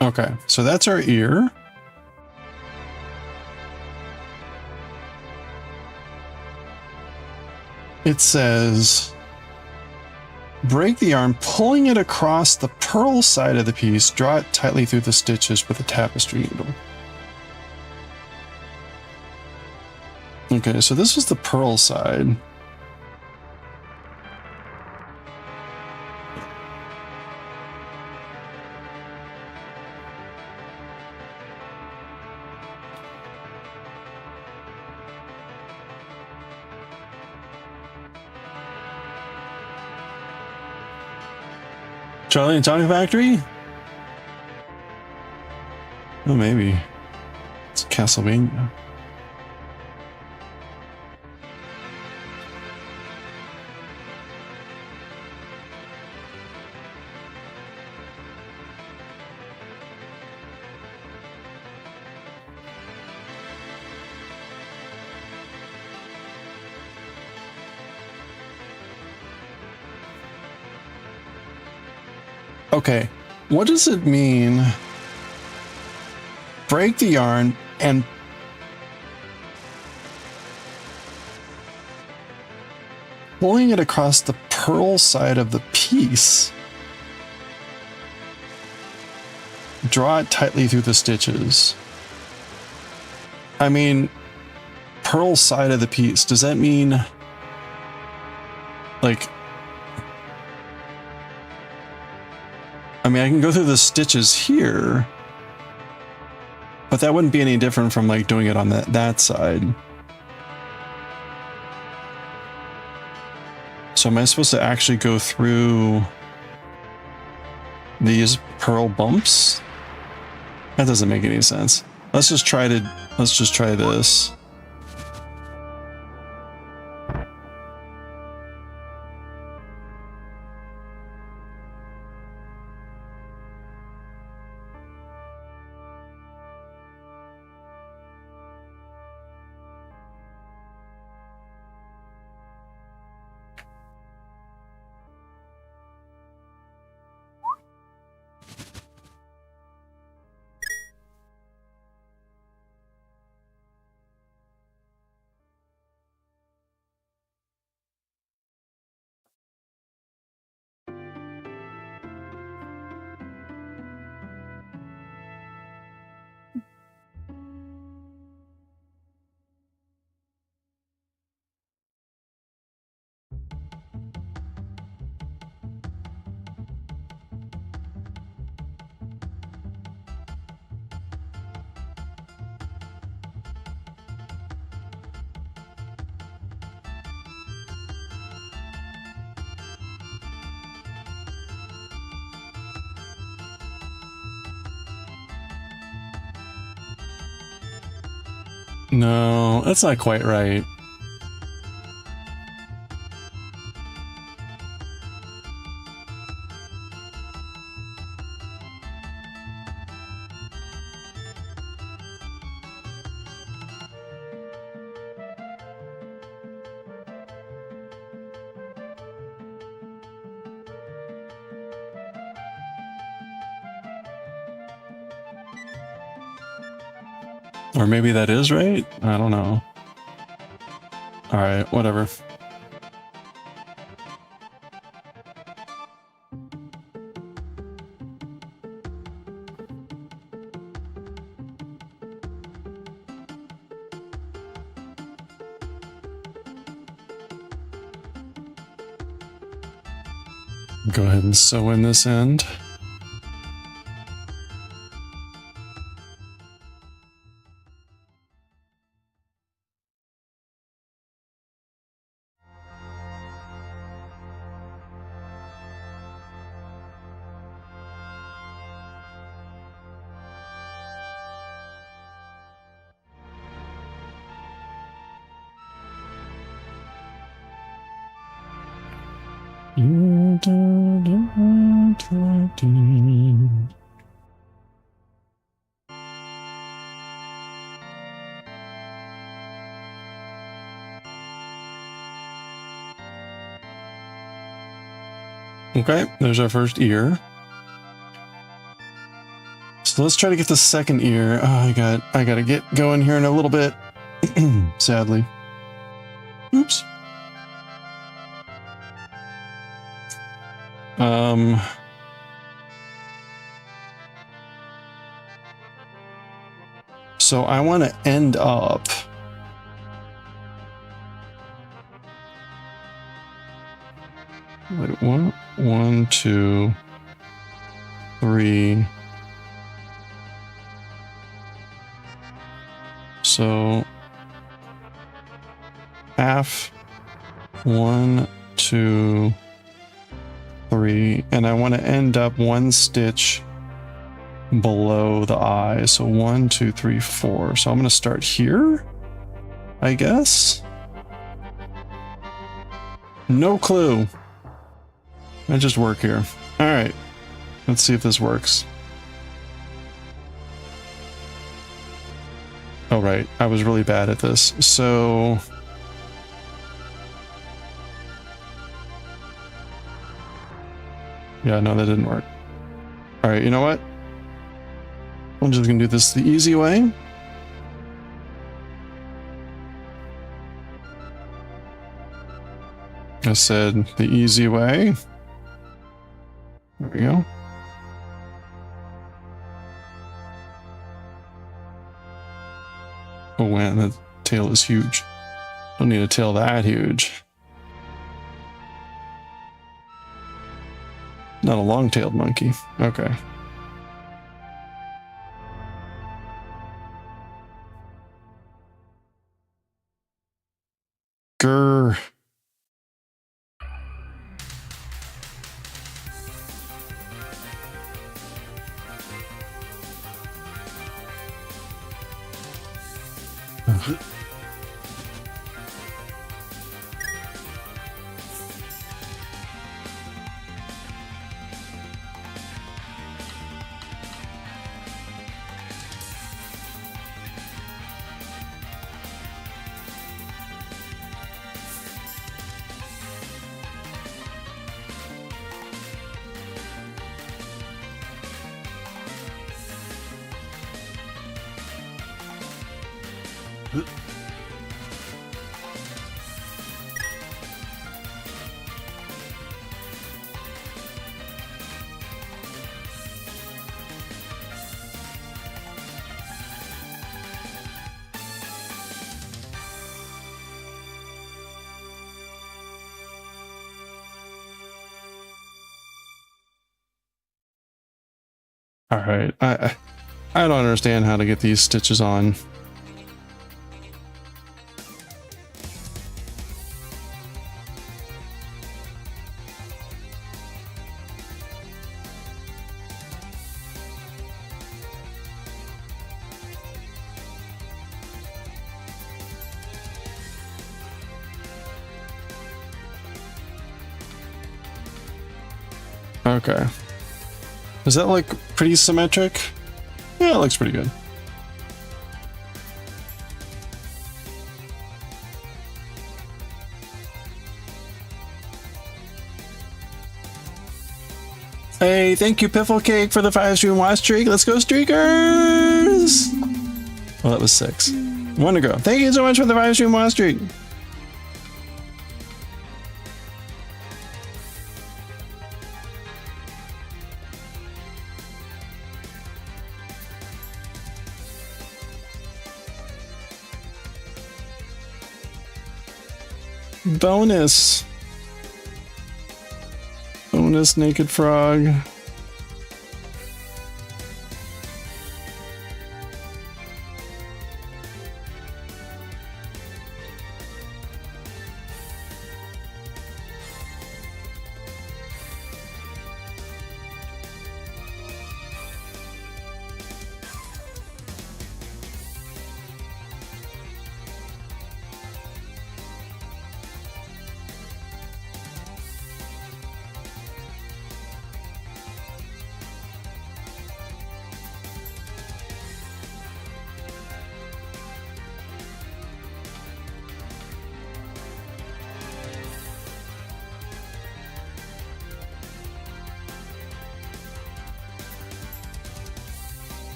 Okay, so that's our ear. It says, break the yarn, pulling it across the purl side of the piece, draw it tightly through the stitches with a tapestry needle. Okay, so this was the purl side. Charlie and Chocolate Factory? Oh, maybe. It's Castlevania. Okay, what does it mean? Break the yarn and pulling it across the purl side of the piece. Draw it tightly through the stitches. I mean, purl side of the piece, does that mean like, I mean, I can go through the stitches here, but that wouldn't be any different from like doing it on that side. So am I supposed to actually go through these purl bumps? That doesn't make any sense. Let's just try this. No, that's not quite right. Or maybe that is right? I don't know. Alright, whatever. Go ahead and sew in this end. Okay, there's our first ear. So let's try to get the second ear. Oh, I gotta get going here in a little bit. Sadly. Oops. So I want to end up wait, one, two, three. So half, 1, 2, 3, and I want to end up one stitch below the eye. So 1, 2, 3, 4. So I'm going to start here, I guess. No clue. I just work here. All right, let's see if this works. Oh, right. I was really bad at this. So yeah, no, that didn't work. All right, you know what? I'm just gonna do this the easy way. I said the easy way. There we go. Oh man, that tail is huge. Don't need a tail that huge. Not a long-tailed monkey. Okay. Grr. Ugh. All right, I don't understand how to get these stitches on. Okay. Does that look pretty symmetric? Yeah, it looks pretty good. Hey, thank you, Piffle Cake, for the 5-stream watch streak. Let's go, streakers! Well, that was 6. 1 to go. Thank you so much for the 5-stream watch streak. Bonus naked frog.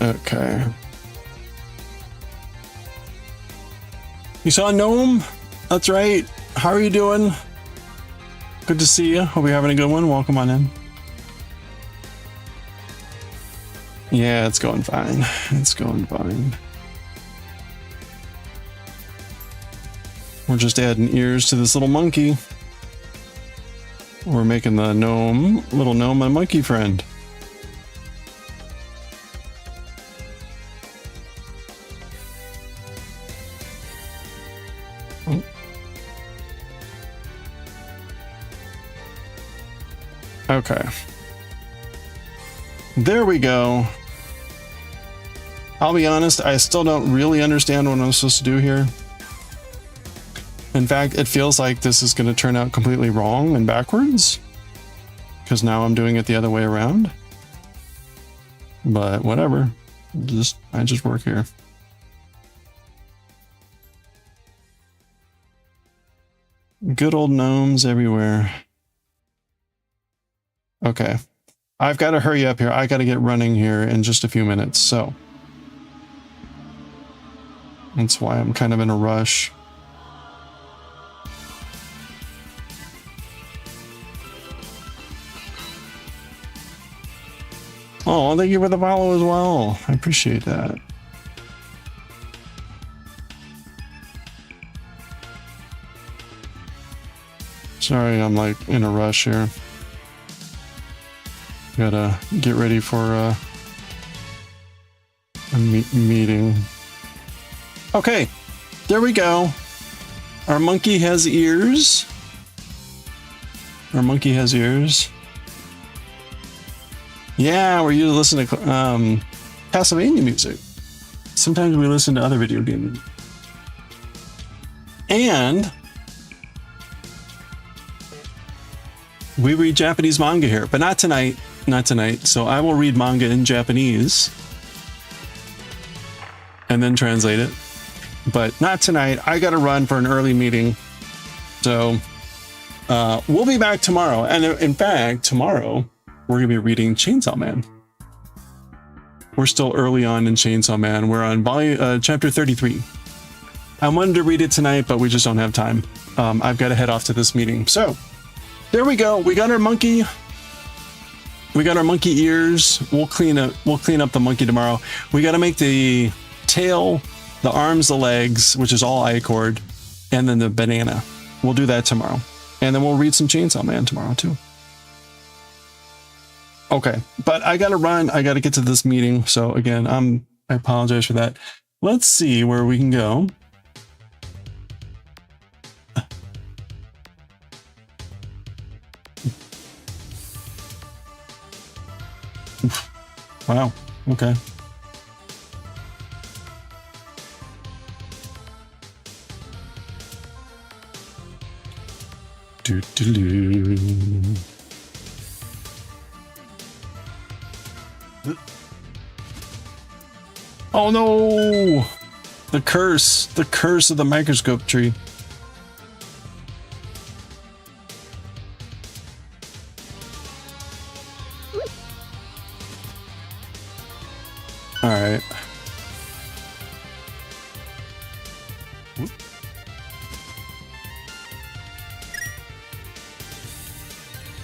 Okay. You saw a gnome? That's right. How are you doing? Good to see you. Hope you're having a good one. Welcome on in. Yeah, it's going fine. It's going fine. We're just adding ears to this little monkey. We're making the little gnome my monkey friend. Okay. There we go. I'll be honest, I still don't really understand what I'm supposed to do here. In fact, it feels like this is going to turn out completely wrong and backwards, because now I'm doing it the other way around. But whatever. I just work here. Good old gnomes everywhere. Okay. I've got to hurry up here. I got to get running here in just a few minutes, so. That's why I'm kind of in a rush. Oh, thank you for the follow as well. I appreciate that. Sorry, I'm like in a rush here. Gotta get ready for a meeting. Okay, there we go. Our monkey has ears. Our monkey has ears. Yeah, we're used to listen to Castlevania music. Sometimes we listen to other video games. And we read Japanese manga here, but not tonight. Not tonight. So I will read manga in Japanese and then translate it. But not tonight. I got to run for an early meeting. So we'll be back tomorrow. And in fact, tomorrow we're going to be reading Chainsaw Man. We're still early on in Chainsaw Man. We're on chapter 33. I wanted to read it tonight, but we just don't have time. I've got to head off to this meeting. So there we go. We got our monkey. We got our monkey ears. We'll clean up the monkey tomorrow. We got to make the tail, the arms, the legs, which is all I-cord, and then the banana. We'll do that tomorrow. And then we'll read some Chainsaw Man tomorrow too. Okay, but I got to run. I got to get to this meeting. So again, I apologize for that. Let's see where we can go. Wow. Okay. Oh no! The curse of the microscope tree. All right.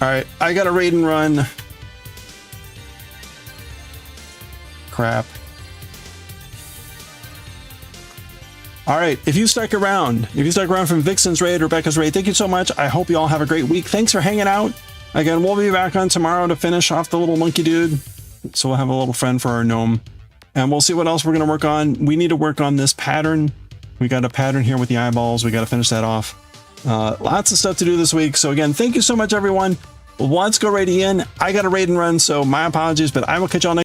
All right, I got to raid and run. Crap. All right, if you stuck around from Vixen's raid, Rebecca's raid, thank you so much. I hope you all have a great week. Thanks for hanging out. Again, we'll be back on tomorrow to finish off the little monkey dude. So we'll have a little friend for our gnome. And we'll see what else we're going to work on. We need to work on this pattern. We got a pattern here with the eyeballs. We got to finish that off. Lots of stuff to do this week. So again, thank you so much, everyone. Let's go raid in. I got to raid and run, so my apologies, but I will catch y'all next